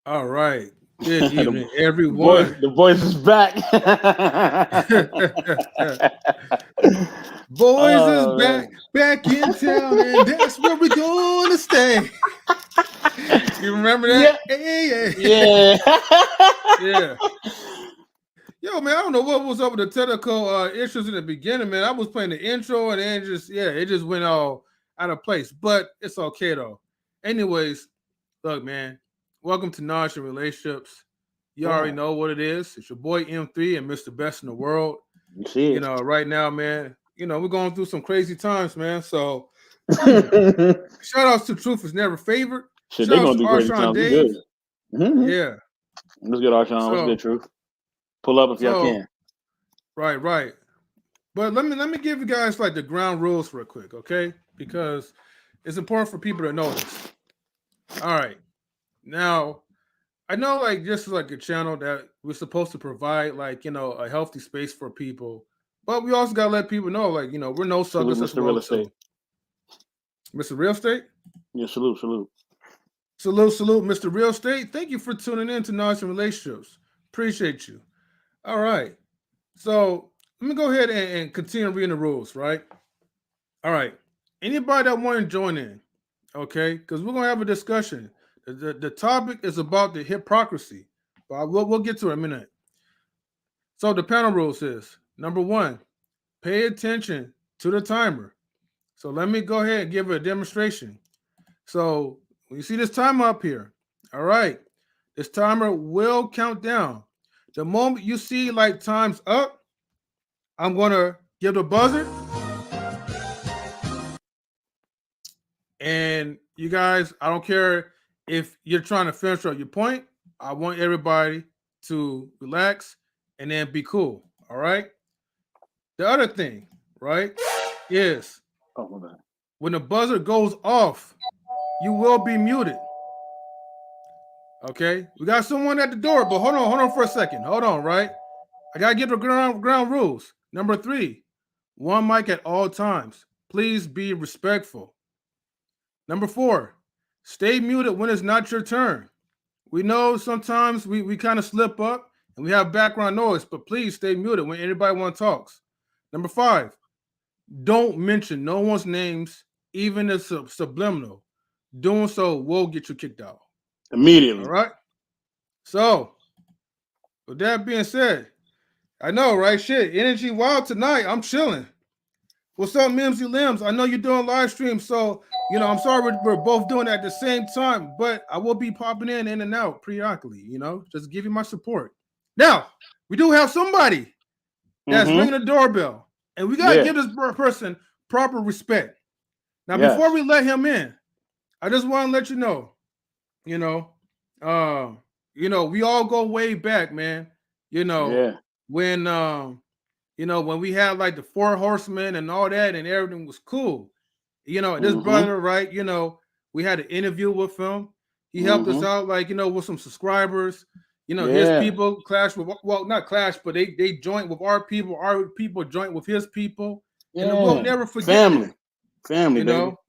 All right. Good the, evening, everyone. the voice is back. Boys is Oh back, man. back in town, and that's where we're gonna stay. You remember that? Yeah. Hey, yeah. Yeah. Yeah. Yo, man, I don't know what was up with the technical issues in the beginning, man. I was playing the intro and then it just went all out of place. But it's okay though. Anyways, look, man, welcome to Knowledge and Relationships. You already Yeah. know what it is. It's your boy M3 and Mr. Best in the World. You see You it. know, right now, man, we're going through some crazy times, man. So shout outs to Truth is Never Favored. Shit, they Shout outs gonna to do crazy Arshawn times. We Dave. good. Mm-hmm. Yeah. Let's get Arshawn. What's good, So Truth? Pull up if y'all so can. right. But let me give you guys like the ground rules real quick, okay? Because it's important for people to know this. All right. Now, I know like this is like a channel that we're supposed to provide like, a healthy space for people. But we also gotta let people know, like, we're no Salute, suckers as Mr. Real well, Estate. too. Mr. Real Estate? Yeah, salute. Salute, Mr. Real Estate. Thank you for tuning in to Knowledge and Relationships. Appreciate you. All right. So let me go ahead and continue reading the rules, right? All right. Anybody that want to join in, okay? Because we're gonna have a discussion. The topic is about the hypocrisy, but we'll get to it in a minute. So the panel rules is number one, pay attention to the timer. So let me go ahead and give a demonstration. So when you see this timer up here, all right, this timer will count down. The moment you see like time's up, I'm gonna give the buzzer. And you guys, I don't care if you're trying to finish up your point. I want everybody to relax and then be cool. All right. The other thing, right, is Oh my bad. when the buzzer goes off, you will be muted. Okay. We got someone at the door, but hold on for a second. Hold on, right? I gotta give the ground rules. Number three, one mic at all times. Please be respectful. Number four, stay muted when it's not your turn. We know sometimes we kind of slip up and we have background noise, but please stay muted when anybody want to talks. Number five, don't mention no one's names, even if it's subliminal. Doing so will get you kicked out. All Immediately. right. So, with that being said, I know, right? Shit, energy wild tonight. I'm chilling. What's up, Mimsy Limbs? I know you're doing live stream, so I'm sorry we're both doing it at the same time, but I will be popping in and out periodically. Just give you my support. Now, we do have somebody that's Mm-hmm. ringing the doorbell, and we gotta Yeah. give this person proper respect. Now, before Yes. we let him in, I just want to let you know, you know, uh, we all go way back, man. You know, Yeah. when when we had like the four horsemen and all that, and everything was cool. This Mm-hmm. brother, right? We had an interview with him. He helped us Mm-hmm. out, like, with some subscribers. His Yeah. people clash with, well, not clash, but they joint with our people joint with his people. And we'll Yeah. never forget that, Family. Family, you baby. know?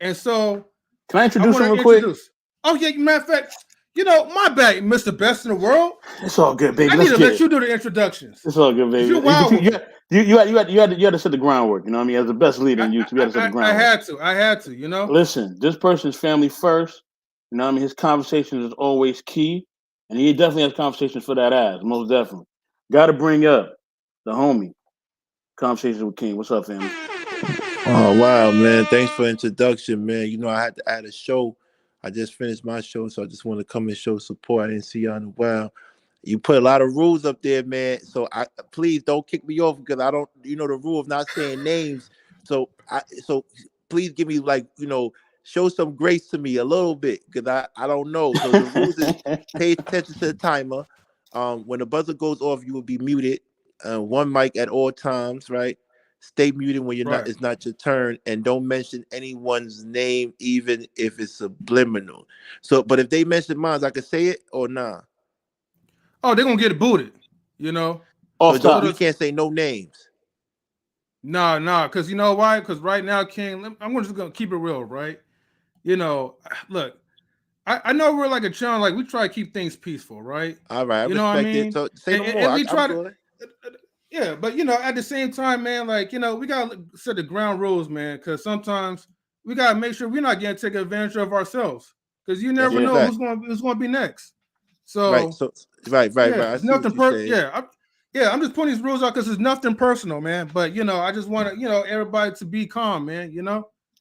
And so Can I I introduce him want real to quick? introduce. Oh, yeah, matter of fact, my bad, Mr. Best in the World. It's all good, I baby. need Let's to get let it. you do the introductions It's all good, because baby. you're wild with it. You had to set the groundwork. You know what I mean? As the best leader in YouTube, you had to set the I groundwork. had to. I had to. Listen, this person's family first. You know what I mean? His conversation is always key. And he definitely has conversations for that ass, most definitely. Gotta bring up the homie. Conversations with King. What's up, family? Oh wow, man! Thanks for the introduction, man. I had to add a show. I just finished my show, so I just want to come and show support. I didn't see you in a while. You put a lot of rules up there, man. So please don't kick me off because I don't. The rule of not saying names. So please give me show some grace to me a little bit because I don't know. So the rules is pay attention to the timer. When the buzzer goes off, you will be muted. One mic at all times, right? Stay muted when Right. it's not your turn, and don't mention anyone's name, even if it's subliminal. So, but if they mention mine, I can say it or nah. Oh, they're gonna get booted, you know. Off So We top. that's can't say no names. nah, because you know why? Because right now, King, I'm just gonna keep it real, right? Look, I know we're like a channel, like we try to keep things peaceful, right? All right, I You know what I respect it. mean? So say no more. And we I'm try to, doing it. yeah, but at the same time, man, like we gotta set the ground rules, man, because sometimes we gotta make sure we're not getting taken advantage of ourselves, because you That's never a know fact. who's going to be next. Right. So So right. yeah, I it's see what nothing you're saying. yeah, I'm just putting these rules out because it's nothing personal, man. But I just want to everybody to be calm, man.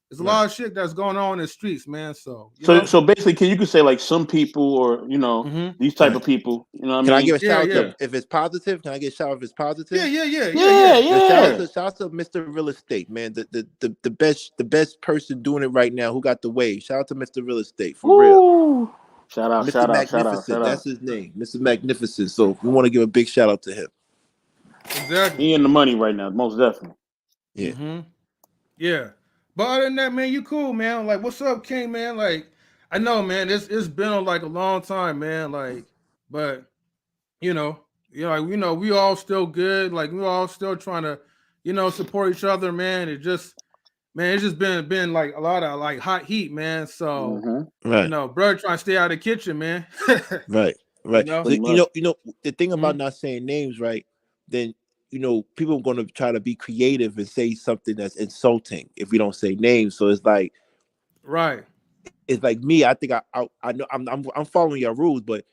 There's a Right. lot of shit that's going on in the streets, man. So So basically, you could say like some people, or hmm these type Right. of people. You know what I Can I give mean? a yeah, shout out yeah, to if it's positive? Can I get a shout out if it's yeah, positive? yeah, yeah, yeah, Yeah, yeah. Yo, yeah. shout out to Mr. Real Estate, man. The best person doing it right now who got the wave. Shout out to Mr. Real Estate for real. Woo! Shout out! Mr. Shout out! Shout out! Magnificent. Shout That's out! his name. Mr. Magnificent. So we want to give a big shout out to him. Exactly. He in the money right now, most definitely. Yeah. hmm Yeah. But other than that, man, you cool, man. Like, what's up, King, man? Like, I know, man, it's been like a long time, man. Like, but you know, we all still good. Like, we all still trying to, support each other, man. It's just been like a lot of like hot heat, man. So, Right. brother trying to stay out of the kitchen, man. Right. you Right. know. So Pretty much. the thing about Mhm. not saying names, right? Then people are going to try to be creative and say something that's insulting if we don't say names. So Right. it's like me. I think I know I'm following your rules, but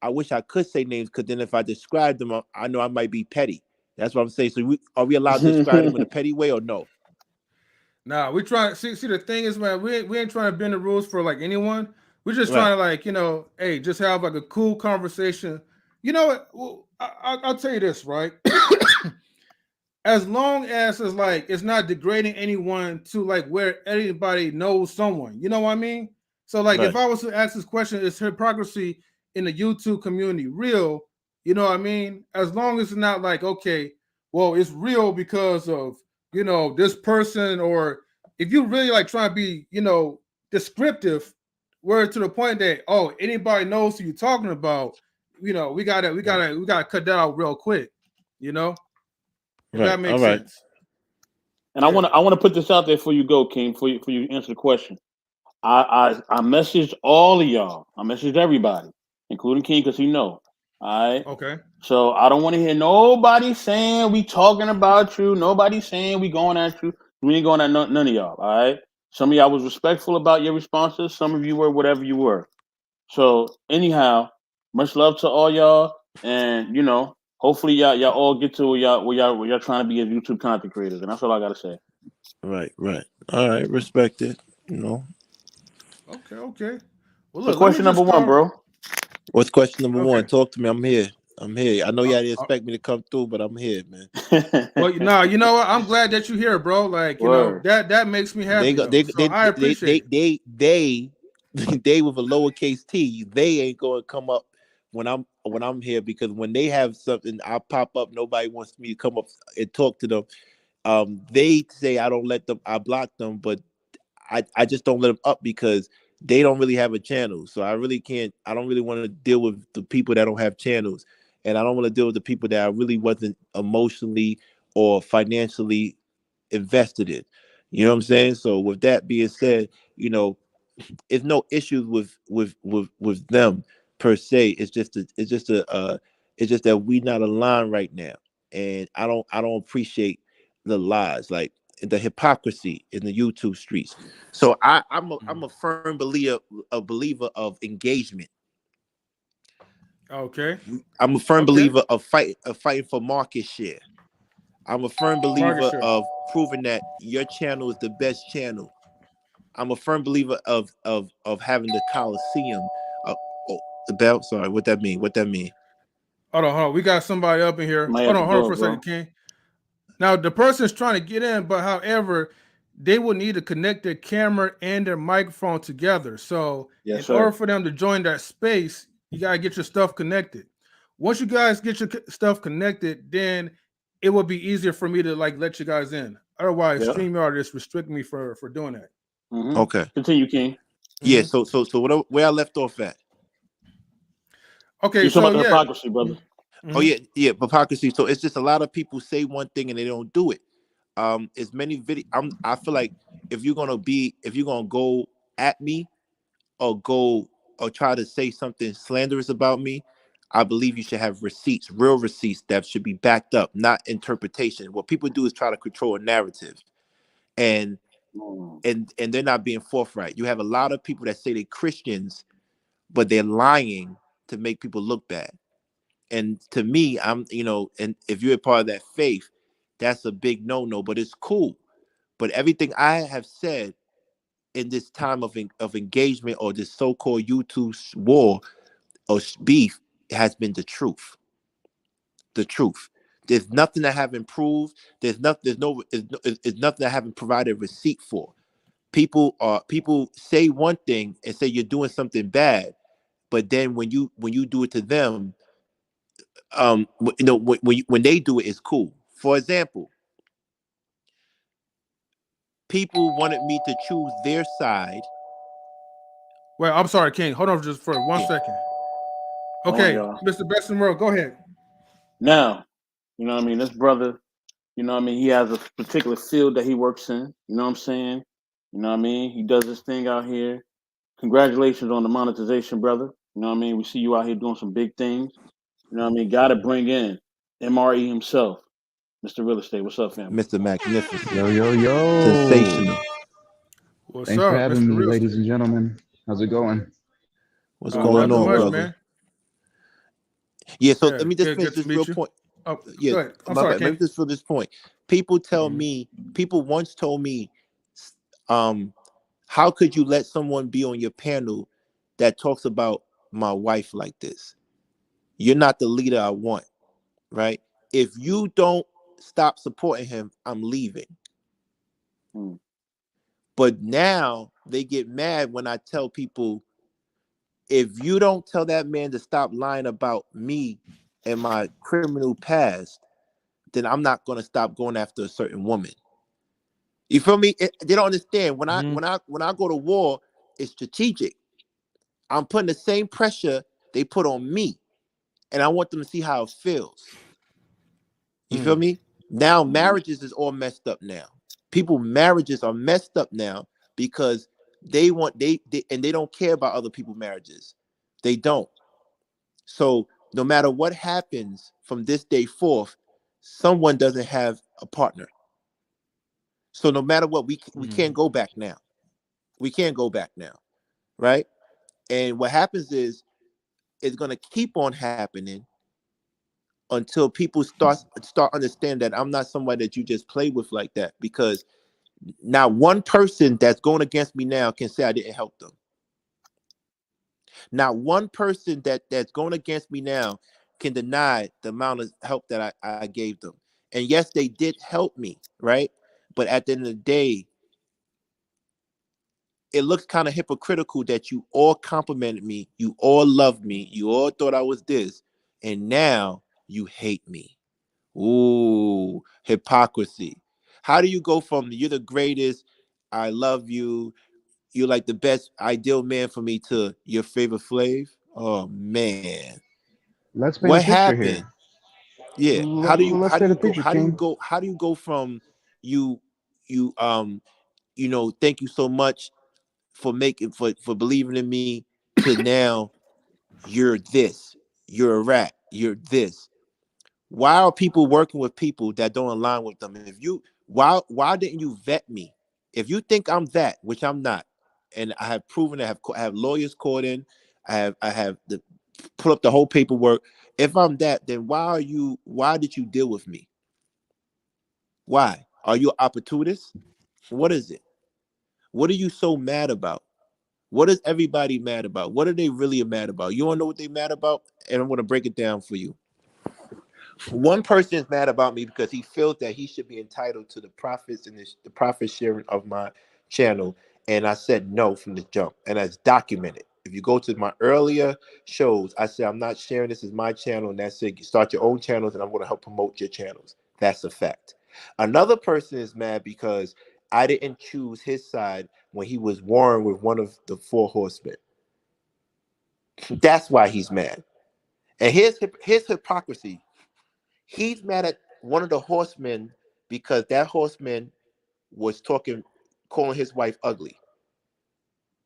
I wish I could say names because then if I describe them, I know I might be petty. That's what I'm saying. So are we allowed to describe them in a petty way or no? Nah, we trying see the thing is, man, we ain't trying to bend the rules for like anyone. We're just Right. trying to like, hey, just have like a cool conversation. You know what? Well, I'll tell you this, right? As long as it's not degrading anyone to like where anybody knows someone. You know what I mean? So like if Right. I was to ask this question, is hypocrisy in the YouTube community real? You know what I mean? As long as it's not like, okay, well, it's real because of this person, or if you really like trying to be, descriptive, where to the point that anybody knows who you're talking about, we gotta cut that out real quick, you know, if Right. that All makes right. sense. And Yeah. I want to put this out there for you, go King, for you to answer the question. I messaged all of y'all. I messaged everybody, including King, because he know. All right. Okay. So I don't want to hear nobody saying we talking about you. Nobody saying we going at you. We ain't going at none of y'all. All right. Some of y'all was respectful about your responses. Some of you were whatever you were. So anyhow, much love to all y'all, and hopefully y'all all get to where y'all trying to be as YouTube content creators, and that's all I gotta say. Right. Right. All right. Respect it. You know. Okay. Okay. Well, So look. Let me question just number one, start. bro. What's question number one? Okay. Talk to me. I'm here. I'm here. I know Uh, y'all didn't uh, expect me to come through, but I'm here, man. well, no, you know what? I'm glad that you're here, bro. Like, Word. that makes me They happy go. though. So I appreciate it. They with a lowercase t. They ain't going to come up when I'm here because when they have something, I pop up. Nobody wants me to come up and talk to them. They say I don't let them. I block them, but I just don't let them up because they don't really have a channel. So I really can't. I don't really want to deal with the people that don't have channels, and I don't want to deal with the people that I really wasn't emotionally or financially invested in. You know what I'm saying? So with that being said, it's no issues with them per se. It's just that we not aligned right now, and I don't appreciate the lies like the hypocrisy in the YouTube streets. So I'm a firm believer of engagement. Okay. I'm a firm Okay. believer of fighting for market share. I'm a firm Market believer share. of proving that your channel is the best channel. I'm a firm believer of having the Coliseum. Oh, the bell. Sorry, what that mean? What that mean? Hold on. We got somebody up in here. Might Hold have to on, hold on go, for a bro. second, King. Now the person's trying to get in, but however, they will need to connect their camera and their microphone together. So Yes, in order sir. for them to join that space, you gotta get your stuff connected. Once you guys get your stuff connected, then it will be easier for me to like let you guys in. Otherwise, Yeah. StreamYard is restricting me for doing that. Okay. Continue, King. Yeah. Mhm. So where I left off at? Okay, You talking so about the yeah. hypocrisy, brother? Oh Mhm. yeah, hypocrisy. So it's just a lot of people say one thing and they don't do it. It's many video. I feel like if you're gonna go at me or go or try to say something slanderous about me, I believe you should have receipts, real receipts that should be backed up, not interpretation. What people do is try to control a narrative, and and they're not being forthright. You have a lot of people that say they're Christians, but they're lying to make people look bad. And to me, and if you're a part of that faith, that's a big no-no, but it's cool. But everything I have said in this time of engagement or this so-called YouTube war or beef has been the truth. The truth. There's nothing I haven't proved. There's nothing I haven't provided a receipt for. People say one thing and say you're doing something bad, but then when you do it to them, when they do it, it's cool. For example, people wanted me to choose their side. Well, I'm sorry, King. Hold on just for 1 second. Hold on, Okay, y'all. Mr. Best in the World, go ahead. Now, this brother, he has a particular field that he works in. You know what I'm saying? He does this thing out here. Congratulations on the monetization, brother. We see you out here doing some big things. Got to bring in MRE himself, Mr. Real Estate. What's up, family? Mr. Magnificent, Yo, yo, yo. sensational. What's Thanks for up, having Mr. me, Real ladies Estate? and gentlemen. How's it going? What's Doing going well, Nothing doing on, much, well. brother? man. Yeah, so Yeah, let me just good, finish good to this real meet you. point. Oh, Yeah, go ahead. I'm my sorry, bad. Let King. me just for this point. People tell Mhm. me, people once told me, um, how could you let someone be on your panel that talks about my wife like this? You're not the leader I want, right? If you don't stop supporting him, I'm leaving. Hmm. But now they get mad when I tell people, if you don't tell that man to stop lying about me and my criminal past, then I'm not going to stop going after a certain woman. You feel me? They don't understand. Mhm. When I go to war, it's strategic. I'm putting the same pressure they put on me, and I want them to see how it feels. You feel Mm. me? Now Mhm. marriages is all messed up now. People marriages are messed up now because they don't care about other people's marriages. They don't. So no matter what happens from this day forth, someone doesn't have a partner. So no matter what, we Mhm. can't go back now. We can't go back now, right? And what happens is it's gonna keep on happening until people start understand that I'm not somebody that you just play with like that. Because not one person that's going against me now can say I didn't help them. Not one person that's going against me now can deny the amount of help that I gave them. And yes, they did help me, right? But at the end of the day, it looks kind of hypocritical that you all complimented me, you all loved me, you all thought I was this, and now you hate me. Ooh, hypocrisy. How do you go from you're the greatest, I love you, you're like the best ideal man for me to your favorite slave? Oh man. Let's paint What a picture happened? here. Yeah. Let's paint a picture, King. How do you go from you you thank you so much for believing in me to now you're this, you're a rat, you're this. Why are people working with people that don't align with them? If you why didn't you vet me? If you think I'm that, which I'm not, and I have proven I have lawyers called in, I have the put up the whole paperwork. If I'm that, then why did you deal with me? Why? Are you an opportunist? What is it? What are you so mad about? What is everybody mad about? What are they really mad about? You want to know what they mad about? And I'm going to break it down for you. One person is mad about me because he feels that he should be entitled to the profits and the profit sharing of my channel. And I said no from the jump. And that's documented. If you go to my earlier shows, I said, I'm not sharing. This is my channel. And that's it. You start your own channels and I'm going to help promote your channels. That's a fact. Another person is mad because I didn't choose his side when he was warring with one of the four horsemen. That's why he's mad. And here's hypocrisy. He's mad at one of the horsemen because that horseman was calling his wife ugly.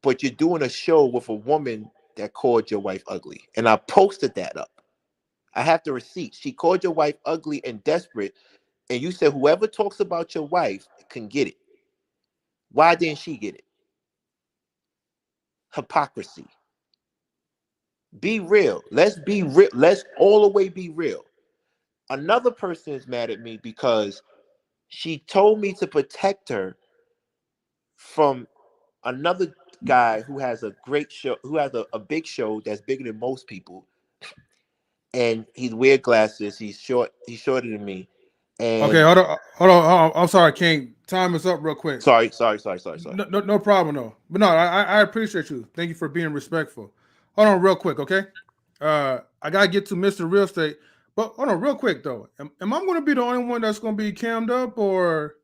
But you're doing a show with a woman that called your wife ugly. And I posted that up. I have the receipt. She called your wife ugly and desperate. And you said whoever talks about your wife can get it. Why didn't she get it? Hypocrisy. Be real. Let's be real. Let's all the way be real. Another person is mad at me because she told me to protect her from another guy who has a great show, who has a big show that's bigger than most people. And he's weird glasses. He's short. He's shorter than me. And okay, hold on. I'm sorry, King. Time is up real quick. Sorry. No problem, though. But no, I appreciate you. Thank you for being respectful. Hold on real quick, okay? I gotta get to Mr. Real Estate. But hold on real quick though. Am I gonna be the only one that's gonna be cammed up, or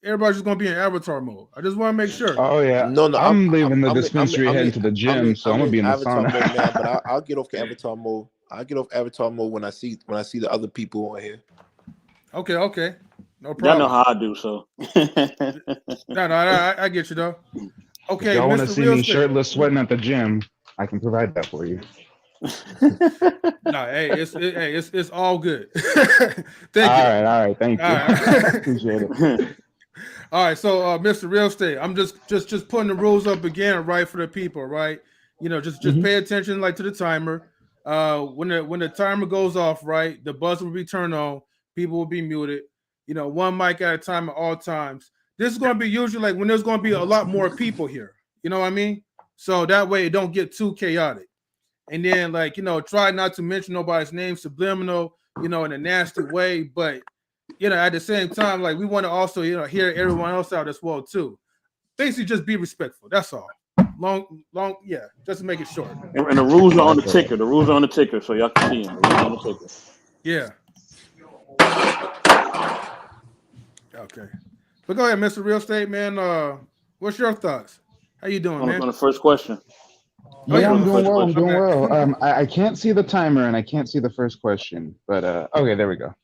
everybody's just gonna be in avatar mode? I just want to make sure. Oh yeah. No, I'm leaving the dispensary, heading to the gym, so I'm gonna be in the avatar sauna. mode now. But I'll get off the avatar mode. I'll get off avatar mode when I see the other people on here. Okay. No problem. Y'all know how I do, so. No, I get you though. Okay, If y'all want to Mr. see Real me Estate. shirtless sweating at the gym, I can provide that for you. No, hey, it's all good. Thank you. All right, thank you. All right. Appreciate it. All right, so Mr. Real Estate, I'm just putting the rules up again, right, for the people, right? You know, just pay attention, like, to the timer. When the timer goes off, right, the buzzer will be turned on, people will be muted. You know, one mic at a time at all times. This is going to be usually like when there's going to be a lot more people here. You know what I mean? So that way it don't get too chaotic. And then, like, you know, try not to mention nobody's name subliminal, you know, in a nasty way. But, you know, at the same time, like, we want to also, you know, hear everyone else out as well, too. Basically, just be respectful. That's all. Long, yeah, just to make it short. And the rules are on the ticker. The rules are on the ticker, so y'all can see them. The rules are on the ticker. Yeah. Okay. But go ahead, Mr. Real Estate, man. What's your thoughts? How you doing, man? On the first question. Yeah, I'm doing well. Okay. I can't see the timer and I can't see the first question, but okay, there we go.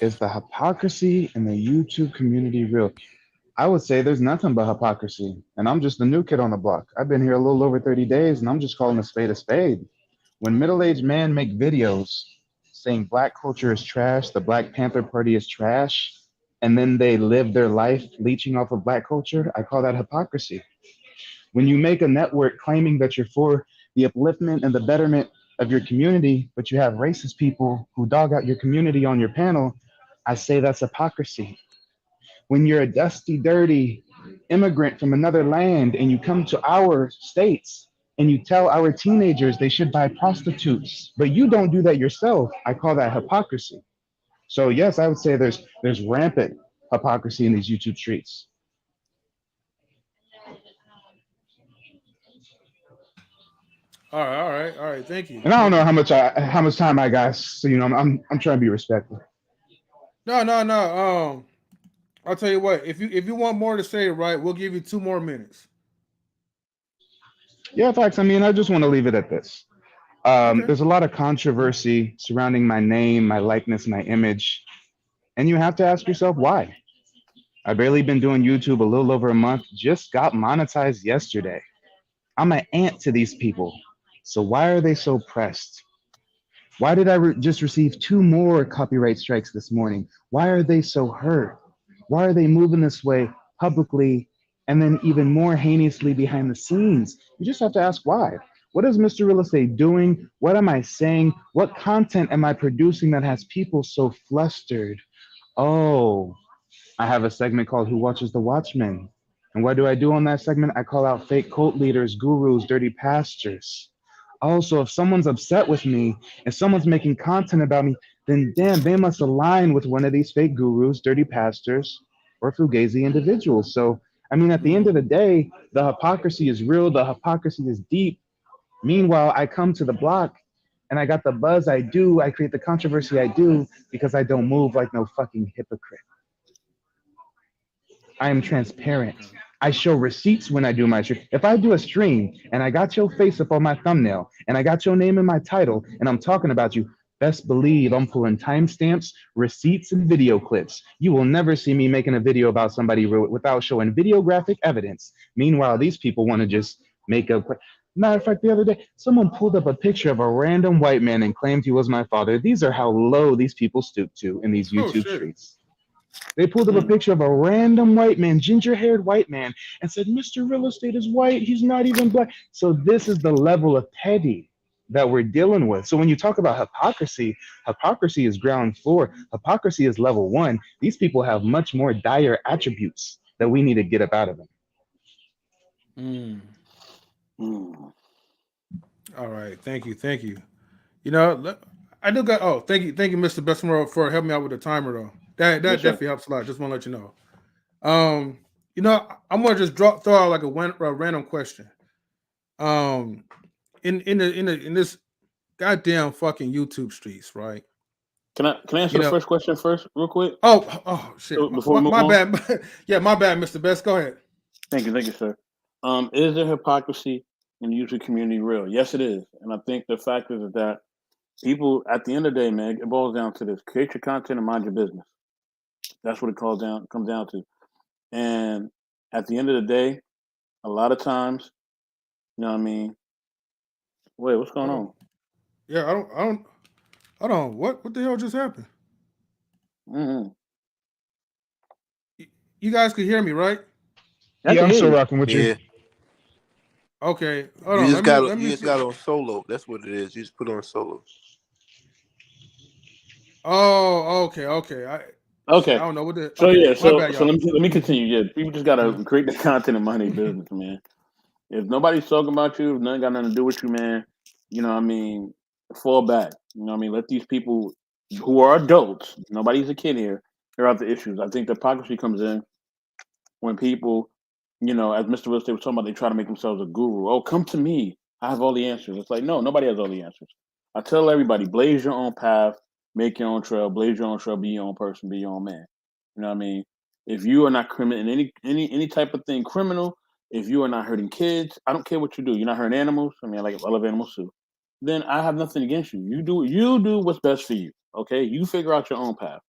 Is the hypocrisy in the YouTube community real? I would say there's nothing but hypocrisy, and I'm just the new kid on the block. I've been here a little over 30 days, and I'm just calling a spade a spade. When middle-aged men make videos saying Black culture is trash, the Black Panther Party is trash, and then they live their life leeching off of Black culture, I call that hypocrisy. When you make a network claiming that you're for the upliftment and the betterment of your community, but you have racist people who dog out your community on your panel, I say that's hypocrisy. When you're a dusty, dirty immigrant from another land and you come to our states and you tell our teenagers they should buy prostitutes, but you don't do that yourself, I call that hypocrisy. So yes, I would say there's rampant hypocrisy in these YouTube streets. All right. Thank you. And I don't know how much time I got, so you know I'm trying to be respectful. No. I'll tell you what. If you want more to say, right, we'll give you 2 more minutes. Yeah, facts. I mean, I just want to leave it at this. Okay. There's a lot of controversy surrounding my name, my likeness, my image, and you have to ask yourself why. I've barely been doing YouTube a little over a month. Just got monetized yesterday. I'm an aunt to these people. So why are they so pressed? Why did I just receive 2 more copyright strikes this morning? Why are they so hurt? Why are they moving this way publicly and then even more heinously behind the scenes? You just have to ask why. What is Mr. Real Estate doing? What am I saying? What content am I producing that has people so flustered? Oh, I have a segment called Who Watches the Watchmen. And what do I do on that segment? I call out fake cult leaders, gurus, dirty pastors. Also, if someone's upset with me, if someone's making content about me, then damn, they must align with one of these fake gurus, dirty pastors, or fugazi individuals. So, I mean, at the end of the day, the hypocrisy is real, the hypocrisy is deep. Meanwhile, I come to the block and I got the buzz I do, I create the controversy I do because I don't move like no fucking hypocrite. I am transparent. I show receipts when I do my stream. If I do a stream and I got your face up on my thumbnail and I got your name in my title and I'm talking about you, best believe I'm pulling timestamps, receipts, and video clips. You will never see me making a video about somebody without showing videographic evidence. Meanwhile, these people want to just make a... Matter of fact, the other day, someone pulled up a picture of a random white man and claimed he was my father. These are how low these people stoop to in these Oh YouTube shit. streets. They pulled up a Mm. picture of a random white man, ginger-haired white man, and said, Mr. Real Estate is white. He's not even black. So this is the level of petty that we're dealing with. So when you talk about hypocrisy, hypocrisy is ground floor. Hypocrisy is level one. These people have much more dire attributes that we need to get up out of them. Mm. Mm. All right. Thank you. Thank you. You know, I do got. Oh, thank you, Mr. Bessemer, for helping me out with the timer though. That Yes, sir. definitely helps a lot. Just want to let you know. You know, I'm gonna just throw out like a random question. Um, in this goddamn fucking YouTube streets, right? Can I answer You the know. first question first, real quick? Oh shit. So before we move My on, bad. Yeah, my bad, Mr. Best. Go ahead. thank you, sir. Is there hypocrisy in the YouTube community real? Yes, it is. And I think the fact is that people, at the end of the day, man, it boils down to this: create your content and mind your business. That's what it comes down to. And at the end of the day, a lot of times, you know what I mean? Wait, what's going Hold on? on. Yeah, I don't. Hold on. What the hell just happened? Mm-hmm. You guys could hear me, right? I Yeah, can I'm hear still you. rocking with you. Yeah. Okay. Hold You on. just Let got me you just see. got on solo. That's what it is. You just put on solo. Oh, okay. Shit, I Okay. don't know what the. So Okay, yeah, my bad, so y'all. let me continue. Yeah, people just gotta create the content and mind their business, man. If nobody's talking about you, if nothing got nothing to do with you, man, you know what I mean, fall back. You know what I mean? Let these people who are adults, nobody's a kid here, figure out the issues. I think the hypocrisy comes in when people, you know, as Mr. Willis was talking about, they try to make themselves a guru. Oh, come to me. I have all the answers. It's like, no, nobody has all the answers. I tell everybody, blaze your own path, make your own trail, blaze your own trail, be your own person, be your own man. You know what I mean? If you are not criminal in any type of thing criminal, if you are not hurting kids, I don't care what you do. You're not hurting animals. I mean, I love animals too. Then I have nothing against you. You do what's best for you. Okay, you figure out your own path.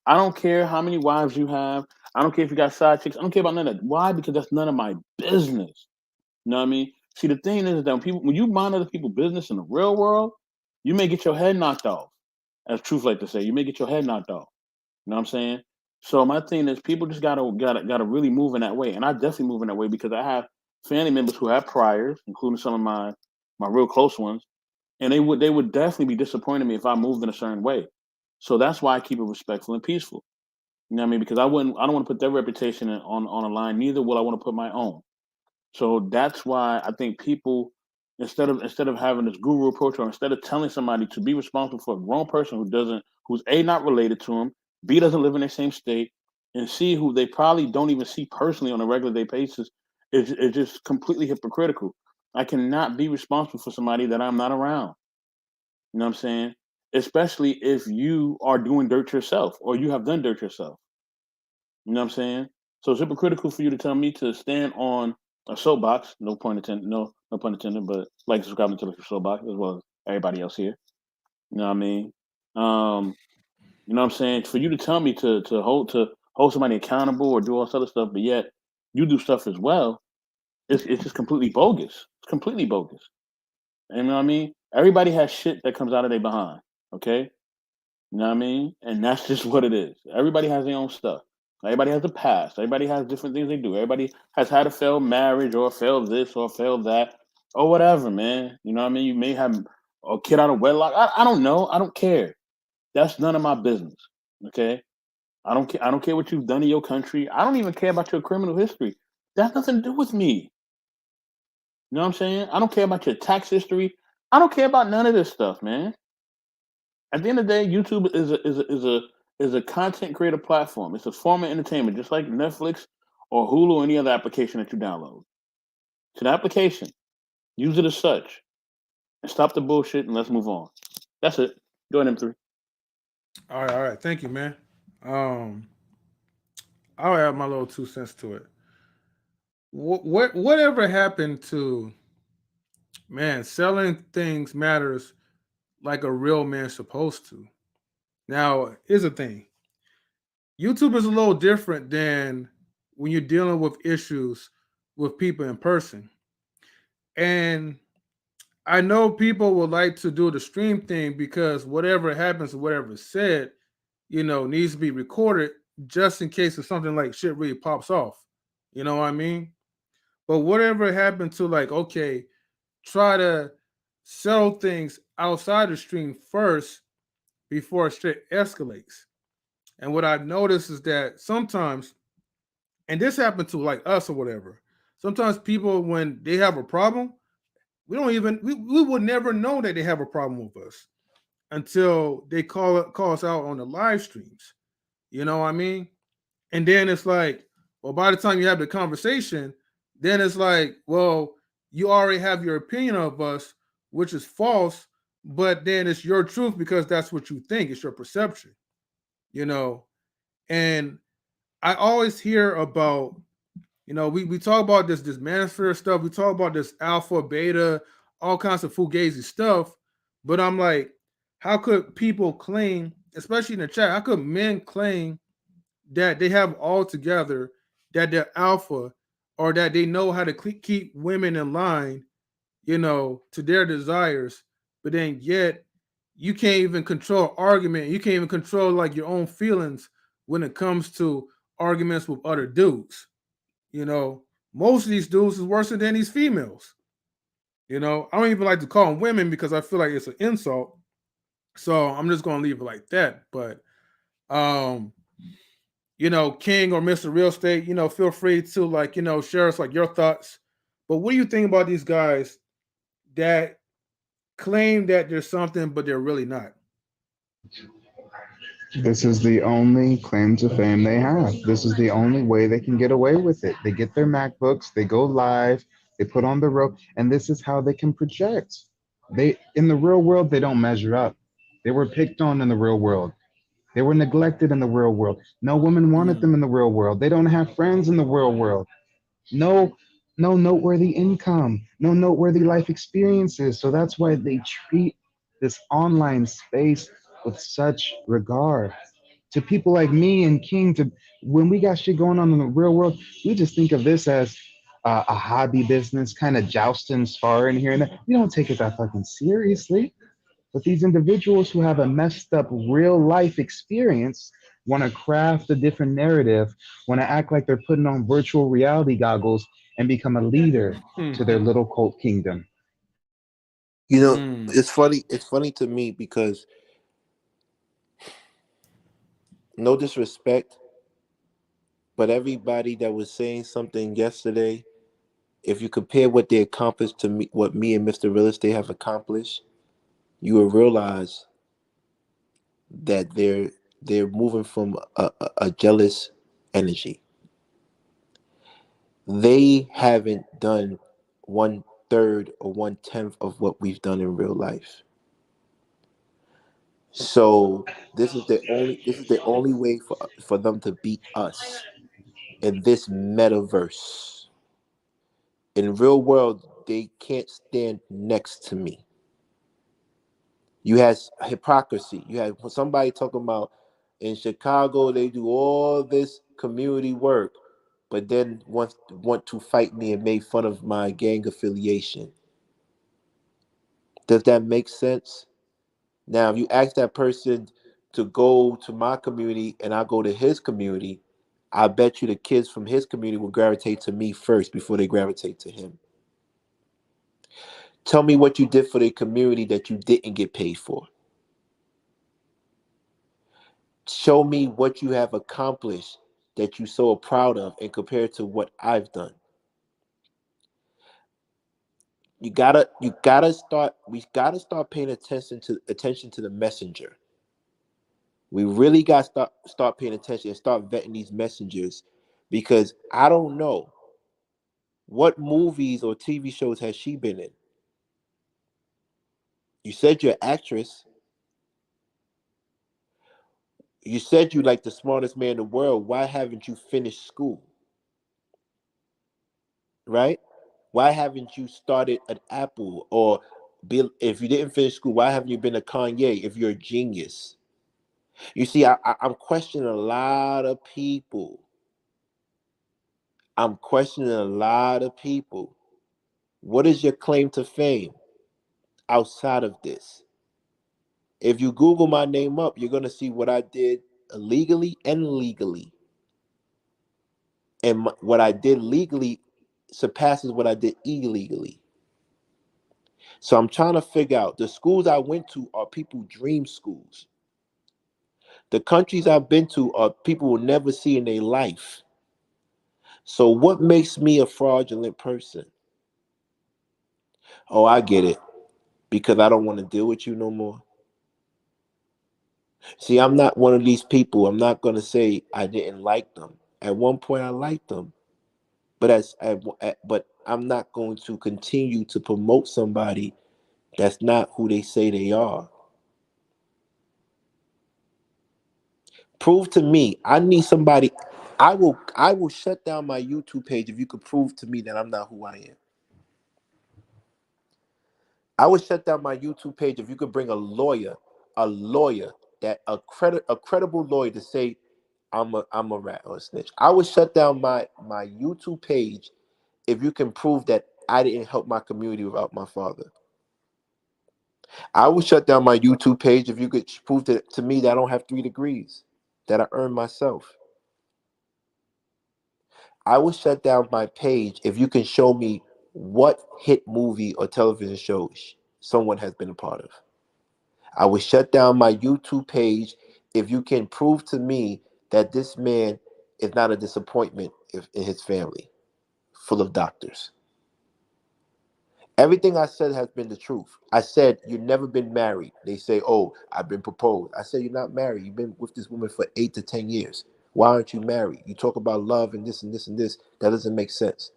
I don't care how many wives you have. I don't care if you got side chicks. I don't care about none of that. Why? Because that's none of my business. You know what I mean? See, the thing is that when you mind other people's business in the real world, you may get your head knocked off. As truth like to say, you may get your head knocked off. You know what I'm saying? So my thing is, people just gotta really move in that way, and I definitely move in that way because I have family members who have priors, including some of my real close ones, and they would definitely be disappointed in me if I moved in a certain way. So that's why I keep it respectful and peaceful. You know what I mean? Because I don't want to put their reputation on a line. Neither will I want to put my own. So that's why I think people, instead of having this guru approach, or instead of telling somebody to be responsible for a grown person who's A, not related to them, B, doesn't live in their same state, and C, who they probably don't even see personally on a regular day basis, is just completely hypocritical. I cannot be responsible for somebody that I'm not around. You know what I'm saying? Especially if you are doing dirt yourself or you have done dirt yourself. You know what I'm saying? So it's hypocritical for you to tell me to stand on a soapbox, no pun intended, but like subscribe to the soapbox as well as everybody else here. You know what I mean? Um, you know what I'm saying? For you to tell me to hold somebody accountable or do all this other stuff, but yet you do stuff as well, it's just completely bogus. It's completely bogus. You know what I mean? Everybody has shit that comes out of their behind. Okay? You know what I mean? And that's just what it is. Everybody has their own stuff. Everybody has a past. Everybody has different things they do. Everybody has had a failed marriage or failed this or failed that or whatever, man. You know what I mean? You may have a kid out of wedlock. I don't know. I don't care. That's none of my business. Okay? I don't care. I don't care what you've done in your country. I don't even care about your criminal history. That has nothing to do with me. You know what I'm saying? I don't care about your tax history. I don't care about none of this stuff, man. At the end of the day, YouTube is a content creator platform. It's a form of entertainment, just like Netflix or Hulu or any other application that you download. It's an application. Use it as such, and stop the bullshit, and let's move on. That's it. Go ahead, M3. All right. Thank you, man. Um, I'll add my little 2 cents to it. Whatever happened to man selling things matters like a real man's supposed to? Now, here's the thing. YouTube is a little different than when you're dealing with issues with people in person. And I know people would like to do the stream thing because whatever happens or whatever is said, needs to be recorded just in case if something like shit really pops off. You know what I mean? But whatever happened to like, okay, try to settle things outside the stream first before shit escalates. And what I've noticed is that sometimes, and this happened to like us or whatever, sometimes people when they have a problem, we would never know that they have a problem with us until they call us out on the live streams. You know what I mean? And then it's like, well, by the time you have the conversation, then it's like, well, you already have your opinion of us, which is false, but then it's your truth because that's what you think. It's your perception, you know. And I always hear about, we talk about this manosphere stuff, we talk about this alpha, beta, all kinds of fugazi stuff, but I'm like, how could people claim, especially in the chat, how could men claim that they have all together, that they're alpha, or that they know how to keep women in line, to their desires, but then yet you can't even control argument. You can't even control like your own feelings when it comes to arguments with other dudes. You know, most of these dudes is worse than these females. I don't even like to call them women because I feel like it's an insult. So I'm just gonna leave it like that. But um, King or Mr. Real Estate, feel free to like, share us like your thoughts. But what do you think about these guys that claim that there's something, but they're really not? This is the only claim to fame they have. This is the only way they can get away with it. They get their MacBooks, they go live, they put on the rope, and this is how they can project. They in the real world they don't measure up. They were picked on in the real world. They were neglected in the real world. No woman wanted them in the real world. They don't have friends in the real world. No, no noteworthy income, no noteworthy life experiences. So that's why they treat this online space with such regard. To people like me and King, to when we got shit going on in the real world, we just think of this as a hobby business, kind of jousting, sparring here and there. We don't take it that fucking seriously. But these individuals who have a messed up real life experience want to craft a different narrative, want to act like they're putting on virtual reality goggles and become a leader to their little cult kingdom. You know, Mm. it's funny. It's funny to me because no disrespect, but everybody that was saying something yesterday, if you compare what they accomplished to me, what me and Mr. Real Estate have accomplished, you will realize that they're moving from a jealous energy. They haven't done 1/3 or 1/10 of what we've done in real life. So this is the only way for them to beat us in this metaverse. In real world, they can't stand next to me. You had hypocrisy. You had somebody talking about in Chicago they do all this community work, but then want to fight me and make fun of my gang affiliation. Does that make sense? Now, if you ask that person to go to my community and I go to his community, I bet you the kids from his community will gravitate to me first before they gravitate to him. Tell me what you did for the community that you didn't get paid for. Show me what you have accomplished that you're so proud of and compared to what I've done. We gotta start paying attention to the messenger. We really got to start paying attention and start vetting these messengers, because I don't know what movies or TV shows has she been in. You said you're an actress. You said you like the smartest man in the world. Why haven't you finished school? Right? Why haven't you started at Apple or if you didn't finish school? Why haven't you been a Kanye if you're a genius? You see, I'm questioning a lot of people. I'm questioning a lot of people. What is your claim to fame? outside of this. If you Google my name up, you're gonna see what I did illegally and legally. And what I did legally surpasses what I did illegally. So I'm trying to figure out the schools I went to are people dream schools. The countries I've been to are people will never see in their life. So what makes me a fraudulent person? Oh, I get it. Because I don't want to deal with you no more. See, I'm not one of these people. I'm not going to say I didn't like them. At one point I liked them. But but I'm not going to continue to promote somebody that's not who they say they are. Prove to me. I need somebody. I will shut down my YouTube page if you could prove to me that I'm not who I am. I would shut down my YouTube page if you could bring a lawyer that a credible lawyer to say I'm a rat or a snitch. I would shut down my YouTube page if you can prove that I didn't help my community without my father. I would shut down my YouTube page if you could prove to me that I don't have 3 degrees that I earned myself. I would shut down my page if you can show me what hit movie or television show someone has been a part of. I would shut down my YouTube page if you can prove to me that this man is not a disappointment in his family, full of doctors. Everything I said has been the truth. I said, you've never been married. They say, oh, I've been proposed. I said, you're not married. You've been with this woman for 8 to 10 years. Why aren't you married? You talk about love and this and this and this. That doesn't make sense.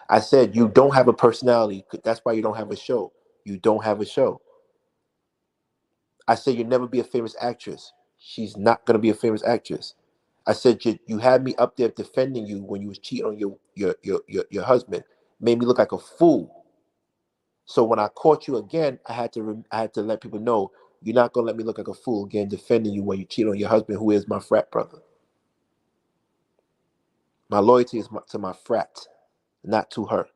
I said, you don't have a personality. That's why you don't have a show. You don't have a show. I said, you'll never be a famous actress. She's not going to be a famous actress. I said, you had me up there defending you when you was cheating on your husband. Made me look like a fool. So when I caught you again, I had to let people know you're not gonna let me look like a fool again defending you when you cheat on your husband, who is my frat brother. My loyalty is to my frat, not to her.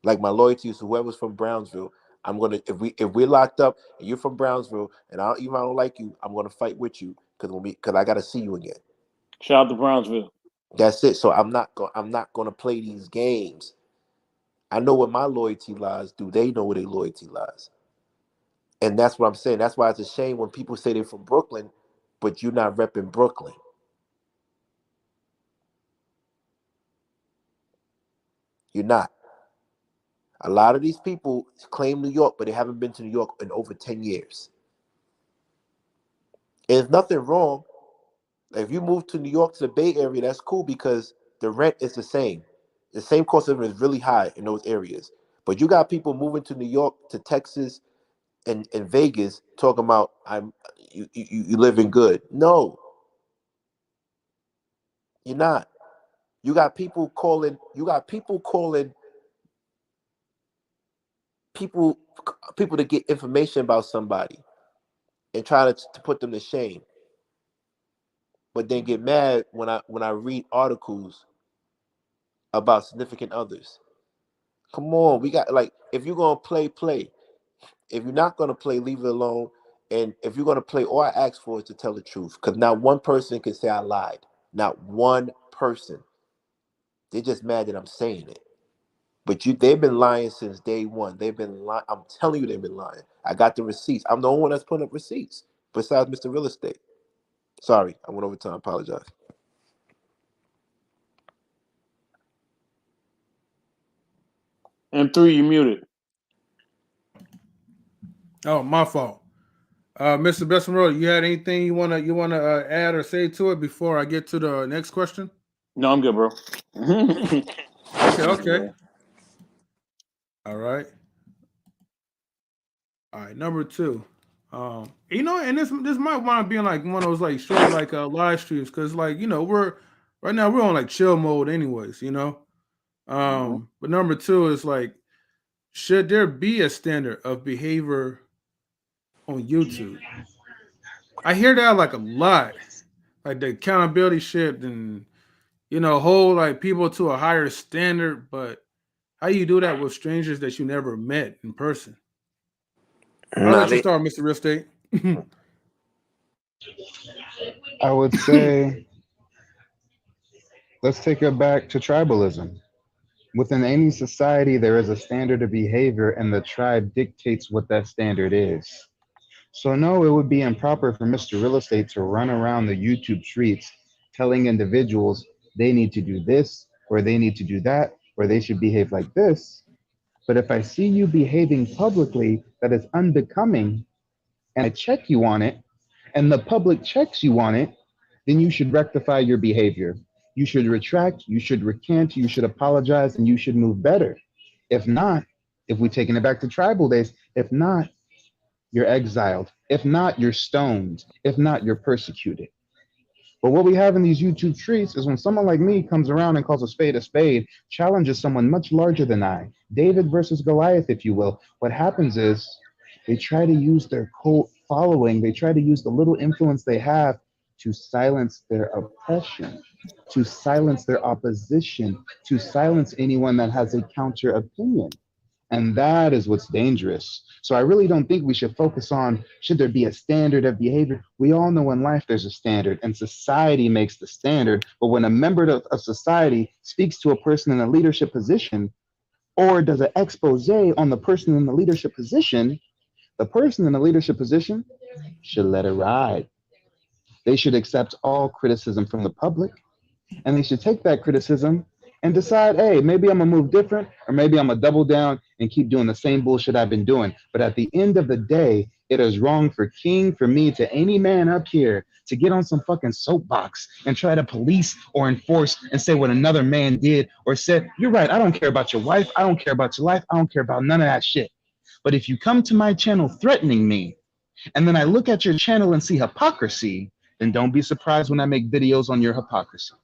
Like my loyalty is to whoever's from Brownsville. I'm gonna if we're locked up and you're from Brownsville and even I don't like you, I'm gonna fight with you because I gotta see you again. Shout out to Brownsville. That's it. So I'm not gonna play these games. I know where my loyalty lies. Do they know where their loyalty lies? And that's what I'm saying. That's why it's a shame when people say they're from Brooklyn, but you're not repping Brooklyn. You're not. A lot of these people claim New York, but they haven't been to New York in over 10 years. And there's nothing wrong. If you move to New York to the Bay Area, that's cool because the rent is the same. The same cost of living is really high in those areas. But you got people moving to New York, to Texas, and Vegas talking about you living good. No, you're not. You got people calling. You got people calling people people to get information about somebody and try to put them to shame, but then get mad when I read articles about significant others. Come on, we got like if you're gonna play, play. If you're not gonna play, leave it alone. And if you're gonna play, all I ask for is to tell the truth, because not one person can say I lied. Not one person. They're just mad that I'm saying it. But they've been lying since day one. They've been lying. I'm telling you, they've been lying. I got the receipts. I'm the only one that's putting up receipts besides Mr. Real Estate. Sorry, I went over time. I apologize. M3, you muted. Oh, my fault. Mr. Bessemer, you had anything you wanna add or say to it before I get to the next question? No, I'm good, bro. Okay, okay. All right. All right, number two. And this might want to be like one of those like short like live streams because like we're right now we're on like chill mode anyways. But number two is like, should there be a standard of behavior on YouTube? I hear that like a lot, like the accountability shit and hold like people to a higher standard. But How you do that with strangers that you never met in person? I'll Nah, let you start, Mr. Real Estate. I would say let's take it back to tribalism. Within any society, there is a standard of behavior, and the tribe dictates what that standard is. So, no, it would be improper for Mr. Real Estate to run around the YouTube streets telling individuals they need to do this, or they need to do that, or they should behave like this. But if I see you behaving publicly that is unbecoming, and I check you on it, and the public checks you on it, then you should rectify your behavior. You should retract, you should recant, you should apologize, and you should move better. If not, if we're taking it back to tribal days, if not, you're exiled. If not, you're stoned. If not, you're persecuted. But what we have in these YouTube streets is when someone like me comes around and calls a spade, challenges someone much larger than I, David versus Goliath, if you will, what happens is they try to use their cult following, they try to use the little influence they have to silence their oppression, to silence their opposition, to silence anyone that has a counter opinion. And that is what's dangerous. So I really don't think we should focus on should there be a standard of behavior. We all know in life there's a standard, and society makes the standard. But when a member of society speaks to a person in a leadership position or does an expose on the person in the leadership position, the person in the leadership position should let it ride. They should accept all criticism from the public, and they should take that criticism and decide, hey, maybe I'm gonna move different, or maybe I'm gonna double down and keep doing the same bullshit I've been doing. But at the end of the day, it is wrong for King, for me, to any man up here to get on some fucking soapbox and try to police or enforce and say what another man did or said. You're right, I don't care about your wife, I don't care about your life, I don't care about none of that shit. But if you come to my channel threatening me, and then I look at your channel and see hypocrisy, then don't be surprised when I make videos on your hypocrisy.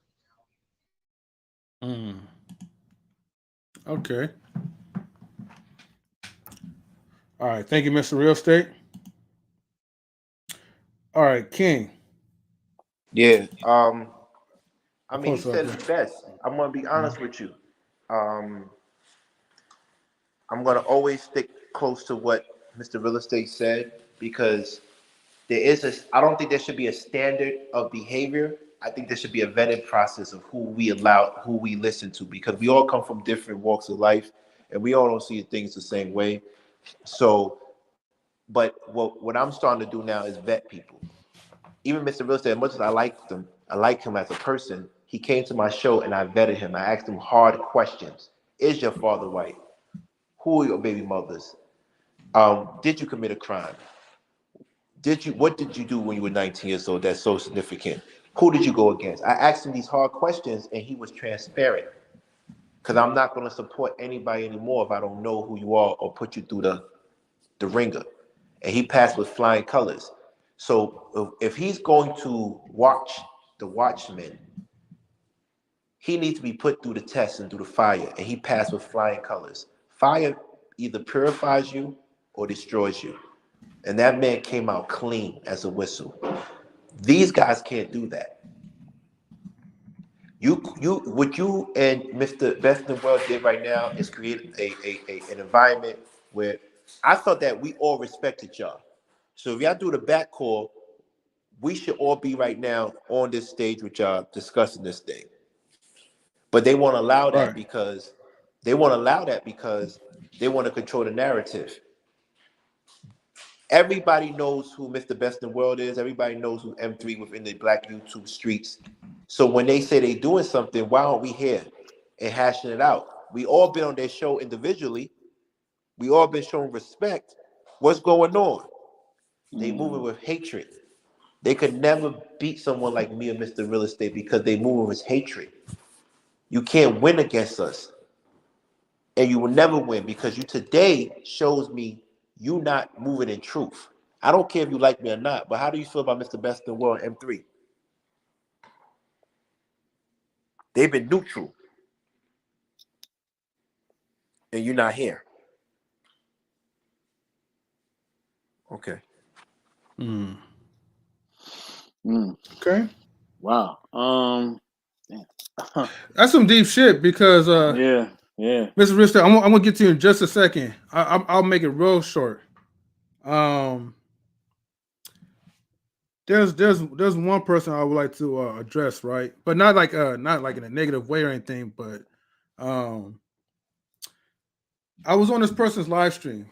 Okay. All right. Thank you, Mr. Real Estate. All right, King. Yeah. I mean, he Close up, said yeah. it best. I'm gonna be honest with you. I'm gonna always stick close to what Mr. Real Estate said because I don't think there should be a standard of behavior. I think there should be a vetted process of who we listen to, because we all come from different walks of life and we all don't see things the same way. So, but what I'm starting to do now is vet people. Even Mr. Real Estate, as much as I like him as a person, he came to my show and I vetted him. I asked him hard questions. Is your father white? Who are your baby mothers? Did you commit a crime? What did you do when you were 19 years old that's so significant? Who did you go against? I asked him these hard questions and he was transparent. Because I'm not going to support anybody anymore if I don't know who you are or put you through the ringer. And he passed with flying colors. So if he's going to watch the Watchmen, he needs to be put through the test and through the fire. And he passed with flying colors. Fire either purifies you or destroys you. And that man came out clean as a whistle. These guys can't do that. What you and Mr. Best in the World did right now is create an environment where I thought that we all respected y'all. So if y'all do the back call, we should all be right now on this stage with y'all discussing this thing. But they won't allow that because they want to control the narrative. Everybody knows who Mr. Best in the World is. Everybody knows who M3 within the Black YouTube streets. So when they say they doing something, why aren't we here and hashing it out? We all been on their show individually. We all been showing respect. What's going on? They moving with hatred. They could never beat someone like me or Mr. Real Estate because they moving with hatred. You can't win against us. And you will never win because you today shows me you not moving in truth. I don't care if you like me or not, but how do you feel about Mr. Best in the World and M3? They've been neutral. And you're not here. Okay. Okay. Wow. That's some deep shit because Yeah. Yeah. Mr. Rister, I'm gonna get to you in just a second. I'll make it real short. There's one person I would like to address, right? But not like in a negative way or anything. But I was on this person's live stream,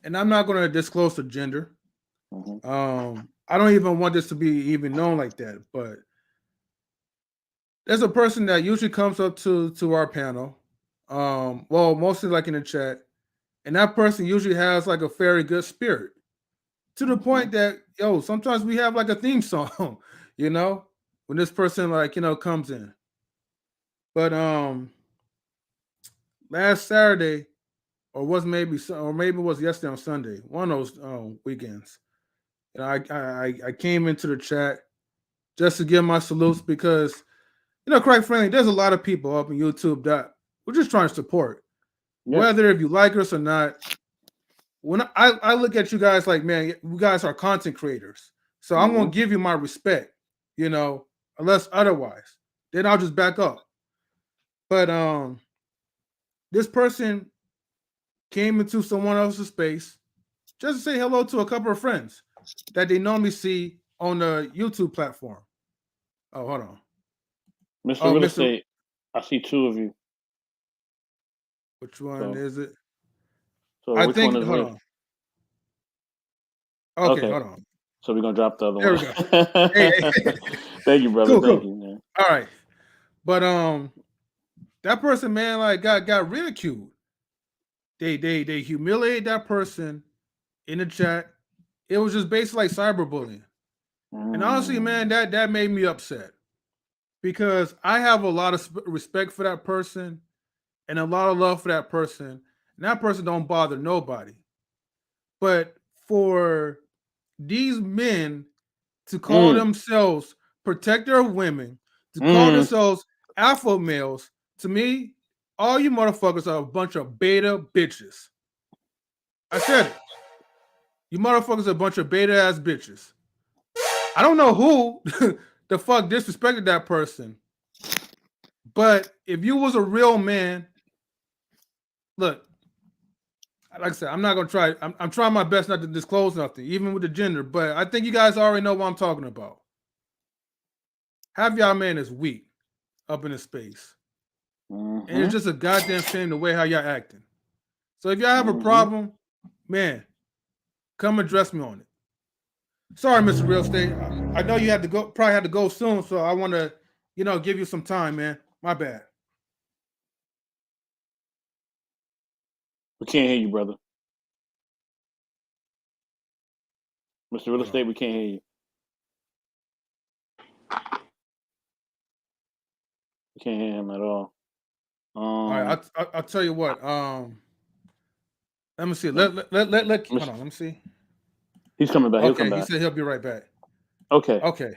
and I'm not going to disclose the gender. I don't even want this to be even known like that. But there's a person that usually comes up to our panel, well, mostly like in the chat, and that person usually has like a very good spirit. To the point that sometimes we have like a theme song, when this person comes in. But last Saturday, or maybe it was yesterday on Sunday, one of those weekends, I came into the chat just to give my salutes because quite frankly, there's a lot of people up on YouTube that we're just trying to support, whether if you like us or not. When I look at you guys like, man, you guys are content creators. So I'm going to give you my respect, unless otherwise. Then I'll just back up. But this person came into someone else's space just to say hello to a couple of friends that they normally see on the YouTube platform. Oh, hold on. Mr. Real Estate, I see two of you. Which one is it? So I which think, one is hold it? on. Okay, hold on. So we're gonna drop the other there one. There we go. Hey. Thank you, brother. Cool, Thank cool. you, man. All right. But that person, man, like got ridiculed. They humiliated that person in the chat. It was just basically like cyberbullying. And honestly, man, that made me upset because I have a lot of respect for that person and a lot of love for that person. And that person don't bother nobody. But for these men to call themselves protector of women, to call themselves alpha males, to me, all you motherfuckers are a bunch of beta bitches. I said it. You motherfuckers are a bunch of beta ass bitches. I don't know who the fuck disrespected that person. But if you was a real man, look, like I said, I'm not gonna try. I'm trying my best not to disclose nothing, even with the gender. But I think you guys already know what I'm talking about. Half y'all man is weak up in the space, and it's just a goddamn shame the way how y'all acting. So if y'all have a problem, man, come address me on it. Sorry, Mr. Real Estate. I know you had to go. Probably had to go soon, so I want to, give you some time, man. My bad. We can't hear you, brother. Mr. Real Estate, we can't hear you. We can't hear him at all. All right, I'll tell you what. Let me see. Let hold on. Let me see. He's coming back. Okay, He'll come back. He said he'll be right back. Okay. Okay.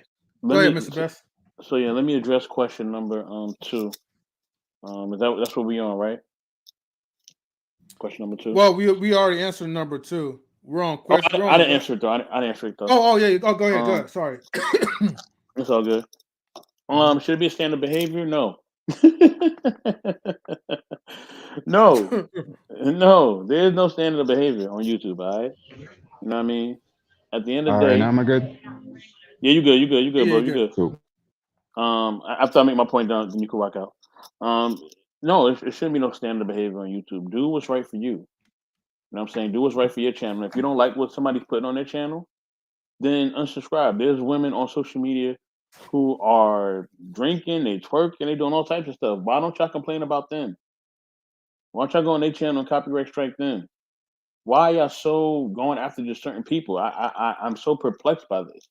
Go ahead, Mr. Best. So yeah, let me address question number 2. That's what we on, right? Question number 2. Well, we already answered number 2. We're on question. I didn't answer it though. I didn't answer it though. Oh yeah. Oh, go ahead. Go ahead. Sorry. It's all good. Should it be a standard behavior? No. No. There is no standard of behavior on YouTube. All right. You know what I mean? At the end of the day. Now am I good? Yeah, you good. You good. You good, yeah, bro. You good. Cool. After I make my point down, then you can rock out. No, it shouldn't be no standard behavior on YouTube. Do what's right for you. You know what I'm saying? Do what's right for your channel. If you don't like what somebody's putting on their channel, then unsubscribe. There's women on social media who are drinking, they twerking, they doing all types of stuff. Why don't y'all complain about them? Why don't y'all go on their channel and copyright strike them? Why are y'all so going after just certain people? I'm so perplexed by this.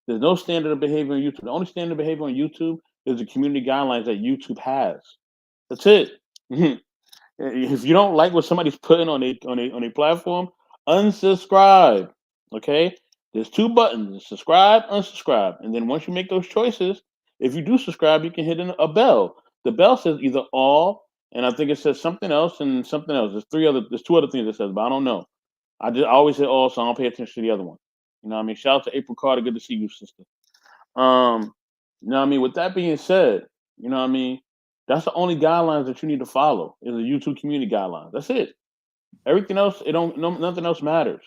There's no standard of behavior on YouTube. The only standard of behavior on YouTube is the community guidelines that YouTube has. That's it. If you don't like what somebody's putting on a platform, unsubscribe. Okay? There's 2 buttons: subscribe, unsubscribe. And then once you make those choices, if you do subscribe, you can hit a bell. The bell says either all, and I think it says something else and something else. There's 2 other things it says, but I don't know. I always hit all, so I don't pay attention to the other one. You know what I mean? Shout out to April Carter. Good to see you, sister. You know what I mean? With that being said, you know what I mean? That's the only guidelines that you need to follow is the YouTube community guidelines. That's it. Everything else, nothing else matters.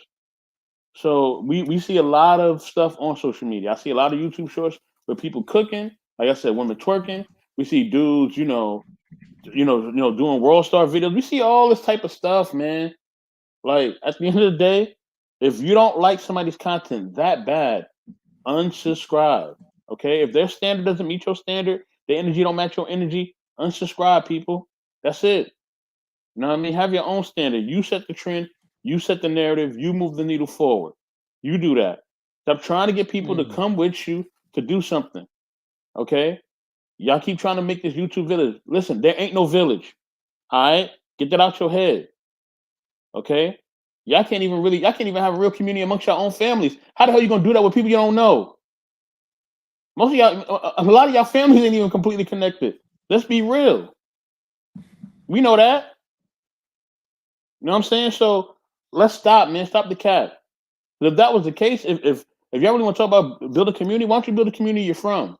So we see a lot of stuff on social media. I see a lot of YouTube shorts where people cooking, like I said, women twerking. We see dudes, doing World Star videos. We see all this type of stuff, man. Like at the end of the day, if you don't like somebody's content that bad, unsubscribe. Okay, if their standard doesn't meet your standard, their energy don't match your energy, unsubscribe, people. That's it. You know what I mean? Have your own standard. You set the trend. You set the narrative. You move the needle forward. You do that. Stop trying to get people to come with you to do something. Okay? Y'all keep trying to make this YouTube village. Listen, there ain't no village. All right? Get that out your head. Okay? Y'all can't even have a real community amongst your own families. How the hell you gonna do that with people you don't know? Most of y'all, a lot of y'all families ain't even completely connected. Let's be real. We know that. You know what I'm saying? So let's stop, man. Stop the cap. If that was the case, if y'all really want to talk about build a community, why don't you build a community you're from?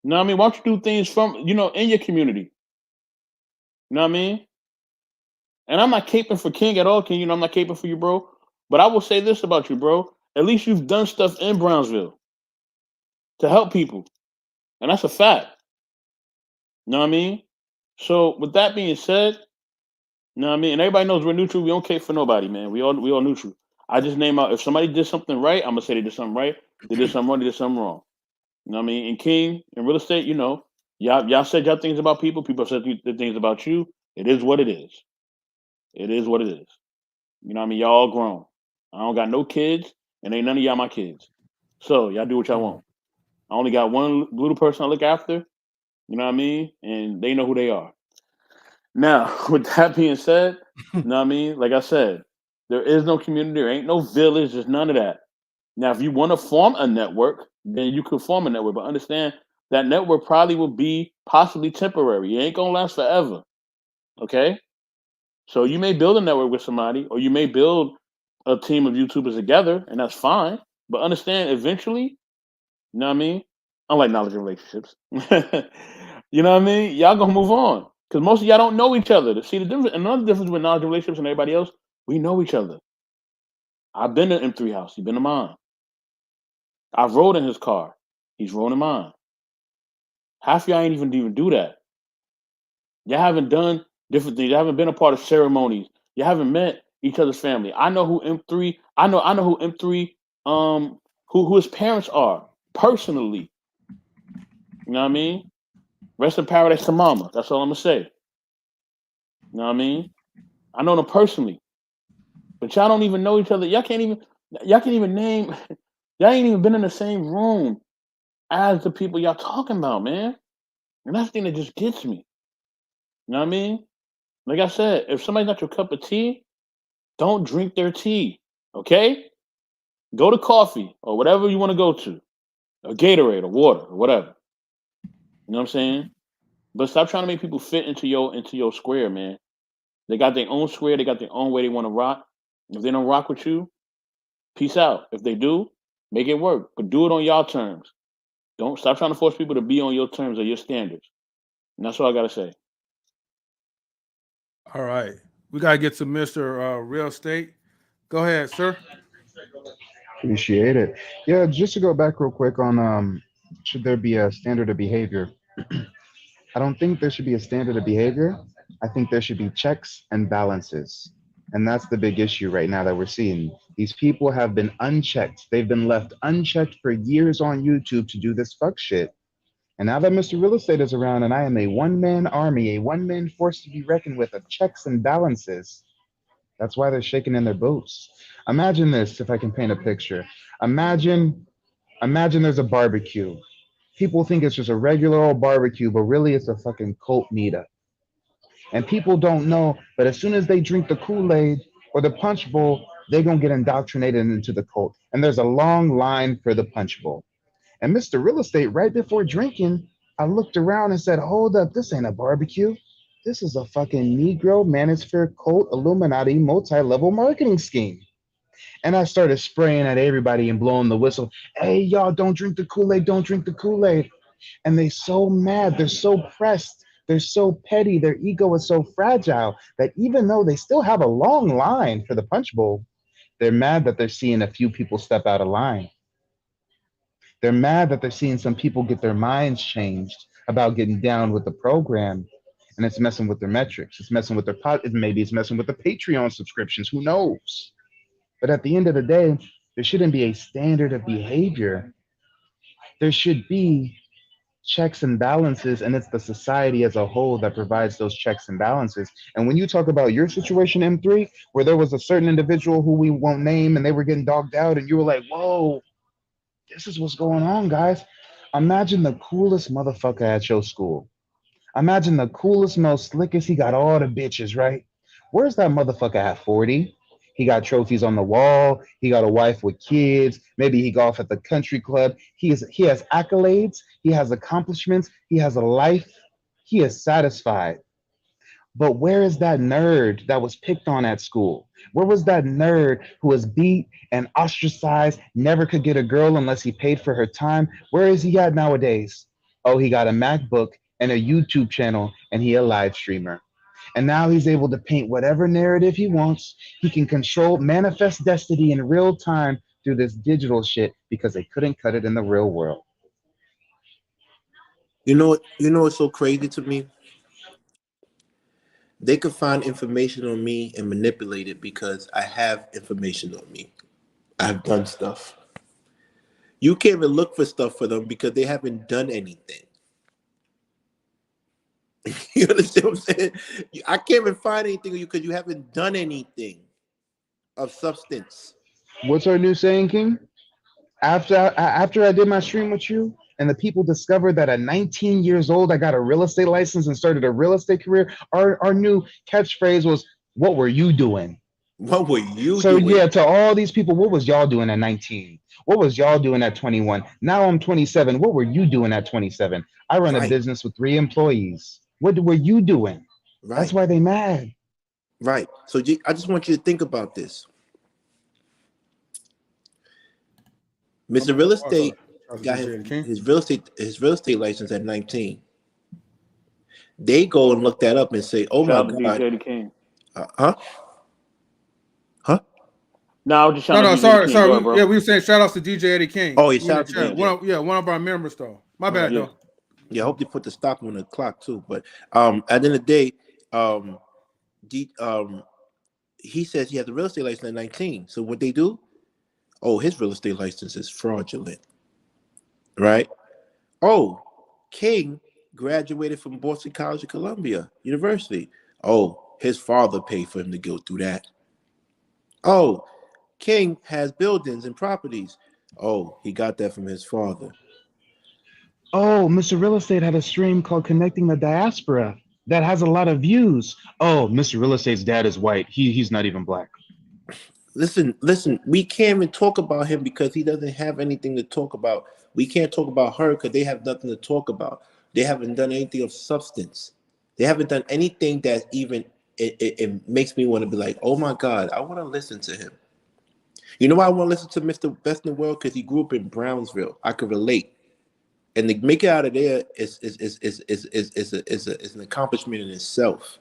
You know what I mean? Why don't you do things from, in your community? You know what I mean? And I'm not caping for King at all, King. I'm not caping for you, bro. But I will say this about you, bro. At least you've done stuff in Brownsville to help people. And that's a fact. You know what I mean? So with that being said, you know what I mean? And everybody knows we're neutral. We don't cape for nobody, man. We all neutral. I just name out if somebody did something right, I'm gonna say they did something right. They did something wrong, they did something wrong. You know what I mean? And King, in real estate, y'all said y'all things about people. People said the things about you. It is what it is. It is what it is. You know what I mean? Y'all all grown. I don't got no kids, and ain't none of y'all my kids. So y'all do what y'all want. I only got one little person I look after. You know what I mean? And they know who they are. Now, with that being said, you know what I mean? Like I said, there is no community, there ain't no village, there's none of that. Now, if you want to form a network, then you could form a network, but understand that network probably will be possibly temporary. It ain't gonna last forever. Okay? So you may build a network with somebody, or you may build a team of YouTubers together, and that's fine. But understand eventually, you know what I mean? Unlike knowledge and relationships. You know what I mean? Y'all gonna move on. Because most of y'all don't know each other. See the difference, another difference with knowledge and relationships and everybody else, we know each other. I've been to M3 house, he's been to mine. I've rode in his car, he's rode in mine. Half y'all ain't even do that. Y'all haven't done different things. Y'all haven't been a part of ceremonies. You haven't met each other's family. I know who M3, I know who M3, who his parents are personally. You know what I mean? Rest in paradise to mama. That's all I'm gonna say. You know what I mean? I know them personally. But y'all don't even know each other. Y'all can't even name y'all ain't even been in the same room as the people y'all talking about, man. And that's the thing that just gets me. You know what I mean? Like I said, if somebody's not your cup of tea, don't drink their tea. Okay? Go to coffee or whatever you want to go to. Or Gatorade or water or whatever. You know what I'm saying? But stop trying to make people fit into your square, man. They got their own square, they got their own way they want to rock. If they don't rock with you, peace out. If they do, make it work. But do it on y'all terms. Don't stop trying to force people to be on your terms or your standards. And that's all I gotta say. All right. We gotta get to Mr. Real Estate. Go ahead, sir. Appreciate it. Yeah, just to go back real quick on should there be a standard of behavior? I don't think there should be a standard of behavior. I think there should be checks and balances. And that's the big issue right now that we're seeing. These people have been unchecked. They've been left unchecked for years on YouTube to do this fuck shit. And now that Mr. Real Estate is around and I am a one-man army, a one-man force to be reckoned with of checks and balances, that's why they're shaking in their boots. Imagine this, if I can paint a picture. Imagine there's a barbecue. People think it's just a regular old barbecue, but really it's a fucking cult meetup. And people don't know, but as soon as they drink the Kool-Aid or the punch bowl, they're gonna get indoctrinated into the cult. And there's a long line for the punch bowl. And Mr. Real Estate, right before drinking, I looked around and said, hold up, this ain't a barbecue. This is a fucking Negro Manosphere cult Illuminati multi-level marketing scheme. And I started spraying at everybody and blowing the whistle. Hey, y'all, don't drink the Kool-Aid, don't drink the Kool-Aid. And they're so mad, they're so pressed, they're so petty, their ego is so fragile that even though they still have a long line for the punch bowl, they're mad that they're seeing a few people step out of line. They're mad that they're seeing some people get their minds changed about getting down with the program, and it's messing with their metrics. It's messing with their maybe it's messing with the Patreon subscriptions. Who knows? But at the end of the day, there shouldn't be a standard of behavior. There should be checks and balances, and it's the society as a whole that provides those checks and balances. And when you talk about your situation, M3, where there was a certain individual who we won't name and they were getting dogged out, and you were like, whoa, this is what's going on, guys. Imagine the coolest motherfucker at your school. Imagine the coolest, most slickest. He got all the bitches, right? Where's that motherfucker at 40? He got trophies on the wall. He got a wife with kids. Maybe he golf at the country club. He has accolades. He has accomplishments. He has a life. He is satisfied. But where is that nerd that was picked on at school? Where was that nerd who was beat and ostracized, never could get a girl unless he paid for her time? Where is he at nowadays? Oh, he got a MacBook and a YouTube channel, and he a live streamer. And now he's able to paint whatever narrative he wants. He can control, manifest destiny in real time through this digital shit because they couldn't cut it in the real world. You know what? You know what's so crazy to me? They could find information on me and manipulate it because I have information on me. I've done stuff. You can't even look for stuff for them because they haven't done anything. You understand what I'm saying? I can't even find anything on you because you haven't done anything of substance. What's our new saying, King? After I did my stream with you, and the people discovered that at 19 years old I got a real estate license and started a real estate career, our new catchphrase was, "What were you doing?" What were you So doing? yeah, to all these people, what was y'all doing at 19? What was y'all doing at 21? Now I'm 27. What were you doing at 27? I run a Right, business with 3 employees. What were you doing? That's right, why they mad. right. So I just want you to think about this. Mr. Real Oh, sorry. Estate Shout out to got DJ King. his real estate license at 19. They go and look that up and say, "Oh my Shout out to God, DJ the King. huh, huh." No, I was just No, shouting no, out DJ the sorry, King. Go sorry. ahead, bro. We were saying shout outs to DJ Eddie King. Oh, yeah, He in shout the out to chat. DJ. One of our members though. My Right. bad Yeah. though. Yeah, I hope they put the stock on the clock too. But at the end of the day, um, D, he says he has a real estate license at 19. So what they do? Oh, his real estate license is fraudulent, right? Oh, King graduated from Boston College of Columbia University. Oh, his father paid for him to go through that. Oh, King has buildings and properties. Oh, he got that from his father. Oh, Mr. Real Estate had a stream called Connecting the Diaspora that has a lot of views. Oh, Mr. Real Estate's dad is white. He's not even black. Listen. We can't even talk about him because he doesn't have anything to talk about. We can't talk about her because they have nothing to talk about. They haven't done anything of substance. They haven't done anything that even it makes me want to be like, oh my God, I want to listen to him. You know why I want to listen to Mr. Best in the World? Because he grew up in Brownsville. I could relate. And to make it out of there is an accomplishment in itself,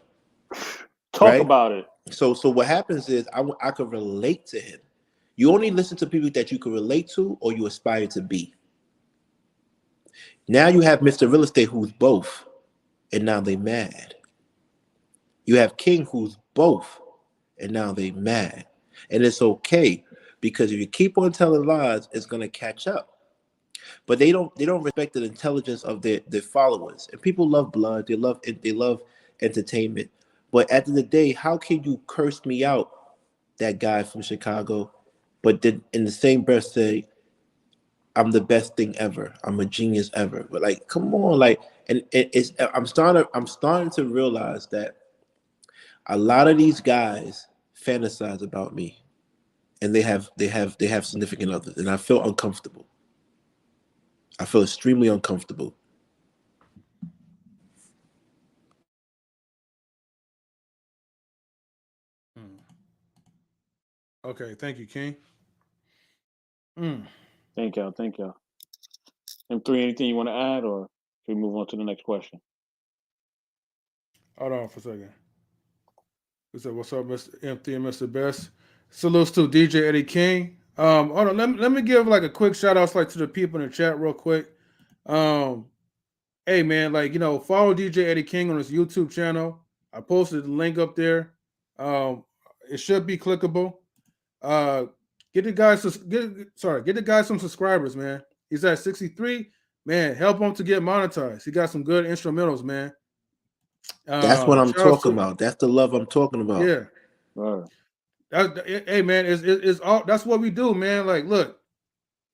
Talk right? about it. So what happens is I could relate to him. You only listen to people that you can relate to or you aspire to be. Now you have Mr. Real Estate who's both, and now they mad. You have King who's both, and now they mad. And it's okay because if you keep on telling lies, it's gonna catch up. But they don't respect the intelligence of their followers. And people love blood, they love entertainment. But at the end of the day, how can you curse me out, that guy from Chicago, but then in the same breath say I'm the best thing ever. I'm a genius ever. But like, come on, like, and it's I'm starting to realize that a lot of these guys fantasize about me, and they have significant others, and I feel uncomfortable. I feel extremely uncomfortable. Okay, thank you, King. Mm. Thank y'all. M3, anything you want to add, or should we move on to the next question? Hold on for a second. We said, "What's up, Mr. M3 and Mr. Best?" Salutes to DJ Eddie King. Hold on. Let me give like a quick shout out like to the people in the chat real quick. Hey man, like follow DJ Eddie King on his YouTube channel. I posted the link up there. It should be clickable. Get the guy some subscribers, man. He's at 63. Man, help him to get monetized. He got some good instrumentals, man. That's what I'm shout outs talking to- about. That's the love I'm talking about. Yeah. Right. Hey man, it's all that's what we do, man. Like, look,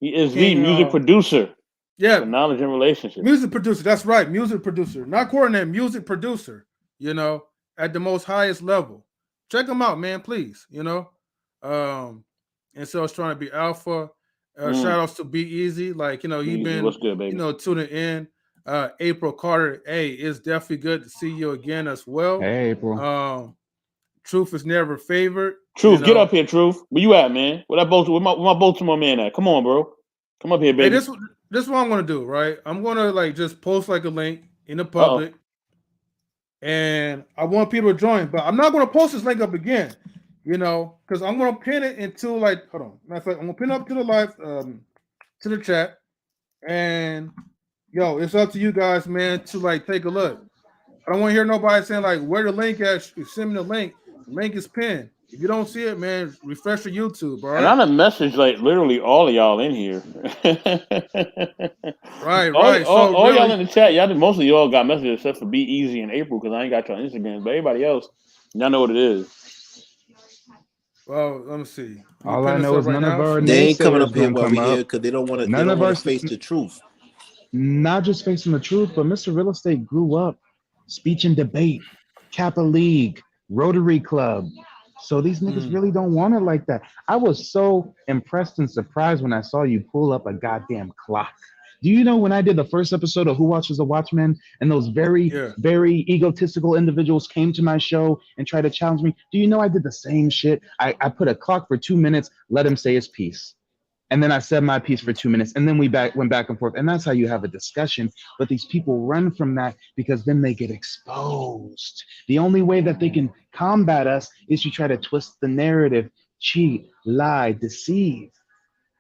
He is King, the music producer yeah, for knowledge and relationships. music producer. That's right, music producer, not coordinator, music producer. At the most highest level. Check him out, man, please. And so it's trying to be alpha. Shout outs to Be Easy, like he been What's good, baby? tuning in. April Carter, hey, it's definitely good to see you again as well. Hey, April. Truth is never favored. Truth, get up here, Truth. Where you at, man? Where my Baltimore man at? Come on, bro. Come up here, Hey, baby. this is what I'm gonna do, right? I'm gonna like just post like a link in the public, and I want people to join, but I'm not gonna post this link up again, because I'm gonna pin it into like, hold on, matter of fact, I'm gonna pin it up to the live, to the chat, and it's up to you guys, man, to like take a look. I don't want to hear nobody saying like, where the link at? Send me the link. The link is pinned. If you don't see it, man, refresh your YouTube. All right. And I done messaged like literally all of y'all in here. Right. All y'all in the chat, most of y'all got messages except for Be Easy in April because I ain't got y'all Instagram. But everybody else, y'all know what it is. Well, let me see. All I know is none of our They ain't coming naysayers up here gonna while we come here up. because they don't want None of our to face the truth. Not just facing the truth, but Mr. Real Estate grew up speech and debate, Kappa League, Rotary Club. So these niggas really don't want it like that. I was so impressed and surprised when I saw you pull up a goddamn clock. Do you know when I did the first episode of Who Watches the Watchmen and those very, very egotistical individuals came to my show and tried to challenge me? Do you know I did the same shit? I put a clock for 2 minutes, let him say his piece. And then I said my piece for 2 minutes, and then we went back and forth. And that's how you have a discussion. But these people run from that because then they get exposed. The only way that they can combat us is to try to twist the narrative, cheat, lie, deceive.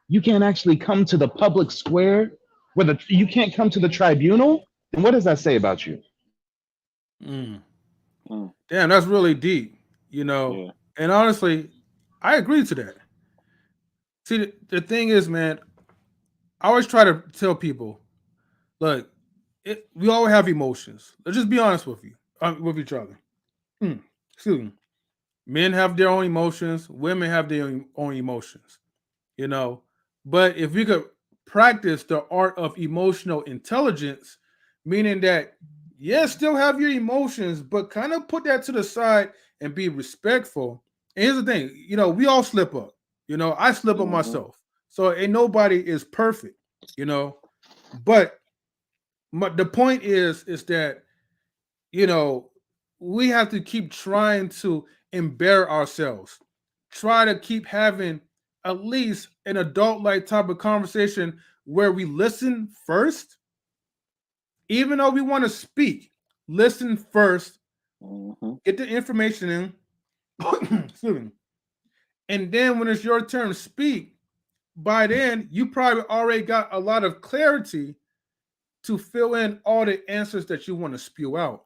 You can't actually come to the public square where you can't come to the tribunal. And what does that say about you? Damn, that's really deep, And honestly, I agree to that. See, the thing is, man, I always try to tell people, look, we all have emotions. Let's just be honest with each other. Excuse me. Men have their own emotions. Women have their own emotions, But if we could practice the art of emotional intelligence, meaning that, still have your emotions, but kind of put that to the side and be respectful. And here's the thing, we all slip up. I slip up myself. So ain't nobody is perfect, But the point is that, we have to keep trying to embarrass ourselves. Try to keep having at least an adult-like type of conversation where we listen first. Even though we want to speak, listen first, get the information in, excuse me. And then when it's your turn to speak, by then you probably already got a lot of clarity to fill in all the answers that you want to spew out.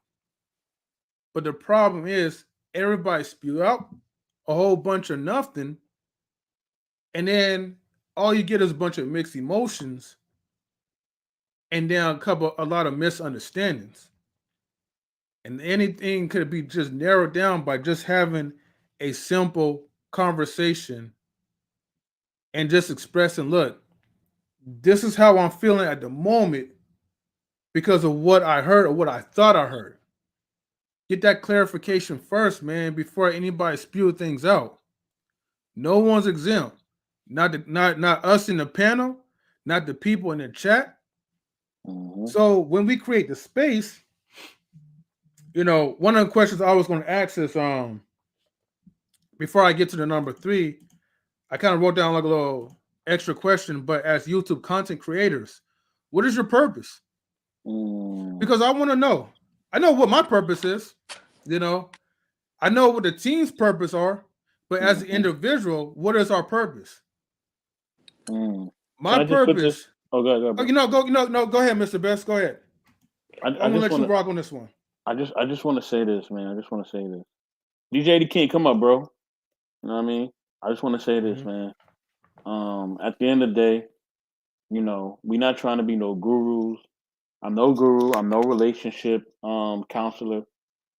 But the problem is everybody spew out a whole bunch of nothing, and then all you get is a bunch of mixed emotions, and then a lot of misunderstandings. And anything could be just narrowed down by just having a simple conversation and just expressing, look, this is how I'm feeling at the moment because of what I heard or what I thought I heard. Get that clarification first, man, before anybody spew things out. No one's exempt. Not us in the panel, not the people in the chat. So when we create the space, one of the questions I was going to ask is, before I get to the number 3, I kind of wrote down like a little extra question, but as YouTube content creators, What is your purpose? Because I want to know. I know what my purpose is. You know, I know what the team's purpose are, but as an individual, what is our purpose? My purpose. Oh, go ahead, bro. Go ahead, Mr. Best. Go ahead. I'm gonna let you rock on this one. I just want to say this, man. I just want to say this. DJ the King, come up, bro. You know what I mean? I just want to say this, man. At the end of the day, you know, we're not trying to be no gurus. I'm no guru. I'm no relationship counselor.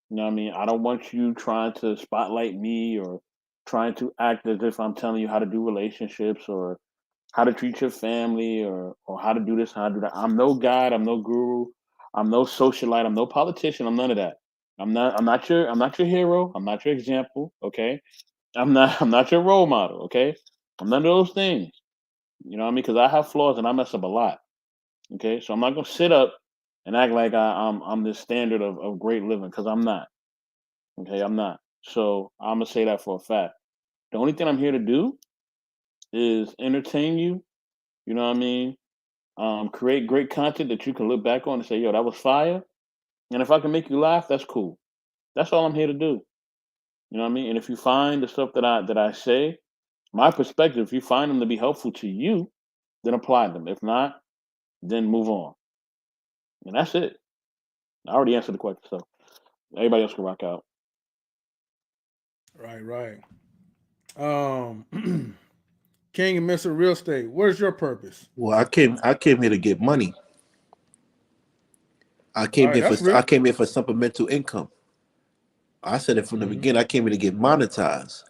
You know what I mean? I don't want you trying to spotlight me or trying to act as if I'm telling you how to do relationships or how to treat your family or how to do this, how to do that. I'm no guide. I'm no guru. I'm no socialite. I'm no politician. I'm none of that. I'm not your hero. I'm not your example. Okay. I'm not your role model. Okay. I'm none of those things. You know what I mean? Because I have flaws and I mess up a lot. Okay. So I'm not gonna sit up and act like I'm this standard of great living because I'm not. Okay, I'm not. So I'm gonna say that for a fact. The only thing I'm here to do is entertain you. You know what I mean? Create great content that you can look back on and say, "Yo, that was fire." And if I can make you laugh, that's cool. That's all I'm here to do. You know what I mean? And if you find the stuff that I say, my perspective, if you find them to be helpful to you, then apply them. If not, then move on. And that's it. I already answered the question, so everybody else can rock out. Right. King and Mr. Real Estate, where's your purpose? Well, I came here to get money. I came here for supplemental income. I said it from the beginning. I came here to get monetized.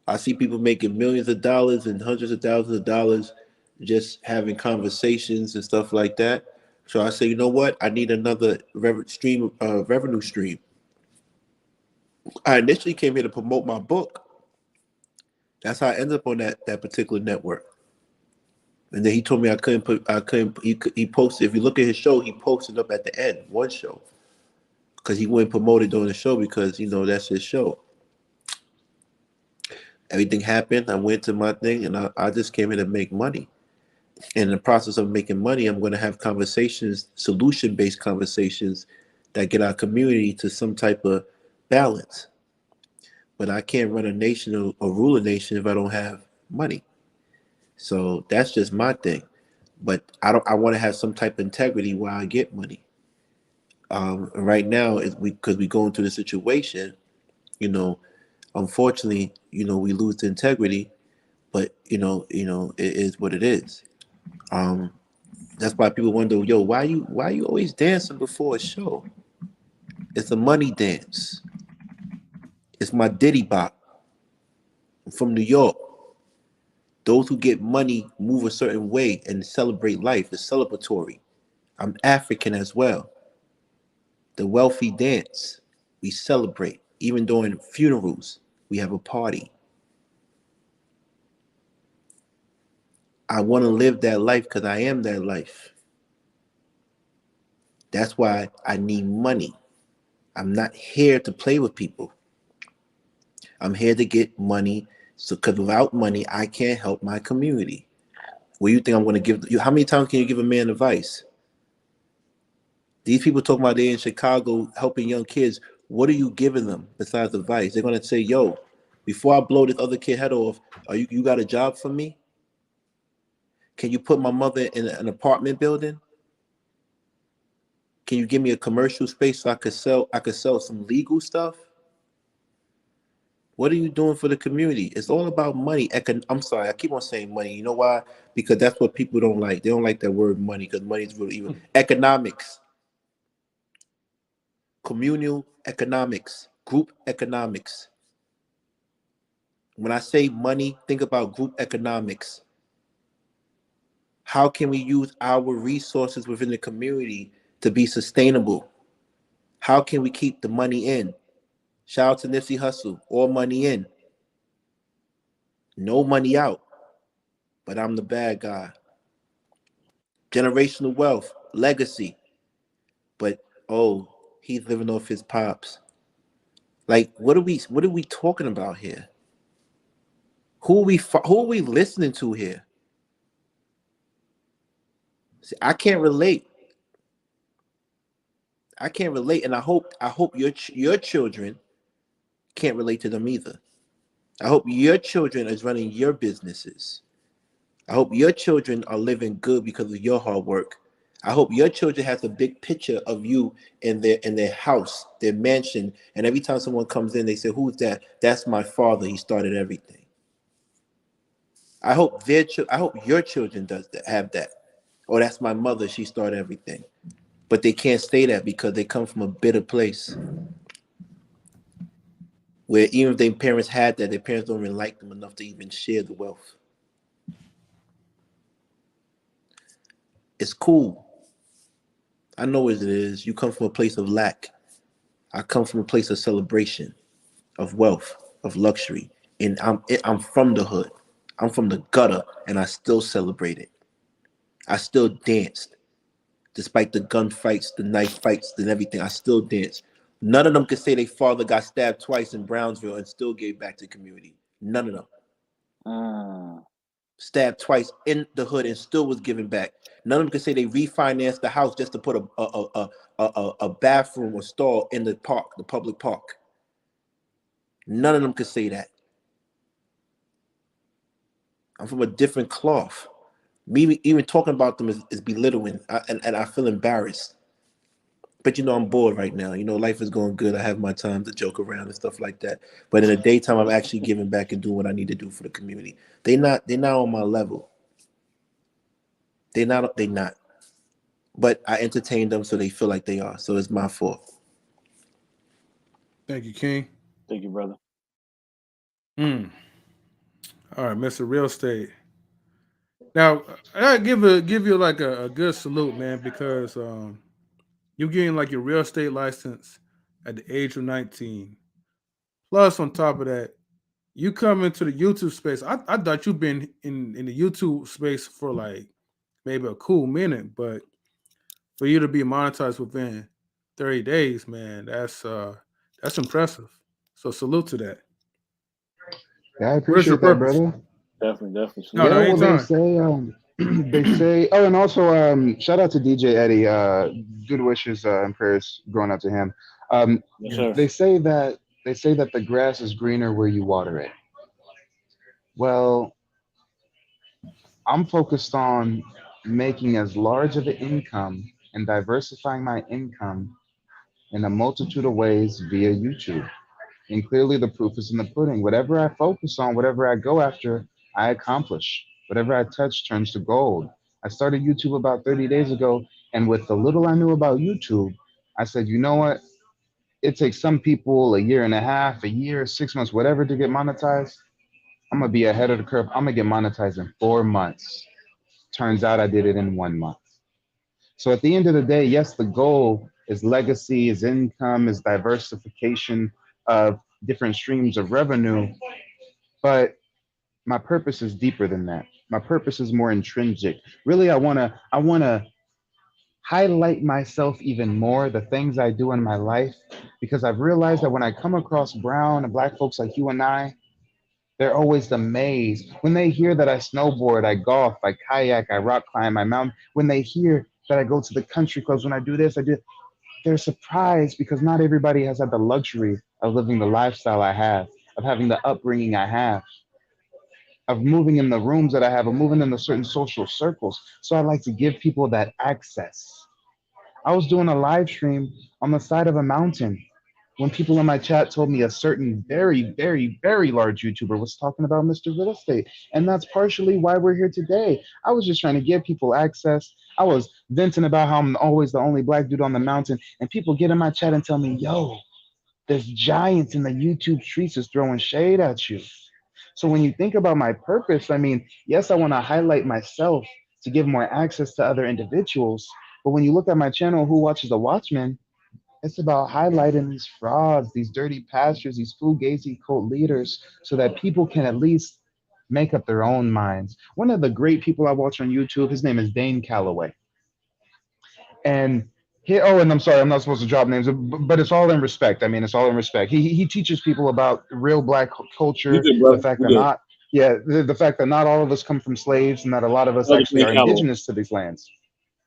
I see people making millions of dollars and hundreds of thousands of dollars just having conversations and stuff like that. So I say, you know what? I need another revenue stream. I initially came here to promote my book. That's how I ended up on that particular network. And then he told me I couldn't. He posted. If you look at his show, he posted up at the end one show because he wouldn't promote it during the show because that's his show. Everything happened. I went to my thing, and I just came here to make money. And in the process of making money, I'm going to have conversations, solution-based conversations that get our community to some type of balance. But I can't run a nation or rule a nation if I don't have money. So that's just my thing. But I want to have some type of integrity while I get money. Right now, because we go into the situation, unfortunately, we lose the integrity. But it is what it is. That's why people wonder, yo, why you always dancing before a show? It's a money dance. It's my Diddy bop. I'm from New York. Those who get money move a certain way and celebrate life. It's celebratory. I'm African as well. The wealthy dance. We celebrate. Even during funerals, we have a party. I want to live that life because I am that life. That's why I need money. I'm not here to play with people. I'm here to get money. So, because without money, I can't help my community. What do you think I'm going to give you? How many times can you give a man advice? These people talking about they're in Chicago helping young kids. What are you giving them besides advice? They're going to say, yo, before I blow this other kid head off, you got a job for me? Can you put my mother in an apartment building? Can you give me a commercial space so I could sell some legal stuff? What are you doing for the community? It's all about money. I'm sorry, I keep on saying money. You know why? Because that's what people don't like. They don't like that word money because money is really evil. Economics. Communal economics. Group economics. When I say money, think about group economics. How can we use our resources within the community to be sustainable? How can we keep the money in? Shout out to Nipsey Hussle. All money in. No money out. But I'm the bad guy. Generational wealth. Legacy. But he's living off his pops. Like, what are we talking about here? Who are we listening to here? See, I can't relate. I can't relate, and I hope your children can't relate to them either. I hope your children is running your businesses. I hope your children are living good because of your hard work. I hope your children has a big picture of you in their house, their mansion, and every time someone comes in, they say, "Who's that?" That's my father. He started everything. I hope your children does that, have that. Oh, that's my mother. She started everything. But they can't stay that because they come from a bitter place where even if their parents had that, their parents don't even like them enough to even share the wealth. It's cool. I know what it is. You come from a place of lack. I come from a place of celebration, of wealth, of luxury. And I'm from the hood. I'm from the gutter, and I still celebrate it. I still danced. Despite the gunfights, the knife fights, and everything, I still dance. None of them could say their father got stabbed twice in Brownsville and still gave back to the community. None of them. Mm. Stabbed twice in the hood and still was giving back. None of them could say they refinanced the house just to put a bathroom or stall in the park, the public park. None of them could say that. I'm from a different cloth. Me even talking about them is belittling, and I feel embarrassed. But I'm bored right now. Life is going good. I have my time to joke around and stuff like that. But in the daytime, I'm actually giving back and doing what I need to do for the community. They're not on my level. They're not. But I entertain them so they feel like they are. So it's my fault. Thank you, King. Thank you, brother. Mm. All right, Mr. Real Estate. Now, I give you like a good salute, man, because you getting like your real estate license at the age of 19. Plus, on top of that, you come into the YouTube space. I thought you've been in the YouTube space for like maybe a cool minute, but for you to be monetized within 30 days, man, that's impressive. So salute to that. Yeah, I Where's your appreciate that, purpose? brother. Definitely, definitely No, salute. no, Yeah, well, they anytime. say, they say, oh, and also, shout out to DJ Eddie. Good wishes and prayers going out to him. Um, Yes, Yes. sir. they say that the grass is greener where you water it. Well, I'm focused on making as large of an income and diversifying my income in a multitude of ways via YouTube. And clearly, the proof is in the pudding. Whatever I focus on, whatever I go after, I accomplish. Whatever I touch turns to gold. I started YouTube about 30 days ago, and with the little I knew about YouTube, I said, you know what? It takes some people a year and a half, a year, 6 months, whatever to get monetized. I'm gonna be ahead of the curve. I'm gonna get monetized in 4 months. Turns out I did it in 1 month. So at the end of the day, yes, the goal is legacy, is income, is diversification of different streams of revenue, but my purpose is deeper than that. My purpose is more intrinsic. Really, I wanna highlight myself even more, the things I do in my life, because I've realized that when I come across brown and black folks like you and I, they're always amazed when they hear that I snowboard, I golf, I kayak, I rock climb, I mountain. When they hear that I go to the country clubs, when I do this, I do. They're surprised because not everybody has had the luxury of living the lifestyle I have, of having the upbringing I have, of moving in the rooms that I have, of moving in the certain social circles. So I like to give people that access. I was doing a live stream on the side of a mountain when people in my chat told me a certain very, very, very large YouTuber was talking about Mr. Real Estate. And that's partially why we're here today. I was just trying to give people access. I was venting about how I'm always the only black dude on the mountain. And people get in my chat and tell me, yo, there's giants in the YouTube streets is throwing shade at you. So when you think about my purpose, I mean, yes, I want to highlight myself to give more access to other individuals. But when you look at my channel, Who Watches the Watchmen, it's about highlighting these frauds, these dirty pastors, these fugazi cult leaders, so that people can at least make up their own minds. One of the great people I watch on YouTube, his name is Dane Calloway. And and I'm sorry, I'm not supposed to drop names, but it's all in respect. I mean, it's all in respect. He teaches people about real black You culture, good, the brother. fact You that good. not, yeah, the fact that not all of us come from slaves and that a lot of us Brother actually St. are Calloway. indigenous to these lands.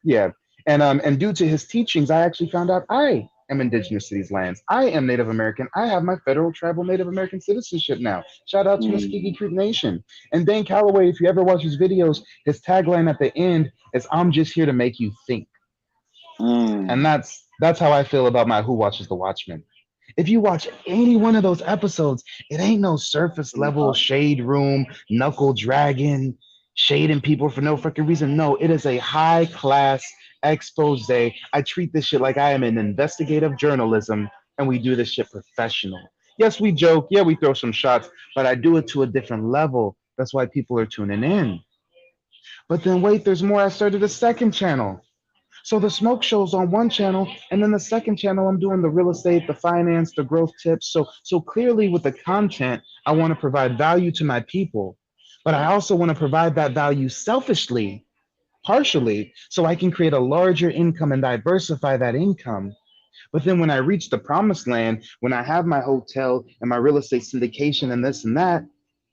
Yeah. And due to his teachings, I actually found out I am indigenous to these lands. I am Native American. I have my federal tribal Native American citizenship now. Shout out to Muscogee Mm, Creek Nation. And Dane Calloway, if you ever watch his videos, his tagline at the end is "I'm just here to make you think." And mm, that's how I feel about my Who Watches the Watchmen. If you watch any one of those episodes, it ain't no surface level shade room, knuckle dragon, shading people for no freaking reason. No, it is a high class expose. I treat this shit like I am in investigative journalism and we do this shit professional. Yes, we joke. Yeah, we throw some shots, but I do it to a different level. That's why people are tuning in. But then wait, there's more. I started a second channel. So the smoke show's on one channel, and then the second channel, I'm doing the real estate, the finance, the growth tips. So clearly, with the content, I want to provide value to my people, but I also want to provide that value selfishly, partially, so I can create a larger income and diversify that income. But then when I reach the promised land, when I have my hotel and my real estate syndication and this and that,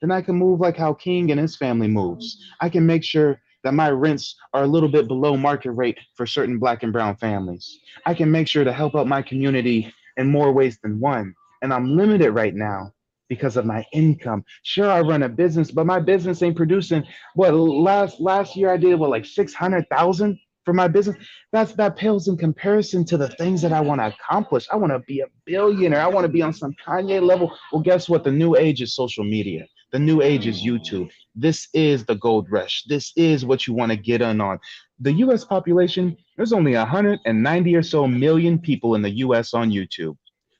then I can move like how King and his family moves. I can make sure that my rents are a little bit below market rate for certain black and brown families. I can make sure to help out my community in more ways than one. And I'm limited right now because of my income. Sure, I run a business, but my business ain't producing what last year I did what like 600,000 for my business. That pales in comparison to the things that I want to accomplish. I want to be a billionaire. I want to be on some Kanye level. Well, guess what? The new age is social media. The new age is YouTube. This is the gold rush. This is what you want to get in on. The US population, there's only 190 or so million people in the US on YouTube.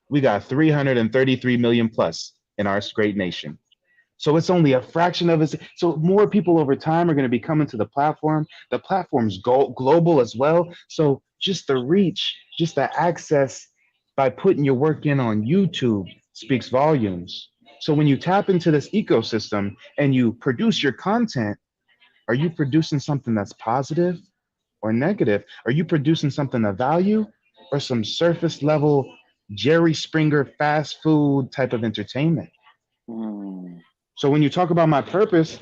We got 333 million plus in our great nation. So it's only a fraction of us. So more people over time are going to be coming to the platform. The platform's global as well. So just the reach, just the access by putting your work in on YouTube speaks volumes. So when you tap into this ecosystem and you produce your content, are you producing something that's positive or negative? Are you producing something of value or some surface level Jerry Springer fast food type of entertainment? mm. So when you talk about my purpose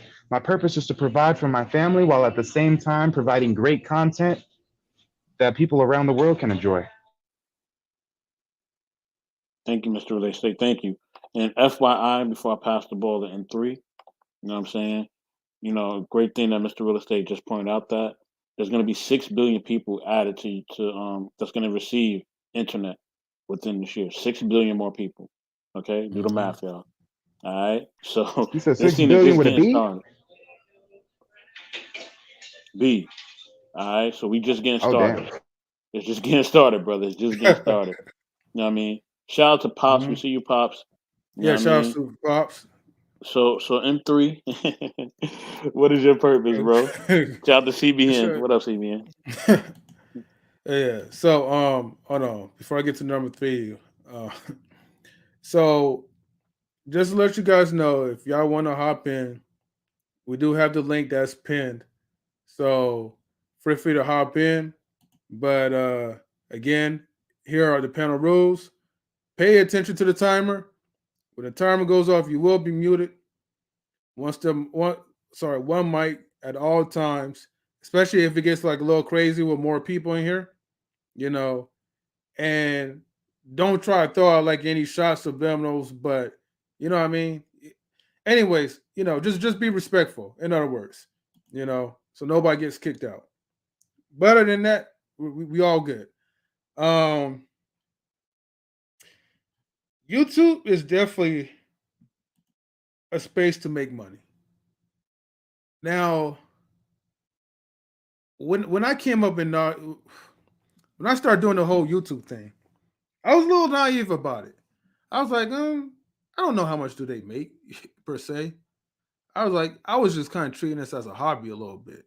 is to provide for my family while at the same time providing great content that people around the world can enjoy. Thank you, Mr. Relay State. Thank you. And FYI, before I pass the ball to N3, you know what I'm saying? Great thing that Mr. Real Estate just pointed out that there's going to be 6 billion people added to that's going to receive internet within this year. 6 billion more people. Okay, do the Mhm. math, y'all. All right, so You said this six thing is billion just with a getting B? started. B. All right, so we just getting Oh started. damn. It's just getting started, brother. It's just getting started. You know what I mean? Shout out to Pops. We Mhm. see you, Pops. You know Yeah, what I shout out mean? to Pops. So M3, what is your purpose, bro? Shout out to CBN. Sure. What up, CBN? Yeah. So hold on. Before I get to number three, uh so just to let you guys know, if y'all want to hop in, we do have the link that's pinned. So feel free to hop in. But again, here are the panel rules. Pay attention to the timer. When the timer goes off, you will be muted. One mic at all times, especially if it gets like a little crazy with more people in here, you know. And don't try to throw out like any shots of subliminals, but you know what I mean. Anyways, just be respectful. In other words, so nobody gets kicked out. But other than that, we all good. Um, YouTube is definitely a space to make money. Now, when I came up in when I started doing the whole YouTube thing, I was a little naive about it. I was like, I don't know how much do they make per se. I was just kind of treating this as a hobby a little bit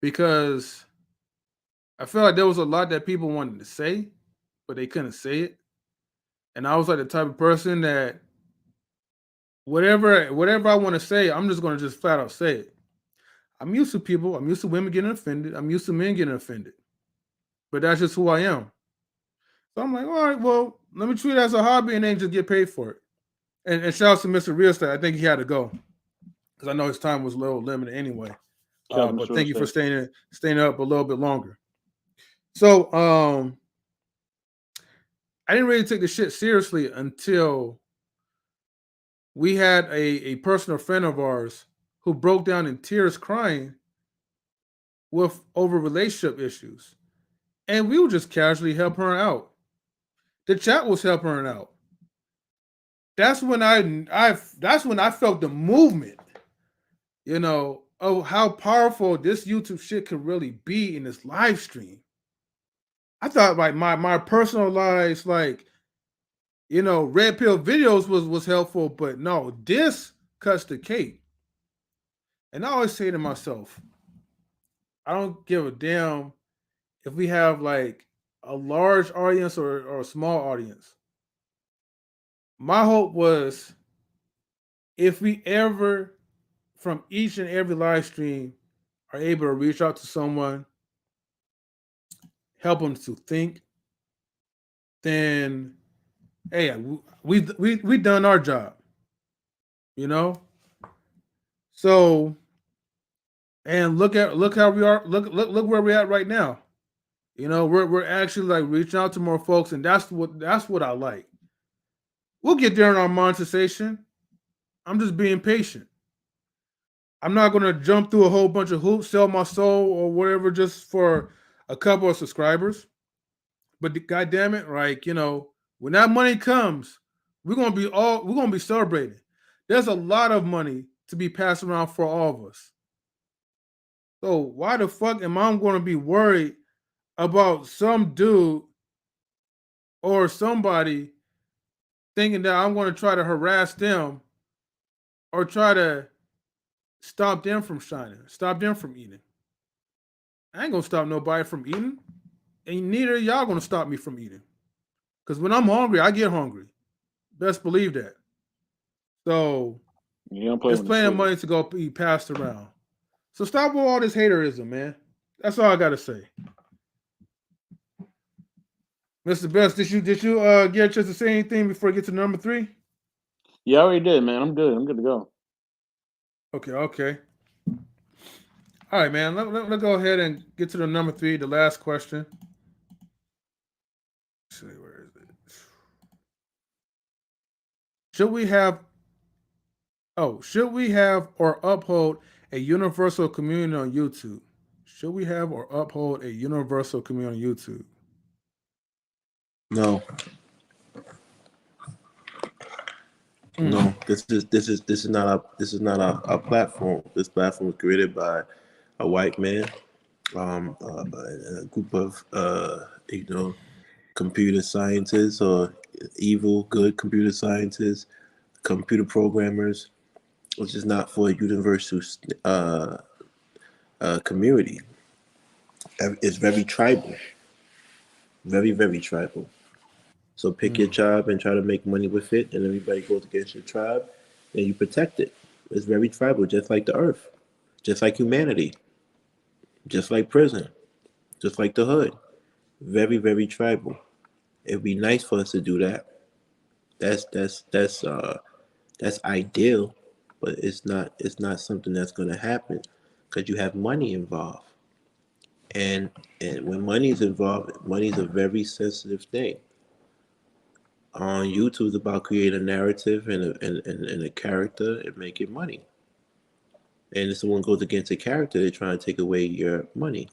because I felt like there was a lot that people wanted to say, but they couldn't say it. And I was like the type of person that whatever I want to say, I'm just going to just flat out say it. I'm used to people. I'm used to women getting offended. I'm used to men getting offended. But that's just who I am. So I'm like, all right, well, let me treat it as a hobby and then just get paid for it. And shout out to Mr. Real Estate. I think he had to go because I know his time was a little limited anyway. Captain But Sure thank you for said. staying up a little bit longer. So I didn't really take the shit seriously until we had a personal friend of ours who broke down in tears crying with over relationship issues. And we would just casually help her out. The chat was helping her out. That's when that's when I felt the movement, of how powerful this YouTube shit could really be in this live stream. I thought like my personalized red pill videos was helpful, but no, this cuts the cake. And I always say to myself, I don't give a damn if we have like a large audience or a small audience. My hope was if we ever, from each and every live stream, are able to reach out to someone, help them to think, then hey, we done our job, you know. So, and look how we are. Look where we're at right now. We're actually like reaching out to more folks, and that's what I like. We'll get there in our monetization. I'm just being patient. I'm not gonna jump through a whole bunch of hoops, sell my soul or whatever, just for a couple of subscribers. But God damn it, like when that money comes, we're gonna be celebrating. There's a lot of money to be passed around for all of us. So why the fuck am I gonna be worried about some dude or somebody thinking that I'm gonna try to harass them or try to stop them from shining, stop them from eating? I ain't gonna stop nobody from eating, and neither of y'all gonna stop me from eating. Because when I'm hungry, I get hungry. Best believe that. So You don't play there's with the plenty of food. money to go be passed around. So stop with all this haterism, man. That's all I gotta say. Mr. Best, did you get a chance to say anything before I get to number 3? Yeah, I already did, man. I'm good. I'm good to go. Okay. All right, man. Let's go ahead and get to the number 3, the last question. Let's see, where is it? Should we have or uphold a universal community on YouTube? Should we have or uphold a universal community on YouTube? No, no. This is not our platform. This platform was created by a white man, a group of computer scientists or evil good computer scientists, computer programmers, which is not for a universal community. It's very tribal, very very tribal. So pick your tribe and try to make money with it, and everybody goes against your tribe, and you protect it. It's very tribal, just like the earth, just like humanity, just like prison, just like the hood. Very very tribal. It'd be nice for us to do that. That's ideal, but it's not something that's gonna happen because you have money involved, and when money is involved, money is a very sensitive thing. On YouTube is about creating a narrative and a character and making money. And if someone goes against a character, they're trying to take away your money.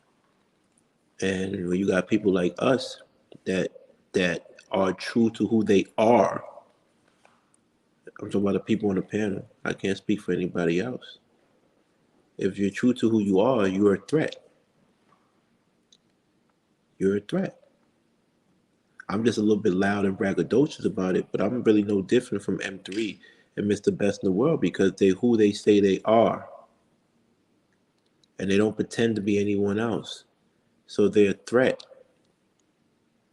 And when you got people like us that are true to who they are, I'm talking about the people on the panel. I can't speak for anybody else. If you're true to who you are, you're a threat. You're a threat. I'm just a little bit loud and braggadocious about it, but I'm really no different from M3 and Mr. Best in the World because they're who they say they are. And they don't pretend to be anyone else. So they're a threat.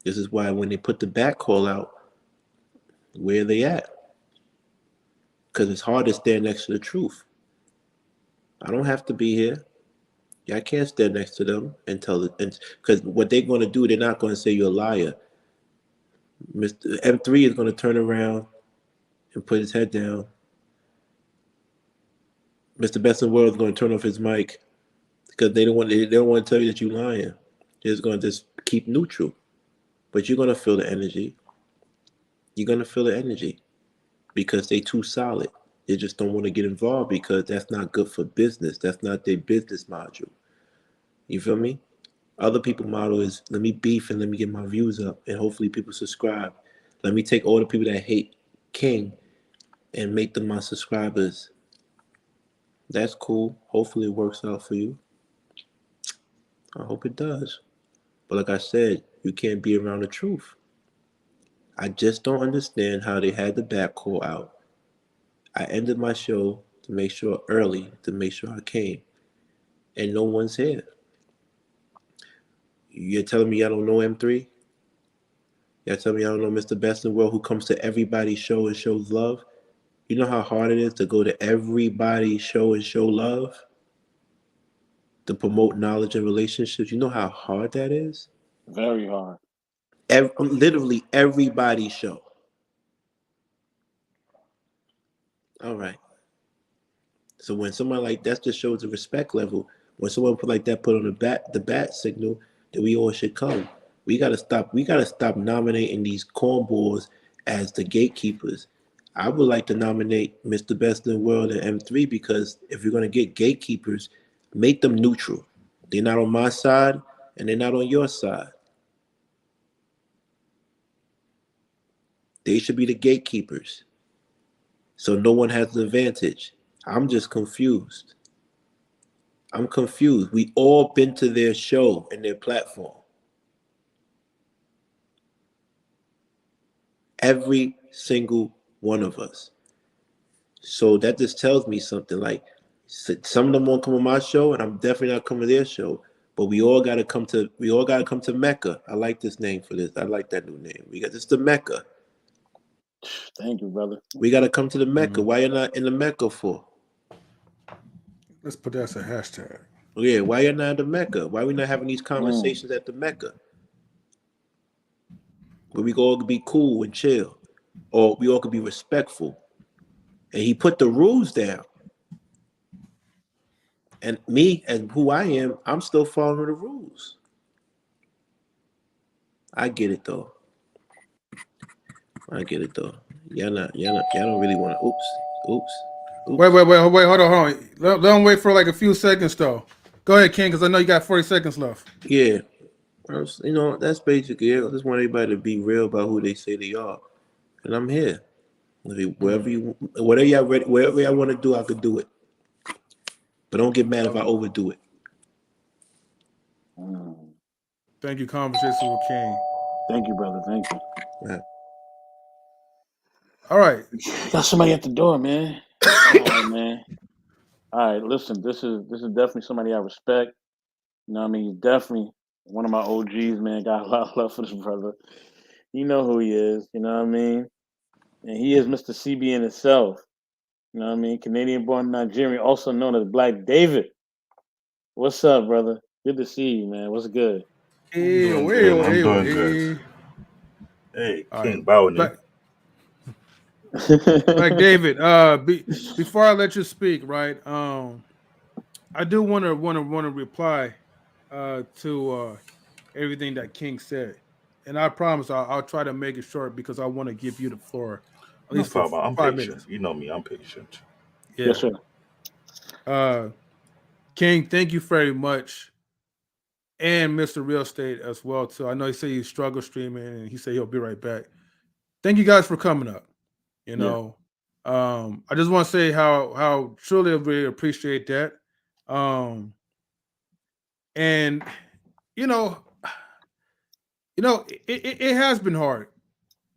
This is why when they put the back call out, where are they at? Because it's hard to stand next to the truth. I don't have to be here. Yeah, I can't stand next to them and tell it. Because what they're going to do, they're not going to say you're a liar. Mr. M3 is going to turn around and put his head down. Mr. Best in the World is going to turn off his mic because they don't want to tell you that you're lying. They're just going to just keep neutral, but you're going to feel the energy. You're going to feel the energy because they too solid. They just don't want to get involved because that's not good for business. That's not their business module. You feel me? Other people model is let me beef and let me get my views up and hopefully people subscribe. Let me take all the people that hate King and make them my subscribers. That's cool. Hopefully it works out for you. I hope it does. But like I said, you can't be around the truth. I just don't understand how they had the back call out. I ended my show to make sure I came. And no one's here. You're telling me I don't know M3? You're telling me I don't know Mr. Best in the World who comes to everybody's show and shows love? You know how hard it is to go to everybody's show and show love? To promote knowledge and relationships? You know how hard that is? Very hard. Literally everybody's show. All right. So when someone like that just shows the respect level, when someone put on the bat signal, that we all should come. We gotta stop nominating these cornballs as the gatekeepers. I would like to nominate Mr. Best in the World and M3 because if you're gonna get gatekeepers, make them neutral. They're not on my side and they're not on your side. They should be the gatekeepers. So no one has an advantage. I'm just confused. I'm confused. We all been to their show and their platform. Every single one of us. So that just tells me something. Like some of them won't come on my show, and I'm definitely not coming to their show. But we all gotta come to Mecca. I like this name for this. I like that new name. We got this the Mecca. Thank you, brother. We gotta come to the Mecca. Why you're not in the Mecca for? Let's put that as a hashtag. Yeah, why you're not at the Mecca? Why we not having these conversations at the Mecca? Where we all could be cool and chill, or we all could be respectful. And he put the rules down. And me, as who I am, I'm still following the rules. I get it though. Y'all don't really want to. Oops. Wait, hold on. Let them wait for like a few seconds though. Go ahead, King, because I know you got 40 seconds left. Yeah. That's basically it. I just want everybody to be real about who they say they are. And I'm here. Whatever y'all want to do, I could do it. But don't get mad if I overdo it. Thank you, Conversation with King. Thank you, brother. Thank you. Yeah. All right. Got somebody at the door, man. All right, man. All right, listen. This is definitely somebody I respect. You know what I mean? He's definitely one of my OGs, man. Got a lot of love for this brother. You know who he is. You know what I mean? And he is Mr. CB in itself. You know what I mean? Canadian-born Nigerian, also known as Black David. What's up, brother? Good to see you, man. What's good? I'm doing good. Hey, King Bowney. Black David. Before I let you speak, right? I do want to reply to everything that King said, and I promise I'll try to make it short because I want to give you the floor at least for I'm 5 patient. minutes. You know me, I'm patient. Yeah. Yes, sir. King, thank you very much, and Mr. Real Estate as well too. I know he said he struggled streaming, and he said he'll be right back. Thank you guys for coming up. You know, I just want to say how truly I really appreciate that. And it has been hard.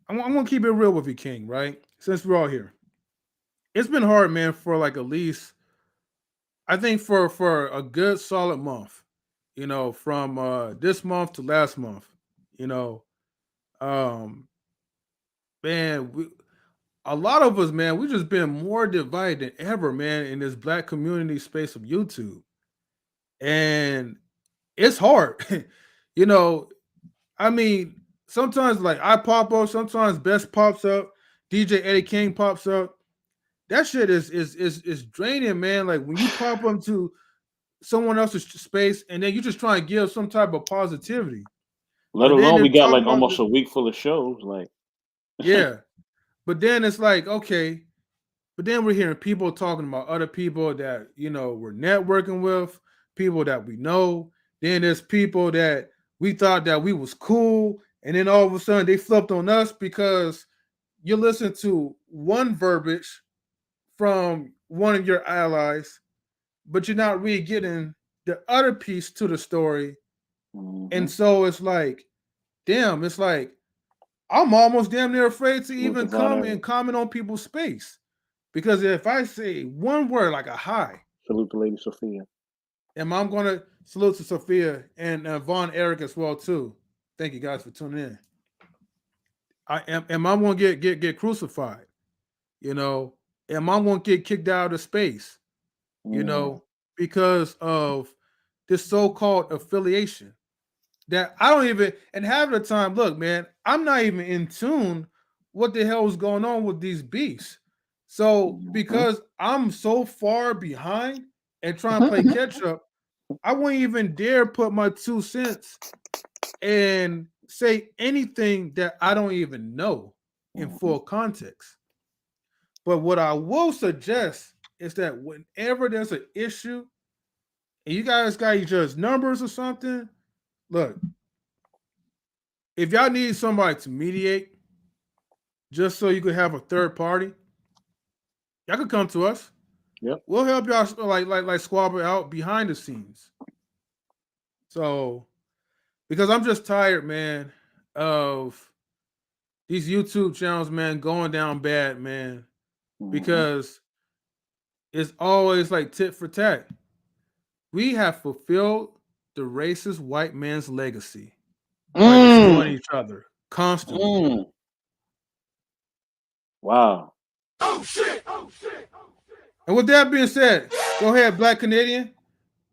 I'm gonna keep it real with you, King. Right? Since we're all here, it's been hard, man. For like at least, I think for a good solid month. From this month to last month. You know, man, a lot of us, man, we've just been more divided than ever, man, in this Black community space of YouTube. And it's hard. I mean, sometimes like I pop up, sometimes Best pops up, DJ Eddie King pops up. That shit is draining, man. Like when you pop up to someone else's space, and then you just try and give some type of positivity. Let But then alone they're we got talking like about almost a week full of shows. Like, yeah. But then it's like, okay, but then we're hearing people talking about other people that, we're networking with, people that we know. Then there's people that we thought that we was cool. And then all of a sudden they flipped on us because you listen to one verbiage from one of your allies, but you're not really getting the other piece to the story. And so it's like, damn, it's like, I'm almost damn near afraid to even come and comment on people's space. Because if I say one word like a hi, salute to Lady Sophia. And I'm going to salute to Sophia and Von Eric as well too. Thank you guys for tuning in. Am I going to get crucified? Am I going to get kicked out of space? Because of this so-called affiliation that I don't even, and half of the time, look, man, I'm not even in tune what the hell is going on with these beasts. So because I'm so far behind and trying to play catch up, I wouldn't even dare put my 2 cents and say anything that I don't even know in full context. But what I will suggest is that whenever there's an issue and you guys got each other's numbers or something, look, if y'all need somebody to mediate just so you could have a third party, y'all could come to us. Yep. We'll help y'all like squabble out behind the scenes. So, because I'm just tired, man, of these YouTube channels, man, going down bad, man. Because it's always like tit for tat. We have fulfilled the racist white man's legacy by destroying each other constantly. Wow. Oh shit! Oh shit! Oh shit! And with that being said, go ahead, Black Canadian.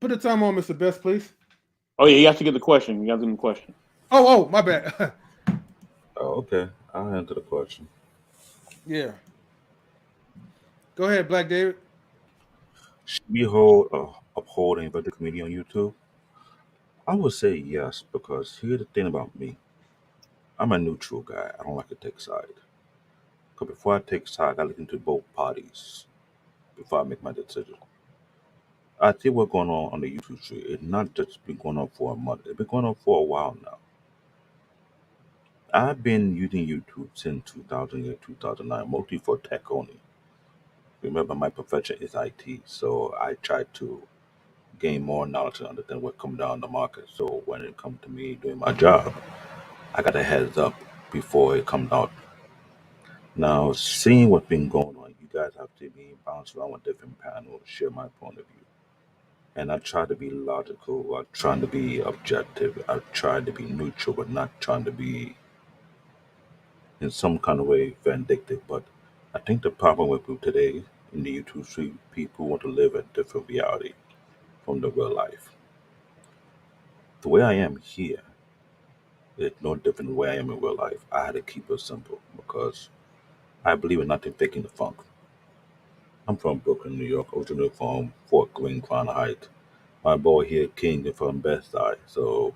Put the time on, Mr. Best, please. Oh yeah, you have to get the question. You have to get the question. Oh, my bad. Oh, okay. I'll answer the question. Yeah. Go ahead, Black David. Should we uphold and invite the community on YouTube? I would say yes, because here's the thing about me. I'm a neutral guy. I don't like to take side. Because before I take side, I gotta look into both parties before I make my decision. I think what's going on the YouTube street. It's not just been going on for a month. It's been going on for a while now. I've been using YouTube since 2008, 2009, mostly for tech only. Remember, my profession is IT, so I try to gain more knowledge and understand what comes down the market. So when it comes to me doing my job, I got a heads up before it comes out. Now, seeing what's been going on, you guys have to be bounce around with different panels, share my point of view. And I try to be logical, I try to be objective, I try to be neutral, but not trying to be in some kind of way vindictive. But I think the problem with people today in the YouTube street, people want to live a different reality from the real life. The way I am here is no different than the way I am in real life. I had to keep it simple because I believe in nothing faking the funk. I'm from Brooklyn, New York, originally from Fort Greene, Crown Heights. My boy here, King, is from Best Side, so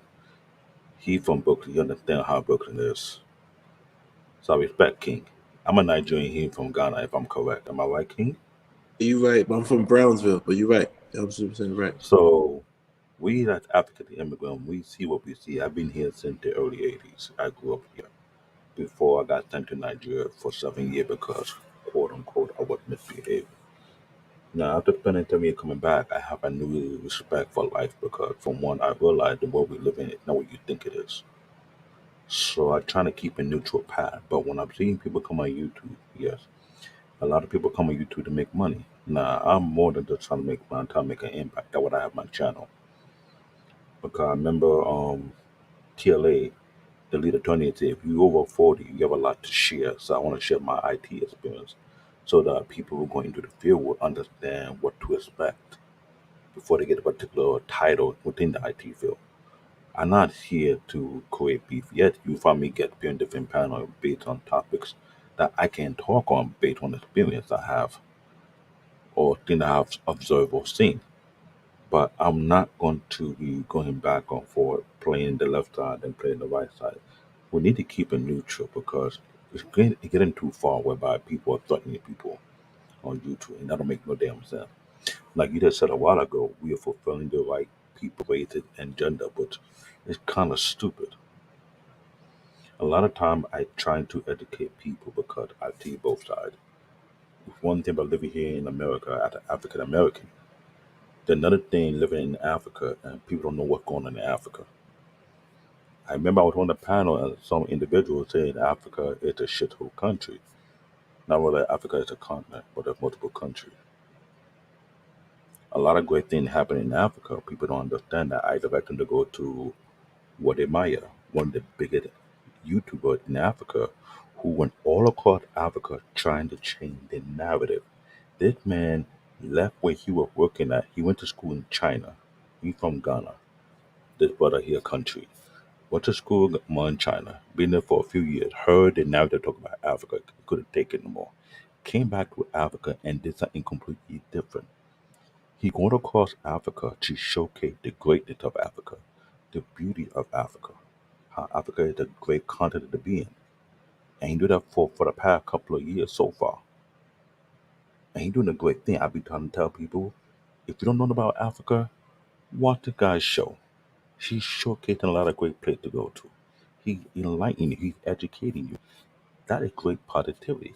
he from Brooklyn. You understand how Brooklyn is. So I respect King. I'm a Nigerian, he from Ghana, if I'm correct. Am I right, King? You're right, but I'm from Brownsville, but you're right. You're 100% right. So we as African immigrants, we see what we see. I've been here since the early 80s. I grew up here before I got sent to Nigeria for 7 years because, quote unquote, I was misbehaving. Now, after spending 10 years coming back, I have a new respect for life because, from one, I realize the world we live in is not what you think it is. So I try to keep a neutral path. But when I'm seeing people come on YouTube, yes, a lot of people come on YouTube to make money. Now, I'm more than just trying to make money, I'm trying to make an impact. That's what I have my channel. Because I remember TLA, the leader Tony said, if you over 40, you have a lot to share. So I want to share my IT experience so that people who go into the field will understand what to expect before they get a particular title within the IT field. I'm not here to create beef yet. You find me get in different panel based on topics that I can talk on based on experience I have or thing I have observed or seen. But I'm not going to be going back and forth, playing the left side and playing the right side. We need to keep it neutral because it's getting too far whereby people are threatening people on YouTube, and that don't make no damn sense. Like you just said a while ago, we are fulfilling the right people, race, and gender, but it's kind of stupid. A lot of time I try to educate people because I see both sides. One thing about living here in America as an African American, the another thing living in Africa and people don't know what's going on in Africa. I remember I was on the panel and some individuals saying Africa is a shithole country. Not really Africa is a continent, but there's multiple countries. A lot of great things happen in Africa. People don't understand that. I direct them to go to Wademaya, one of the biggest YouTubers in Africa, who went all across Africa trying to change the narrative. This man left where he was working at. He went to school in China. He's from Ghana. This brother here country. Went to school in China. Been there for a few years. Heard the narrative talk about Africa. Couldn't take it no more. Came back to Africa and did something completely different. He went across Africa to showcase the greatness of Africa, the beauty of Africa, how Africa is a great continent to be in. And he did that for the past couple of years so far. And he's doing a great thing. I've been trying to tell people, if you don't know about Africa, watch the guy's show. He's showcasing a lot of great places to go to. He's enlightening you, he's educating you. That is great positivity.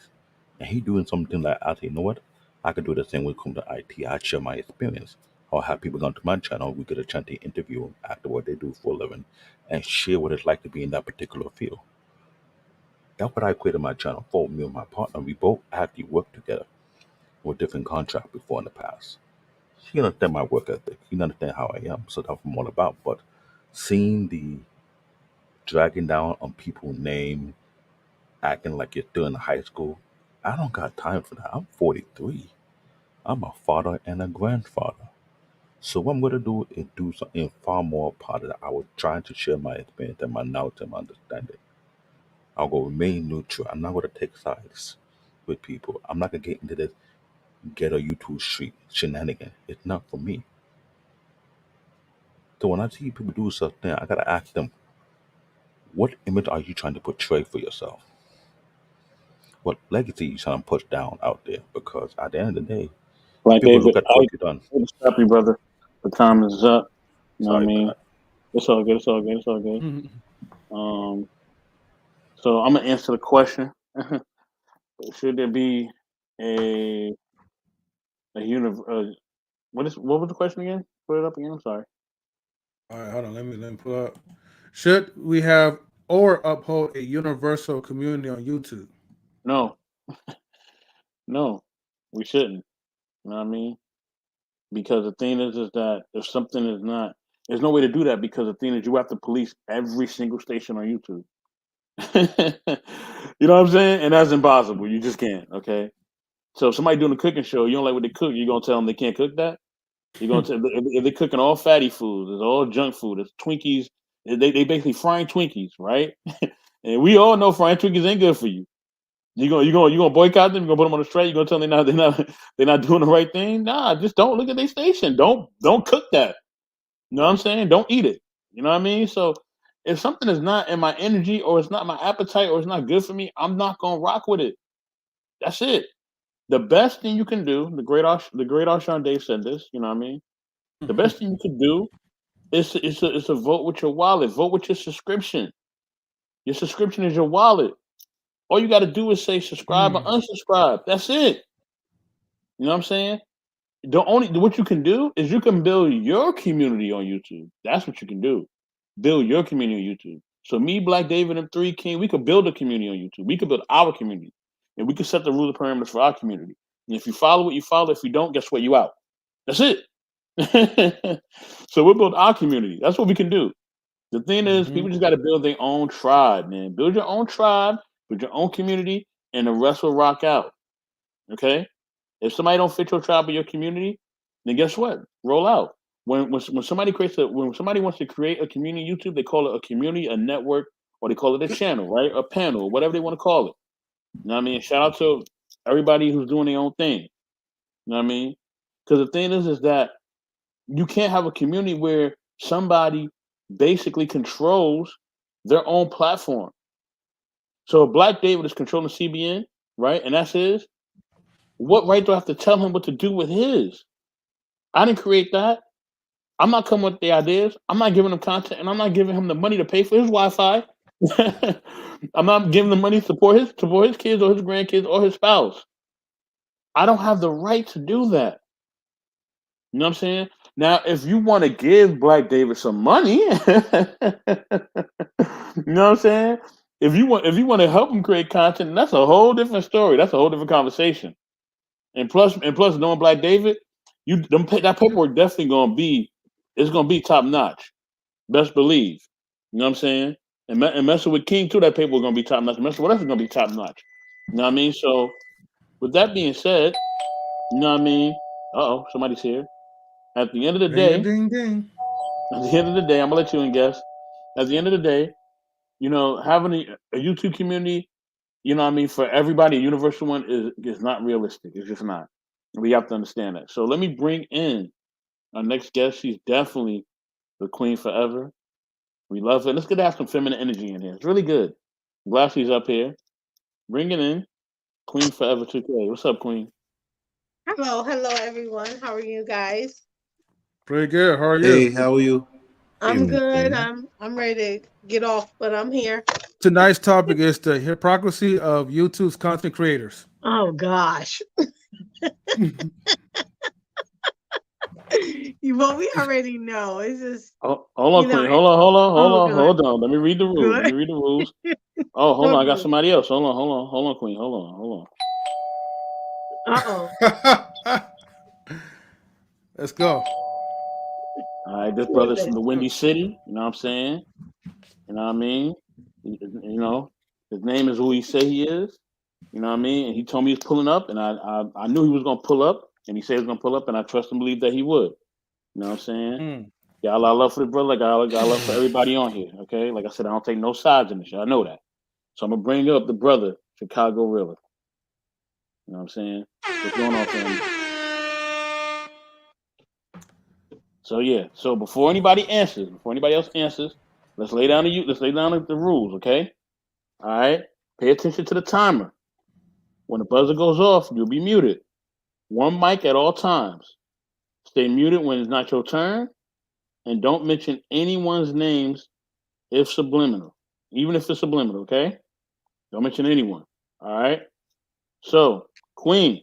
And he doing something like I say, you know what? I could do the same when it comes to IT. I share my experience. I'll have people come to my channel. We get a chance to interview them after what they do for a living and share what it's like to be in that particular field. That's what I created my channel for. Me and my partner, we both actually worked together with different contracts before in the past. He understand my work ethic. He understand how I am. So that's what I'm all about. But seeing the dragging down on people's name, acting like you're still in high school, I don't got time for that. I'm 43. I'm a father and a grandfather. So what I'm gonna do is do something far more positive. I was trying to share my experience and my knowledge and my understanding. I'll go remain neutral. I'm not gonna take sides with people. I'm not gonna get into this ghetto YouTube street shenanigan. It's not for me. So when I see people do such thing, I gotta ask them, what image are you trying to portray for yourself? What legacy you trying to push down out there? Because at the end of the day, Like people David, look at I what you've done. hate to stop you, brother. The time is up. You know what I Sorry for mean? that. It's all good. It's all good. It's all good. Mhm. Um, so I'm gonna answer the question. Should there be a what was the question again? Put it up again. I'm sorry. All right, hold on. Let me pull up. Should we have or uphold a universal community on YouTube? No, no, we shouldn't. You know what I mean? Because the thing is that if something is not, there's no way to do that because the thing is you have to police every single station on YouTube. You know what I'm saying? And that's impossible. You just can't. Okay. So if somebody doing a cooking show, you don't like what they cook, you're gonna tell them they can't cook that. You're gonna tell if they're cooking all fatty foods, it's all junk food, it's Twinkies. They basically frying Twinkies, right? And we all know frying Twinkies ain't good for you. You gonna boycott them? You gonna put them on the strike? You gonna tell them they're not doing the right thing? Nah, just don't look at their station. Don't cook that. You know what I'm saying? Don't eat it. You know what I mean? So if something is not in my energy or it's not my appetite or it's not good for me, I'm not gonna rock with it. That's it. The best thing you can do, the great Arshawn Dave said this, you know what I mean? The best thing you can do is to vote with your wallet. Vote with your subscription. Your subscription is your wallet. All you gotta do is say subscribe or Mm. unsubscribe. That's it. You know what I'm saying? The only what you can do is you can build your community on YouTube. That's what you can do. Build your community on YouTube. So me, Black David, and Three King, we could build a community on YouTube. We could build our community, and we could set the rule of parameters for our community. And if you follow what you follow, if you don't, guess what? You out. That's it. So we'll build our community. That's what we can do. The thing is, Mhm. people just got to build their own tribe, man. Build your own tribe, build your own community, and the rest will rock out. Okay. If somebody don't fit your tribe or your community, then guess what? Roll out. When somebody when somebody wants to create a community on YouTube, they call it a community, a network, or they call it a channel, right? A panel, whatever they want to call it. You know what I mean? Shout out to everybody who's doing their own thing. You know what I mean? Because the thing is that you can't have a community where somebody basically controls their own platform. So if Black David is controlling CBN, right, and that's his, what right do I have to tell him what to do with his? I didn't create that. I'm not coming with the ideas. I'm not giving him content, and I'm not giving him the money to pay for his Wi-Fi. I'm not giving the money to support his kids or his grandkids or his spouse. I don't have the right to do that. You know what I'm saying? Now, if you want to give Black David some money, you know what I'm saying? If you want to help him create content, that's a whole different story. That's a whole different conversation. And plus, knowing Black David, that paperwork definitely gonna be top notch. Best believe. You know what I'm saying? And messing with King too, that paperwork gonna be top notch. Messing with us is gonna be top notch. You know what I mean? So, with that being said, you know what I mean? Somebody's here. At the end of the day, Ding, ding. at the end of the day, I'm gonna let you in guess. At the end of the day, you know, having a YouTube community, you know what I mean, for everybody, a universal one is not realistic. It's just not. We have to understand that. So let me bring in our next guest. She's definitely the queen forever. We love her. Let's get to have some feminine energy in here. It's really good. I'm glad she's up here. Bring it in. Queen Forever 2K. What's up, Queen? Hello, everyone. How are you guys? Pretty good. How are you? Hey, how are you? I'm good. I'm ready to get off, but I'm here. Tonight's topic is the hypocrisy of YouTube's content creators. Oh gosh. Well, we already know. It's just Hold on, Queen. Hold on. Let me read the rules. Oh, hold on. I got somebody else. Hold on, Queen. Hold on. Let's go. All right, this brother's from the Windy City. You know what I'm saying? You know what I mean? You know, his name is who he say he is. You know what I mean? And he told me he's pulling up, and I knew he was gonna pull up, and he said he was gonna pull up, and I trust and believe that he would. You know what I'm saying? Got a lot of love for the brother. Got a lot of love for everybody on here. Okay, like I said, I don't take no sides in this shit. I know that. So I'm gonna bring up the brother, Chicago Rilla. You know what I'm saying? What's going on, family? So yeah. So before anybody else answers, let's lay down the rules, okay? All right. Pay attention to the timer. When the buzzer goes off, you'll be muted. One mic at all times. Stay muted when it's not your turn, and don't mention anyone's names if subliminal. Even if it's subliminal, okay? Don't mention anyone. All right. So, Queen.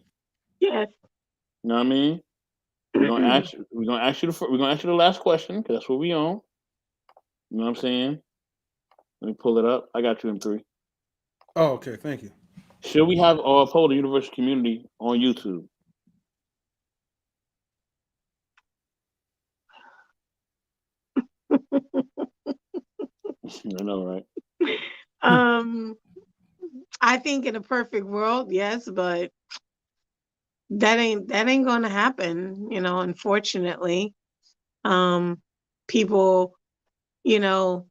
Yes. You know what I mean? We're gonna ask you the last question because that's what we own. You know what I'm saying? Let me pull it up. I got you in 3. Oh, okay. Thank you. Should we have or uphold the universal community on YouTube? I know, right? I think in a perfect world, yes, but that ain't gonna happen, you know, unfortunately. People, you know,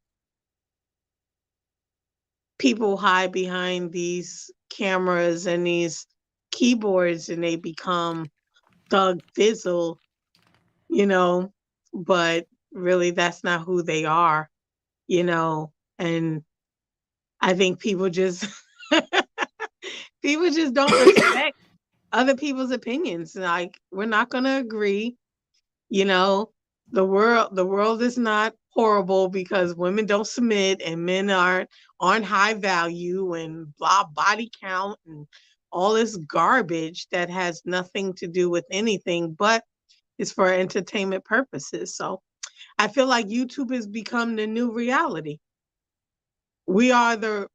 people hide behind these cameras and these keyboards and they become Thug Fizzle, you know, but really that's not who they are, you know, and I think people just don't respect other people's opinions. Like, we're not going to agree, you know, the world is not horrible because women don't submit and men aren't high value and blah body count and all this garbage that has nothing to do with anything but is for entertainment purposes. So I feel like YouTube has become the new reality. We are the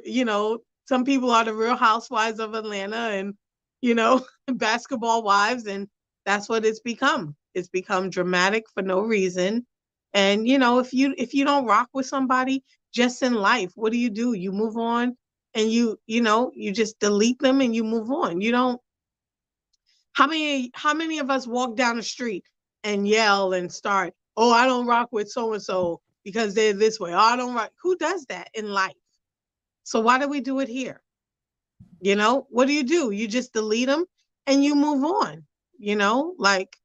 you know, some people are the Real Housewives of Atlanta and, you know, basketball wives, and that's what it's become. It's become dramatic for no reason. And, you know, if you don't rock with somebody just in life, what do? You move on and you know, you just delete them and you move on. You don't. How many of us walk down the street and yell and start, oh, I don't rock with so and so because they're this way. Oh, I don't rock. Who does that in life? So why do we do it here? You know, what do? You just delete them and you move on. You know, like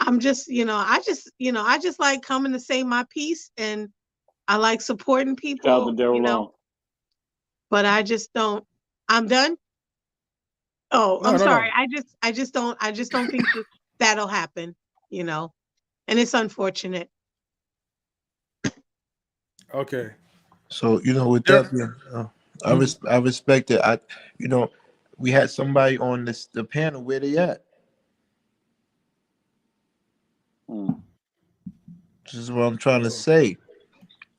I'm just, I just like coming to say my piece, and I like supporting Shout out to people, Daryl Long. but I just don't. I'm done. Oh, No, I'm no, sorry. no. I just don't think that'll happen, and it's unfortunate. Okay. So with There. that being, Mhm. I respect it. We had somebody on the panel. Where they at? Mm. This is what I'm trying to say.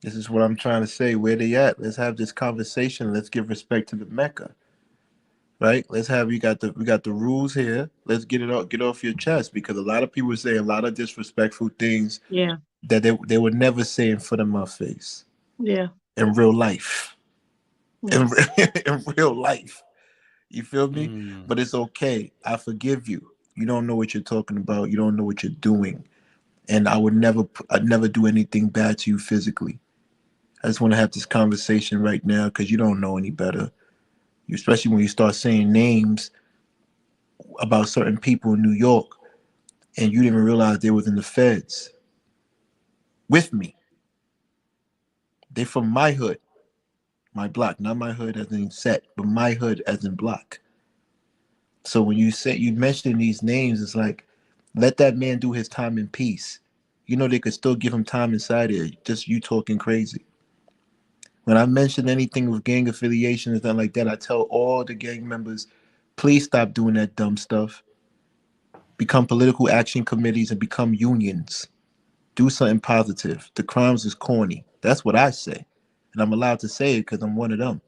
This is what I'm trying to say. Where they at? Let's have this conversation. Let's give respect to the Mecca, right? Let's have we got the rules here. Let's get off your chest, because a lot of people say a lot of disrespectful things Yeah, that they would never say in front of my face yeah, in real life. In, yes. in real life. You feel me? Mm. But it's okay. I forgive you. You don't know what you're talking about. You don't know what you're doing. And I'd never do anything bad to you physically. I just want to have this conversation right now because you don't know any better. Especially when you start saying names about certain people in New York and you didn't even realize they was in the feds with me. They from my hood, my block, not my hood as in set, but my hood as in block. So when you mention these names, it's like, let that man do his time in peace. They could still give him time inside there. Just you talking crazy. When I mention anything with gang affiliation and stuff like that, I tell all the gang members, please stop doing that dumb stuff. Become political action committees and become unions. Do something positive. The crimes is corny. That's what I say. And I'm allowed to say it because I'm one of them.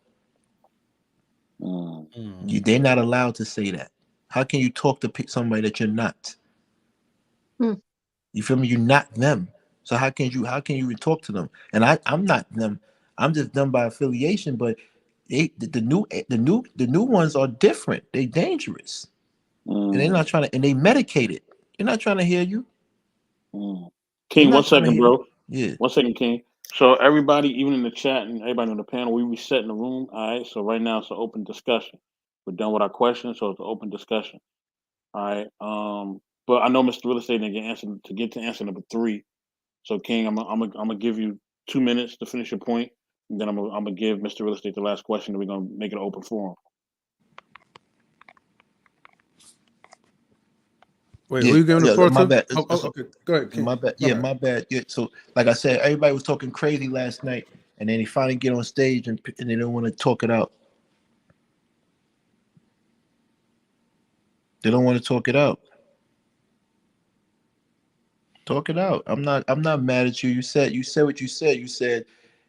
Mm. Mm. They're not allowed to say that. How can you talk to somebody that you're not? Hmm. You feel me? You're not them. So how can you even talk to them? And I'm not them. I'm just them by affiliation. But the new ones are different. They dangerous, and they're Mm. not trying to. And they medicated. They're not trying to hear you. Mm. They're King, one not trying to second, hear you. bro. Yeah. 1 second, King. So everybody, even in the chat and everybody on the panel, we reset in the room. All right. So right now it's an open discussion. We're done with our questions, so it's an open discussion. All right. But I know Mr. Real Estate didn't get to answer number 3. So King, I'm gonna give you 2 minutes to finish your point, and then I'm gonna give Mr. Real Estate the last question, and we're gonna make it an open forum. Wait, Yeah. who you giving the Yeah. floor My to? bad. Oh, okay. Go ahead, King. My bad. My Yeah. bad. My bad. Yeah. So like I said, everybody was talking crazy last night, and then they finally get on stage and they don't want to talk it out. They don't want to talk it out. Talk it out. I'm not mad at you. You said what you said.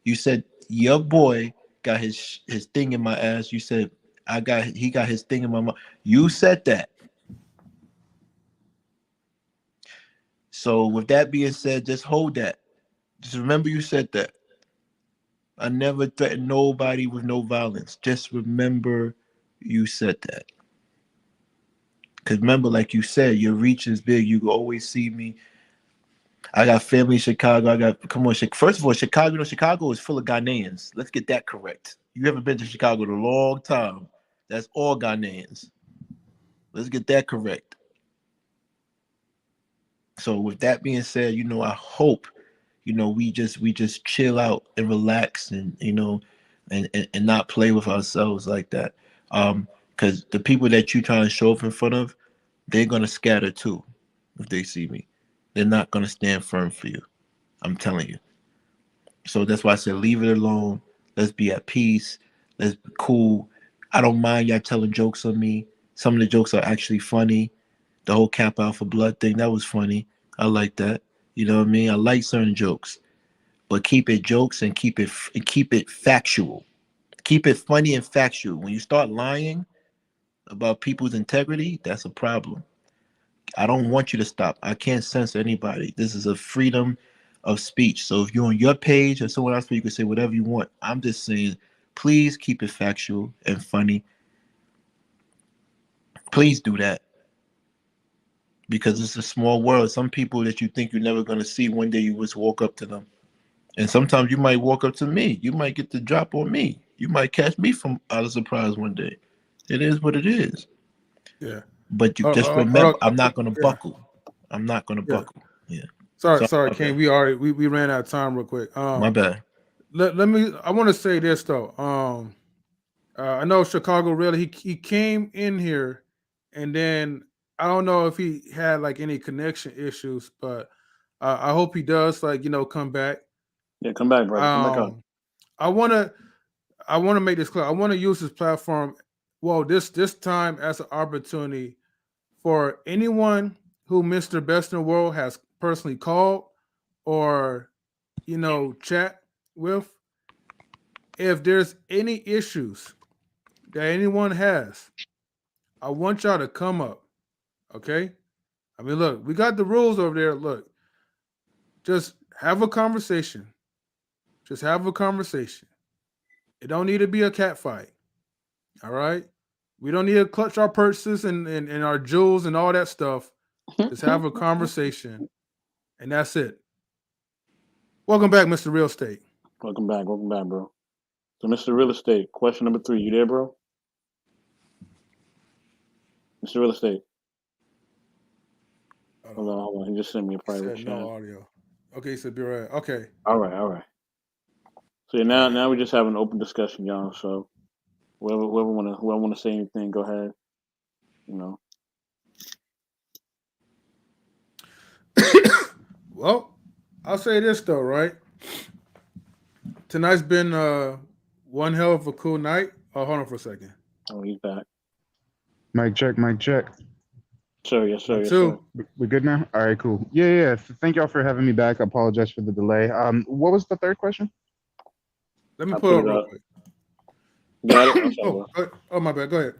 You said your boy got his thing in my ass. You said he got his thing in my mouth. You said that. So with that being said, just hold that. Just remember you said that. I never threatened nobody with no violence. Just remember you said that. Cause remember, like you said, your reach is big. You can always see me. I got family in Chicago. Come on. First of all, Chicago is full of Ghanaians. Let's get that correct. You haven't been to Chicago in a long time. That's all Ghanaians. Let's get that correct. So with that being said, I hope, we just chill out and relax and and not play with ourselves like that. Because the people that you trying to show up in front of, they're gonna scatter too if they see me. They're not gonna stand firm for you. I'm telling you. So that's why I said leave it alone. Let's be at peace. Let's be cool. I don't mind y'all telling jokes on me. Some of the jokes are actually funny. The whole Cap Out for Blood thing, that was funny. I like that. You know what I mean? I like certain jokes. But keep it jokes and keep it factual. Keep it funny and factual. When you start lying about people's integrity, that's a problem. I don't want you to stop. I can't censor anybody. This is a freedom of speech. So if you're on your page or someone else, you can say whatever you want. I'm just saying, please keep it factual and funny. Please do that because it's a small world. Some people that you think you're never going to see, one day you just walk up to them. And sometimes you might walk up to me. You might get the drop on me. You might catch me from out of surprise one day. It is what it is. Yeah. But you just Hold remember, on. I'm not going to Yeah. buckle. I'm not gonna Yeah. buckle. Yeah. Sorry, Okay. King. We ran out of time real quick. My bad. Let me. I want to say this though. I know Chicago really. He came in here, and then I don't know if he had like any connection issues, but I hope he does come back. Yeah, come back, brother. Come back up. I want to make this clear. I want to use this platform. Well, this time as an opportunity for anyone who Mr. Best in the World has personally called or chat with. If there's any issues that anyone has, I want y'all to come up. Okay? I mean, look, we got the rules over there. Look, just have a conversation. Just have a conversation. It don't need to be a cat fight. All right? We don't need to clutch our purses and our jewels and all that stuff. Just have a conversation, and that's it. Welcome back, Mr. Real Estate. Welcome back, bro. So, Mr. Real Estate, question number 3. You there, bro? Mr. Real Estate. Hold on. He just sent me a private chat. No audio. Okay, he said be right. Okay. All right. So now we just have an open discussion, y'all. So whoever wanna say anything, go ahead. Well, I'll say this though, right? Tonight's been one hell of a cool night. Oh, hold on for a second. Oh, he's back. Mic check, mic check. Sir, yes, sir. We good now? All right, cool. Yeah. Thank y'all for having me back. I apologize for the delay. What was the third question? Let me pull it up real quick. Got it? Oh, my bad. Go ahead.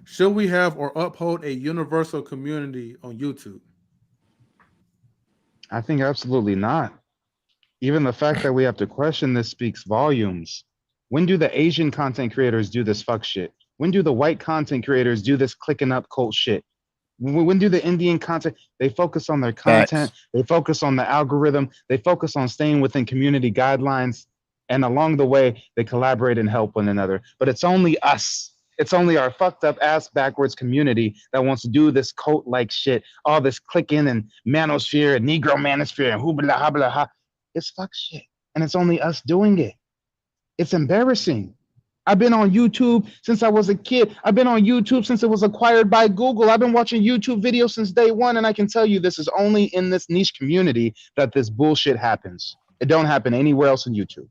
Should we have or uphold a universal community on YouTube? I think absolutely not. Even the fact that we have to question this speaks volumes. When do the Asian content creators do this fuck shit? When do the white content creators do this clicking up cult shit? When do the Indian content, they focus on their content, they focus on the algorithm, they focus on staying within community guidelines, and along the way, they collaborate and help one another. But it's only us. It's only our fucked up ass backwards community that wants to do this cult-like shit, all this clicking and manosphere and Negro manosphere and hoobla habla ha. It's fuck shit. And it's only us doing it. It's embarrassing. I've been on YouTube since I was a kid. I've been on YouTube since it was acquired by Google. I've been watching YouTube videos since day one, and I can tell you this is only in this niche community that this bullshit happens. It don't happen anywhere else on YouTube.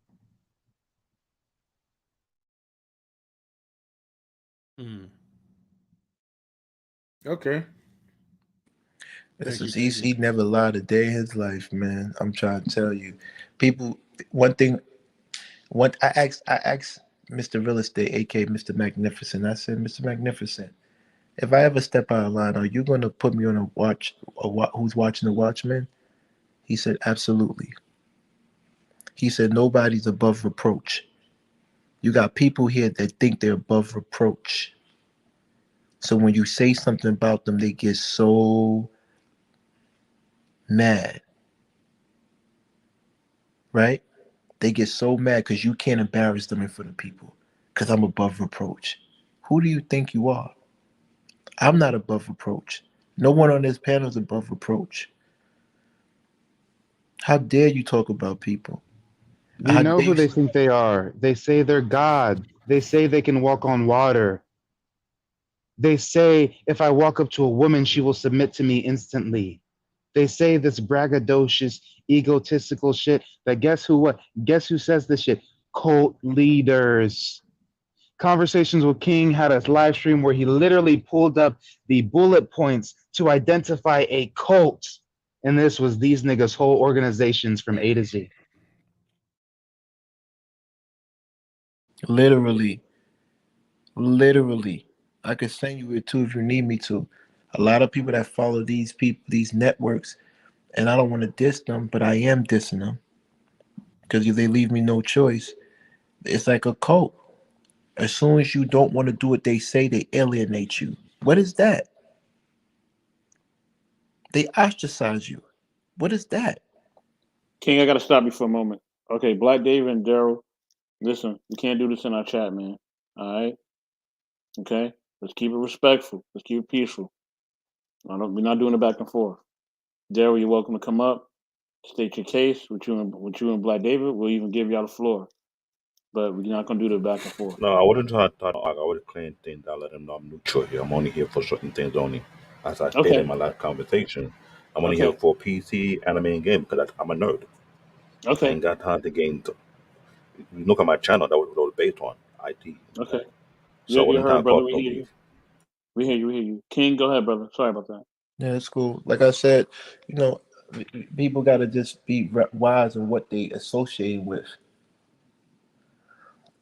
Okay. He never lied a day in his life, man. I'm trying to tell you. People, I asked Mr. Real Estate, aka Mr. Magnificent. I said, Mr. Magnificent, if I ever step out of line, are you gonna put me on a watch who's watching the Watchmen? He said, absolutely. He said, nobody's above reproach. You got people here that think they're above reproach. So when you say something about them, they get so mad. Right? They get so mad because you can't embarrass them in front of people because I'm above reproach. Who do you think you are? I'm not above reproach. No one on this panel is above reproach. How dare you talk about people? We know who they think they are. They say they're God. They say they can walk on water. They say if I walk up to a woman, she will submit to me instantly. They say this braggadocious, egotistical shit. But guess who says this shit? Cult leaders. Conversations with King had a live stream where he literally pulled up the bullet points to identify a cult. And this was these niggas' whole organizations from A to Z. Literally. I could send you it too if you need me to. A lot of people that follow these networks, and I don't want to diss them, but I am dissing them because they leave me no choice. It's like a cult. As soon as you don't want to do what they say, they alienate you. What is that? They ostracize you. What is that? King, I gotta stop you for a moment. Okay, Black David and Daryl, listen, we can't do this in our chat, man. All right? Okay? Let's keep it respectful. Let's keep it peaceful. We're not doing it back and forth. Daryl, you're welcome to come up, state your case with you and Black David. We'll even give y'all the floor, but we're not gonna do the back and forth. No, I wouldn't talk. I would claim things. I let them know I'm neutral here. I'm only here for certain things only. As I stated in Okay, my last conversation, I'm only here okay, for PC, anime, and game because I'm a nerd. I okay, ain't got time to gain. You look at my channel, that was based on IT. okay. So I You wouldn't heard, talk brother. cause We no hear you. beef. We hear you. We hear you. King, go ahead, brother. Sorry about that. Yeah, it's cool. Like I said, you know, people got to just be wise in what they associate with,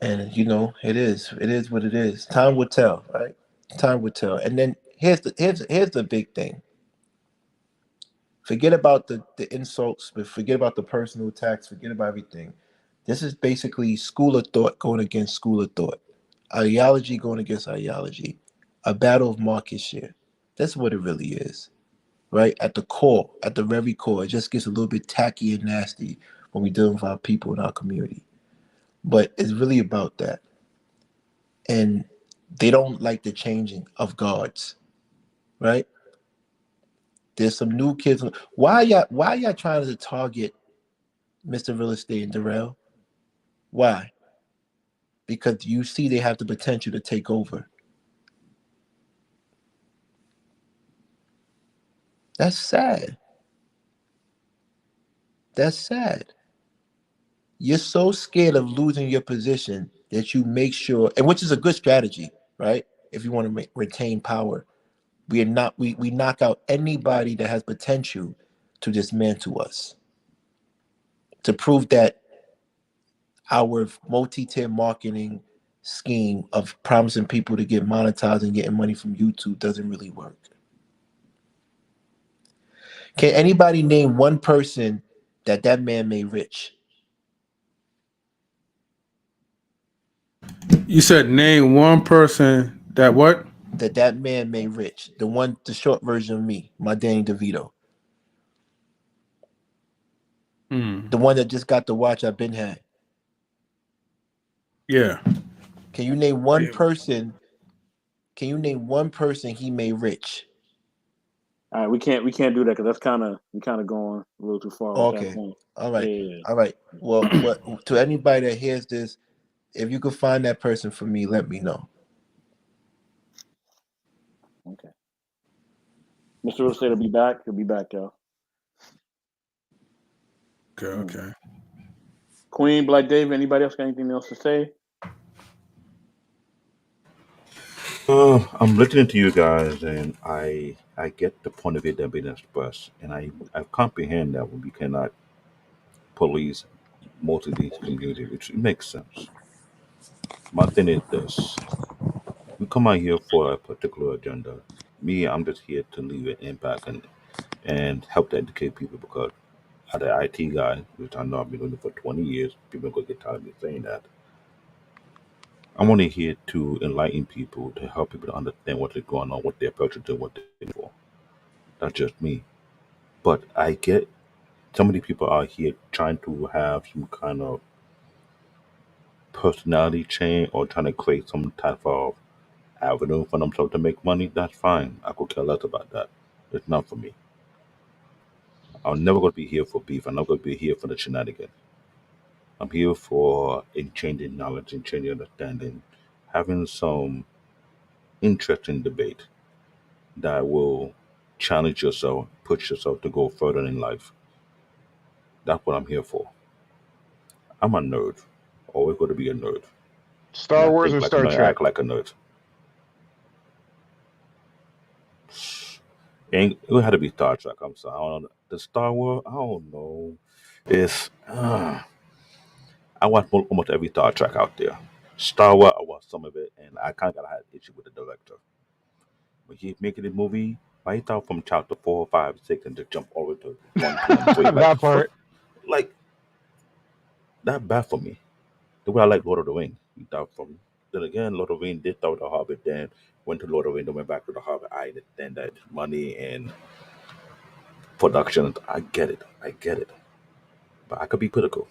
and it is what it is. Time will tell, right? Time will tell. And then here's the big thing. Forget about the insults, but forget about the personal attacks. Forget about everything. This is basically school of thought going against school of thought, ideology going against ideology, a battle of market share. That's what it really is, right? At the core, at the very core, it just gets a little bit tacky and nasty when we deal with our people in our community. But it's really about that. And they don't like the changing of guards, right? There's some new kids. Why y'all trying to target Mr. Real Estate and Darrell? Why? Because you see they have the potential to take over. That's sad. That's sad. You're so scared of losing your position that you make sure, and which is a good strategy, right? If you want to retain power, we knock out anybody that has potential to dismantle us, to prove that our multi-tier marketing scheme of promising people to get monetized and getting money from YouTube doesn't really work. Can anybody name one person that man made rich? You said name one person that what? That man made rich. The short version of me, my Danny DeVito. Hmm. The one that just got the watch I've been had. Yeah. Can you name one Yeah. person? Can you name one person he made rich? All right, we can't do that because that's kind of going a little too far with that Okay. point. All right. Yeah. All right. Well, what to anybody that hears this, if you could find that person for me, let me know. Okay. Mr. Real Estate will be back. He'll be back, y'all. Okay. Mm. Okay. Queen, Black David. Anybody else got anything else to say? I'm listening to you guys, and I get the point of view that being expressed, and I comprehend that we cannot police most of these communities, which makes sense. My thing is this: we come out here for a particular agenda. Me, I'm just here to leave an impact and help to educate people because as an IT guy, which I know I've been doing it for 20 years, people are going to get tired of me saying that. I'm only here to enlighten people, to help people to understand what is going on, what they're purchasing, what they're for. That's just me. But I get so many people out here trying to have some kind of personality change or trying to create some type of avenue for themselves to make money. That's fine. I could care less about that. It's not for me. I'm never going to be here for beef. I'm not going to be here for the shenanigans. I'm here for in changing knowledge and changing understanding, having some interesting debate that will challenge yourself, push yourself to go further in life. That's what I'm here for. I'm a nerd. Always going to be a nerd. And Star I Wars think or like a Star nerd, Trek? act like a nerd. Ain't it had to be Star Trek. I'm sorry. I don't know. The Star Wars, I don't know. It's I watch almost every Star Trek out there. Star Wars, I watched some of it, and I kind of got had an issue with the director. When he making the movie, why he thought from chapter 4, 5, 6, and just jump over to 1, 2, and 3. Like, That part. like that baffled me. The way I like Lord of the Rings, he thought from. Then again, Lord of the Rings did start with the Hobbit, then went to Lord of the Rings, then went back to the Hobbit. I understand that money and production. I get it. I get it. But I could be critical.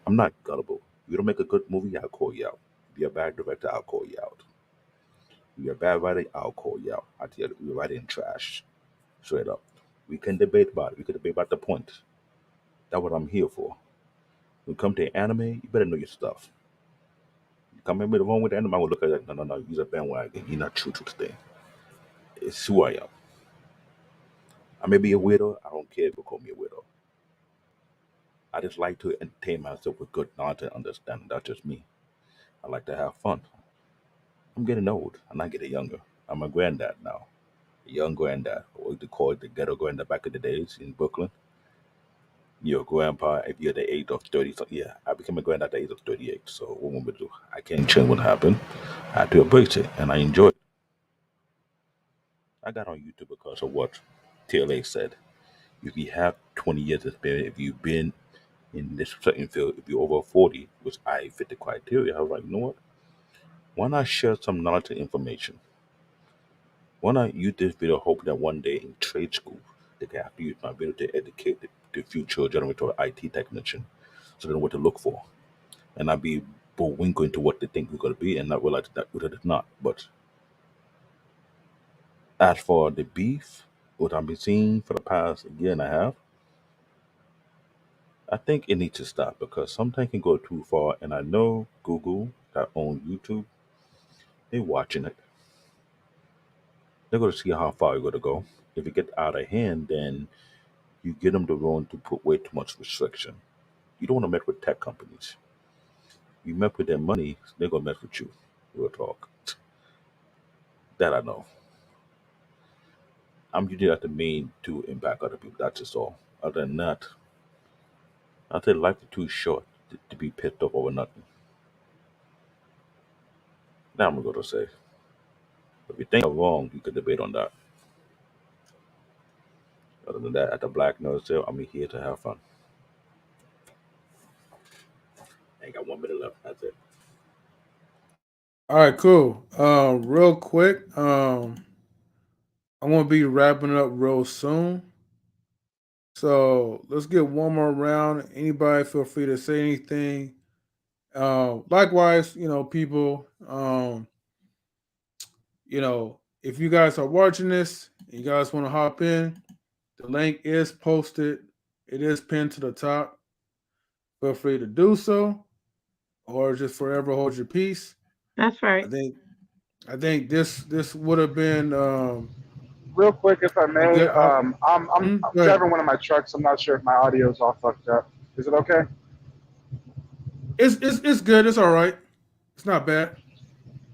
I'm not gullible. You don't make a good movie, I'll call you out. Be a bad director, I'll call you out. You're a bad writer, I'll call you out. I tell you, you're writing trash. Straight up. We can debate about it. We can debate about the point. That's what I'm here for. When you come to anime, you better know your stuff. You come in with the wrong with the anime, I will look at it. No, no, no. You're a bandwagon. You're not true to the thing. It's who I am. I may be a widow. I don't care if you call me a widow. I just like to entertain myself with good knowledge and understanding. That's just me. I like to have fun. I'm getting old. I'm not getting younger. I'm a granddad now. A young granddad. Or they call it the ghetto granddad back in the days in Brooklyn. You're a grandpa if you're the age of 30. So yeah, I became a granddad at the age of 38. So what am I going to do? I can't change what happened. I had to embrace it. And I enjoyed it. I got on YouTube because of what TLA said. If you have 20 years experience, if you've been in this certain field, if you're over 40, which I fit the criteria, I was like, you know what? Why not share some knowledge and information? Why not use this video hoping that one day in trade school they can have to use my video to educate the future generator IT technician so they know what to look for and not be bullwinkle into what they think we're going to be and not realize that it's not. But as for the beef, what I've been seeing for the past year and a half, I think it needs to stop because something can go too far. And I know Google that own YouTube, they're watching it. They're going to see how far you're going to go. If it gets out of hand, then you get them the wrong to put way too much restriction. You don't want to mess with tech companies. You mess with their money, they're gonna mess with you. Real talk. That I know. I'm using that to mean to impact other people. That's just all. Other than that, I think life is too short to be pissed off over nothing. Now I'm gonna say, if you think I'm wrong, you could debate on that. Other than that, at the Black Nose Sale, I'm here to have fun. I ain't got 1 minute left. That's it. All right, cool. Real quick, I'm gonna be wrapping up real soon. So let's get one more round. Anybody feel free to say anything. Likewise, people, if you guys are watching this, and you guys want to hop in, the link is posted. It is pinned to the top. Feel free to do so, or just forever hold your peace. That's I right. think I think this would have been Real quick, if I a may, good. I'm Go ahead. driving one of my trucks. I'm not sure if my audio is all fucked up. Is it okay? It's good. It's all right. It's not bad.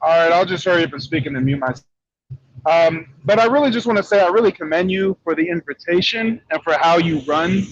All right, I'll just hurry up and speak and then mute myself. But I really just want to say I really commend you for the invitation and for how you run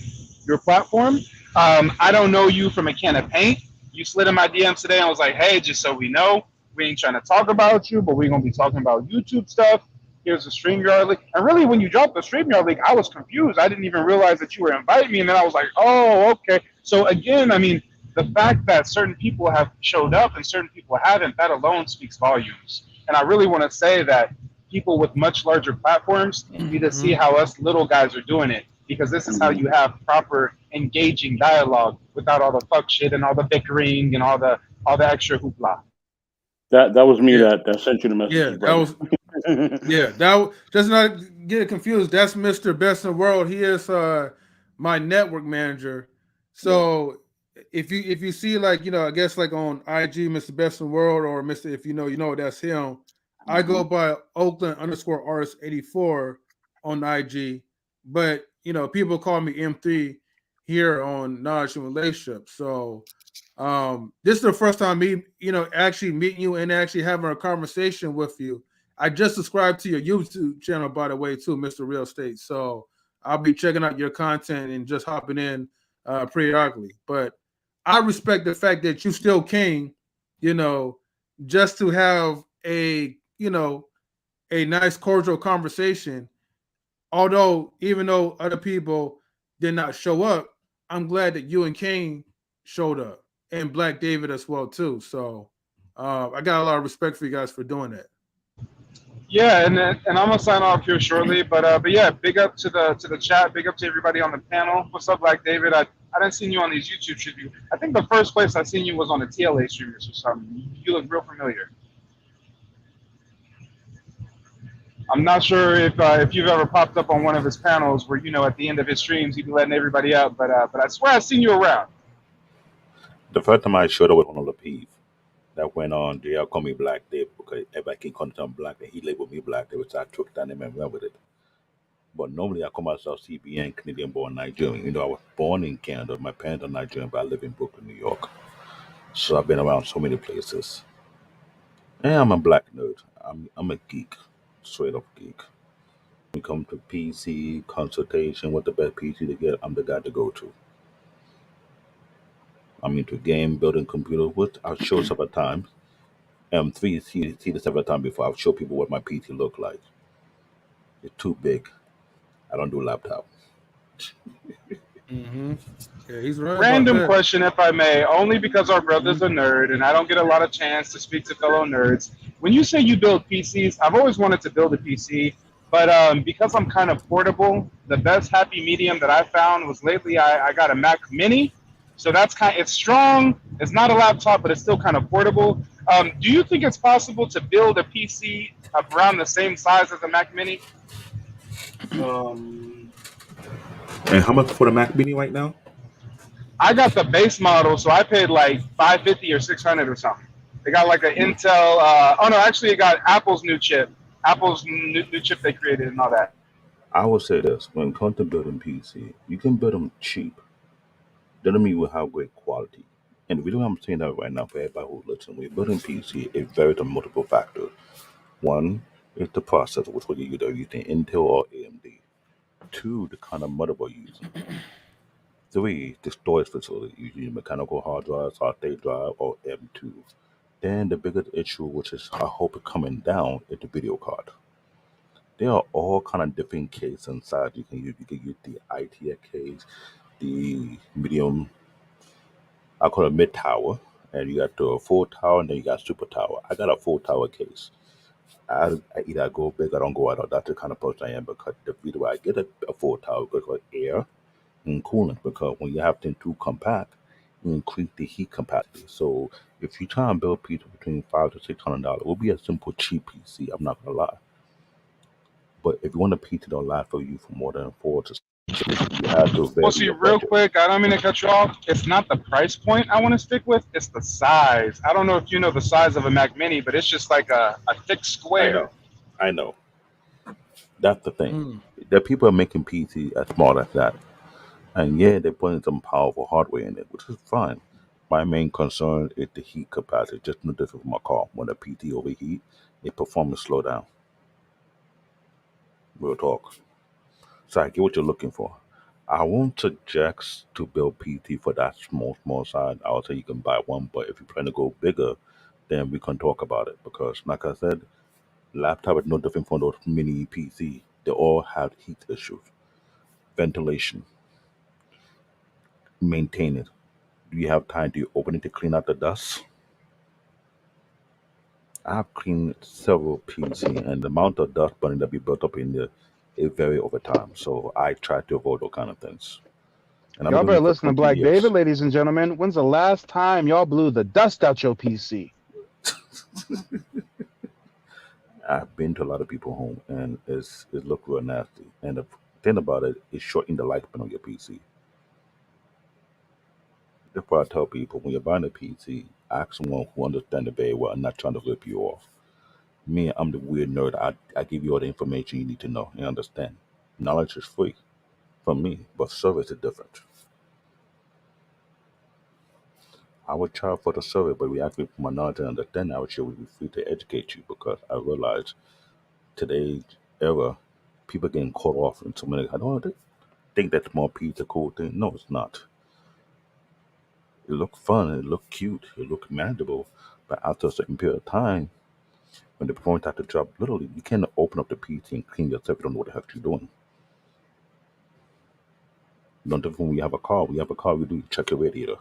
your platform. I don't know you from a can of paint. You slid in my DMs today and I was like, hey, just so we know, we ain't trying to talk about you, but we're going to be talking about YouTube stuff. Here's the StreamYard link. And really, when you dropped the StreamYard link, I was confused. I didn't even realize that you were inviting me. And then I was like, oh, okay. So again, I mean, the fact that certain people have showed up and certain people haven't, that alone speaks volumes. And I really want to say that people with much larger platforms need to see Mhm. how us little guys are doing it because this is how you have proper engaging dialogue without all the fuck shit and all the bickering and all the extra hoopla. That was me Yeah, that sent you the yeah. message, That brother. was just not get it confused. That's Mr. Best in the World. He is my network manager. Yeah. So if you see like I guess like on IG, Mr. Best in the World or Mr. If that's him. I Hmm. go by Oakland underscore artist 84 on IG, but people call me M3 here on Knowledge and Relationship. So this is the first time me, actually meeting you and actually having a conversation with you. I just subscribed to your YouTube channel, by the way, too, Mr. Real Estate. So I'll be checking out your content and just hopping in periodically. But I respect the fact that you still came, you know, just to have a nice cordial conversation. Although, even though other people did not show up, I'm glad that you and Kane showed up and Black David as well too. So I got a lot of respect for you guys for doing that. Yeah, and I'm gonna sign off here shortly, but yeah, big up to the chat, big up to everybody on the panel. What's up, Black David? I didn't see you on these YouTube streams. I think the first place I seen you was on the TLA streamers or something. You look real familiar. I'm not sure if you've ever popped up on one of his panels where at the end of his streams he'd be letting everybody up, but I swear I've seen you around. The first time I showed up with one of the peeve that went on, they all call me Black Dave because everybody can call him black and he labeled me Black Dave, so I took that name and went with it. But normally I call myself CBN, Canadian born Nigerian. I was born in Canada. My parents are Nigerian, but I live in Brooklyn, New York. So I've been around so many places. And I'm a black nerd. I'm a geek, straight up geek. When it comes to PC consultation, what the best PC to get, I'm the guy to go to. I'm into game building computer. What I'll show several times. M3 see this several times before. I'll show people what my PC look like. It's too big. I don't do laptop. Mm-hmm. Yeah, he's right about Random that. question, if I may, only because our brother's Mhm. a nerd and I don't get a lot of chance to speak to fellow nerds. When you say you build PCs, I've always wanted to build a PC, but because I'm kind of portable, the best happy medium that I found was lately I got a Mac Mini. So it's strong. It's not a laptop, but it's still kind of portable. Do you think it's possible to build a PC around the same size as a Mac Mini? Um, and how much for the Mac Mini right now? I got the base model, so I paid like 550 or 600 or something. They got like an Intel. Oh no, actually, it got Apple's new chip. Apple's new chip they created and all that. I would say this: when it comes to building PC, you can build them cheap. Doesn't mean you will have great quality. And the reason I'm saying that right now for everybody who listen, when you're building PC, it varies on multiple factors. One is the processor, which whether you're using Intel or AMD. Two, the kind of motherboard you're using. Three, the storage facility, using mechanical hard drive, solid state drive, or M2. Then the biggest issue, which is I hope it coming down, is the video card. There are all kind of different cases inside. You can use. You can use the ITX case, the medium. I call it mid tower, and you got the full tower, and then you got super tower. I got a full tower case. I either go big or don't go out. That's the kind of person I am because the reason why I get a full tower because air and coolant. Because when you have things too compact, you increase the heat capacity. So if you try and build a PC between $500 to $600, it will be a simple cheap PC. I'm not gonna lie. But if you want a PC that'll last for you for more than 4 to 6 years, you have to Well, vary see, your real budget. quick, I don't mean to cut you off. It's not the price point I want to stick with. It's the size. I don't know if you know the size of a Mac Mini, but it's just like a thick I square. know, I know. That's the thing. Mm. That people are making PC as small as that. And yeah, they're putting some powerful hardware in it, which is fine. My main concern is the heat capacity. Just no different from my car. When the PT overheat, its performance slow down. Real talk. So I get what you're looking for. I won't suggest to build PT for that small side. I'll say you can buy one, but if you plan to go bigger, then we can talk about it. Because like I said, laptop is no different from those mini PC. They all have heat issues, ventilation, maintain it. Do you have time? Do you open it to clean out the dust? I've cleaned several PC, and the amount of dust bunny that be built up in there it vary over time. So I try to avoid those kind of things. And I've been Y'all doing better it for listen to 20 Black David, years. ladies and gentlemen. When's the last time y'all blew the dust out your PC? I've been to a lot of people home, and it look real nasty. And the thing about it is shortening the lifespan of your PC. That's why I tell people when you're buying a PC, ask someone who understands it very well and not trying to rip you off. Me, I'm the weird nerd. I give you all the information you need to know and understand. Knowledge is free from me, but service is different. I would charge for the service, but we actually, for my knowledge and understanding, I would sure would be free to educate you because I realize today's era, people getting caught off in so many. I don't think that small piece is a cool thing. No, it's not. It look fun, it look cute, it look manageable, but after a certain period of time, when the performance start to drop, literally, you can't open up the PC and clean yourself. You don't know what the heck you're doing. You don't different when we have a car. We have a car. We do check your radiator,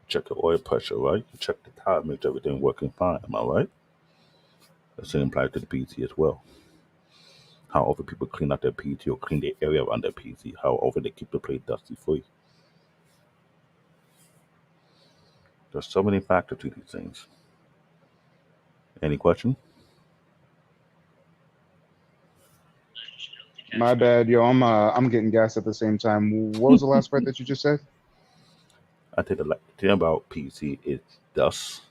check your oil pressure, right? You check the tire, make sure everything working fine. Am I right? The same applies to the PC as well. How often people clean out their PC or clean the area around their PC? How often they keep the place dusty free? There's so many factors to these things. Any question? My bad, yo. I'm getting gas at the same time. What was the last part that you just said? I think the thing about PC is dust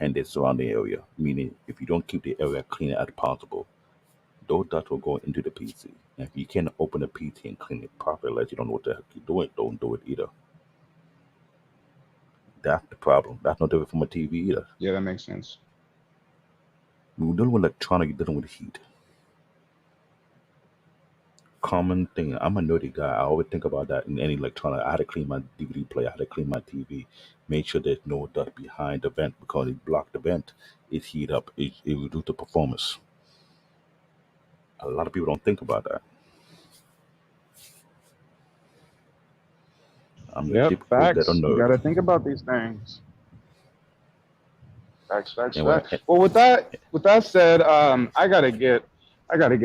and the surrounding area. Meaning, if you don't keep the area clean as possible, those dust will go into the PC. And if you can't open the PC and clean it properly, unless you don't know what the heck you're doing, don't do it either. That's the problem. That's no different from a TV either. Yeah, that makes sense. When we're dealing with electronic, you're dealing with heat. Common thing. I'm a nerdy guy. I always think about that in any electronic. I had to clean my DVD player. I had to clean my TV. Make sure there's no dust behind the vent because it blocked the vent. It heat up. It reduce the performance. A lot of people don't think about that. I'm the Yep, typical little facts. You got nerd. to think about these things. Facts, facts, And when facts. Well, with that said, I gotta get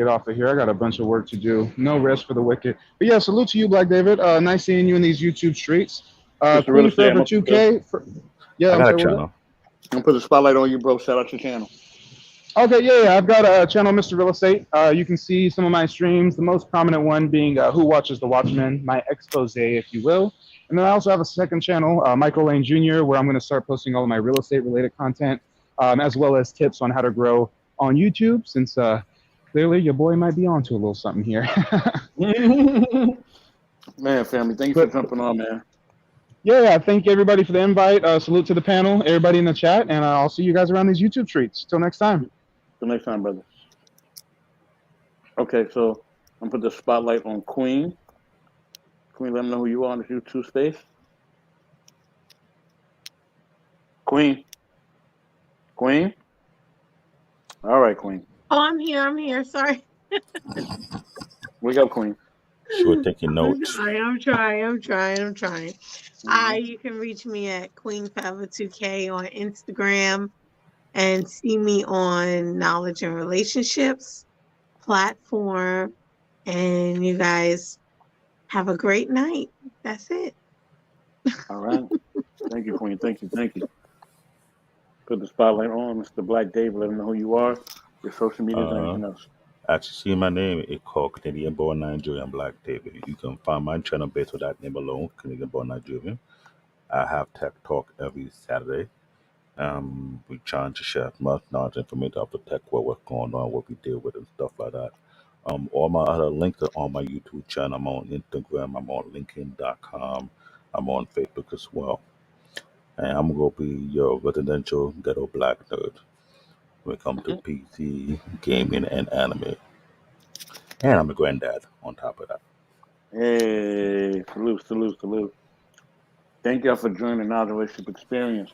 off of here. I got a bunch of work to do. No rest for the wicked. But yeah, salute to you, Black David. Nice seeing you in these YouTube streets. Mr. Real Queen Estate, Forever 2K. Yeah, I I'm got a sorry, what was that? channel. I'm gonna put the spotlight on you, bro. Shout out your channel. Okay, yeah, I've got a channel, Mr. Real Estate. You can see some of my streams, the most prominent one being Who Watches the Watchmen, my expose, if you will. And then I also have a second channel, Michael Lane Jr., where I'm going to start posting all of my real estate related content, as well as tips on how to grow on YouTube, since clearly your boy might be onto a little something here. Man, family, thank you for But jumping on, man. yeah, thank you everybody for the invite. Salute to the panel, everybody in the chat, and I'll see you guys around these YouTube streets. Till next time. Till next time, brother. Okay, so I'm gonna put the spotlight on Queen. Queen, let them know who you are on the YouTube space. Queen. Queen. All right, Queen. Oh, I'm here. I'm here. Sorry. Wake up, Queen. She was taking I'm notes. trying. I'm trying. You can reach me at Queen Forever 2K on Instagram and see me on Knowledge and Relationships platform. And you guys have a great night. That's it. All right. Thank you, Queen. Thank you. Thank you. Put the spotlight on Mr. Black Dave. Let them know who you are, your social medias, and Uh, anything else. Actually, see my name. It's called Canadian Born Nigerian Black David. You can find my channel based on that name alone, Canadian Born Nigerian. I have tech talk every Saturday. We trying to share as much knowledge information of the tech world, what's going on, what we deal with, and stuff like that. All my other links are on my YouTube channel. I'm on Instagram. I'm on LinkedIn.com. I'm on Facebook as well. And I'm gonna be your residential ghetto black nerd when it comes to PC, gaming, and anime. And I'm a granddad on top of that. Hey, salute, salute, salute. Thank y'all for joining the Knowledge Relationship Experience.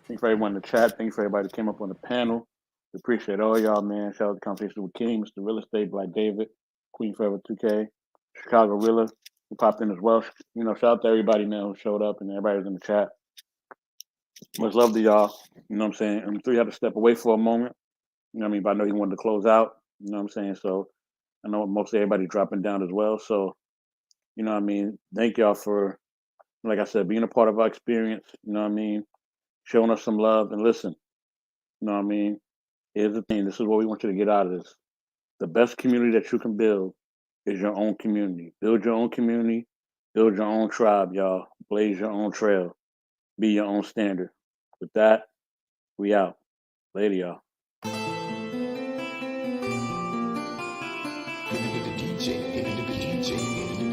Thank you for everyone in the chat. Thank you for everybody that came up on the panel. We appreciate all y'all, man. Shout out to Conversation with King, Mr. Real Estate, Black David, Queen Forever 2K, Chicago Rilla, who popped in as well. You know, shout out to everybody, man, who showed up and everybody was in the chat. Much love to y'all. You know what I'm saying? And three had to step away for a moment. You know what I mean? But I know he wanted to close out. You know what I'm saying? So I know most everybody dropping down as well. So, you know what I mean? Thank y'all for, like I said, being a part of our experience. You know what I mean? Showing us some love and listen. You know what I mean? Here's the thing. This is what we want you to get out of this. The best community that you can build is your own community. Build your own community. Build your own tribe, y'all. Blaze your own trail. Be your own standard. With that, we out. Later, y'all. DJ.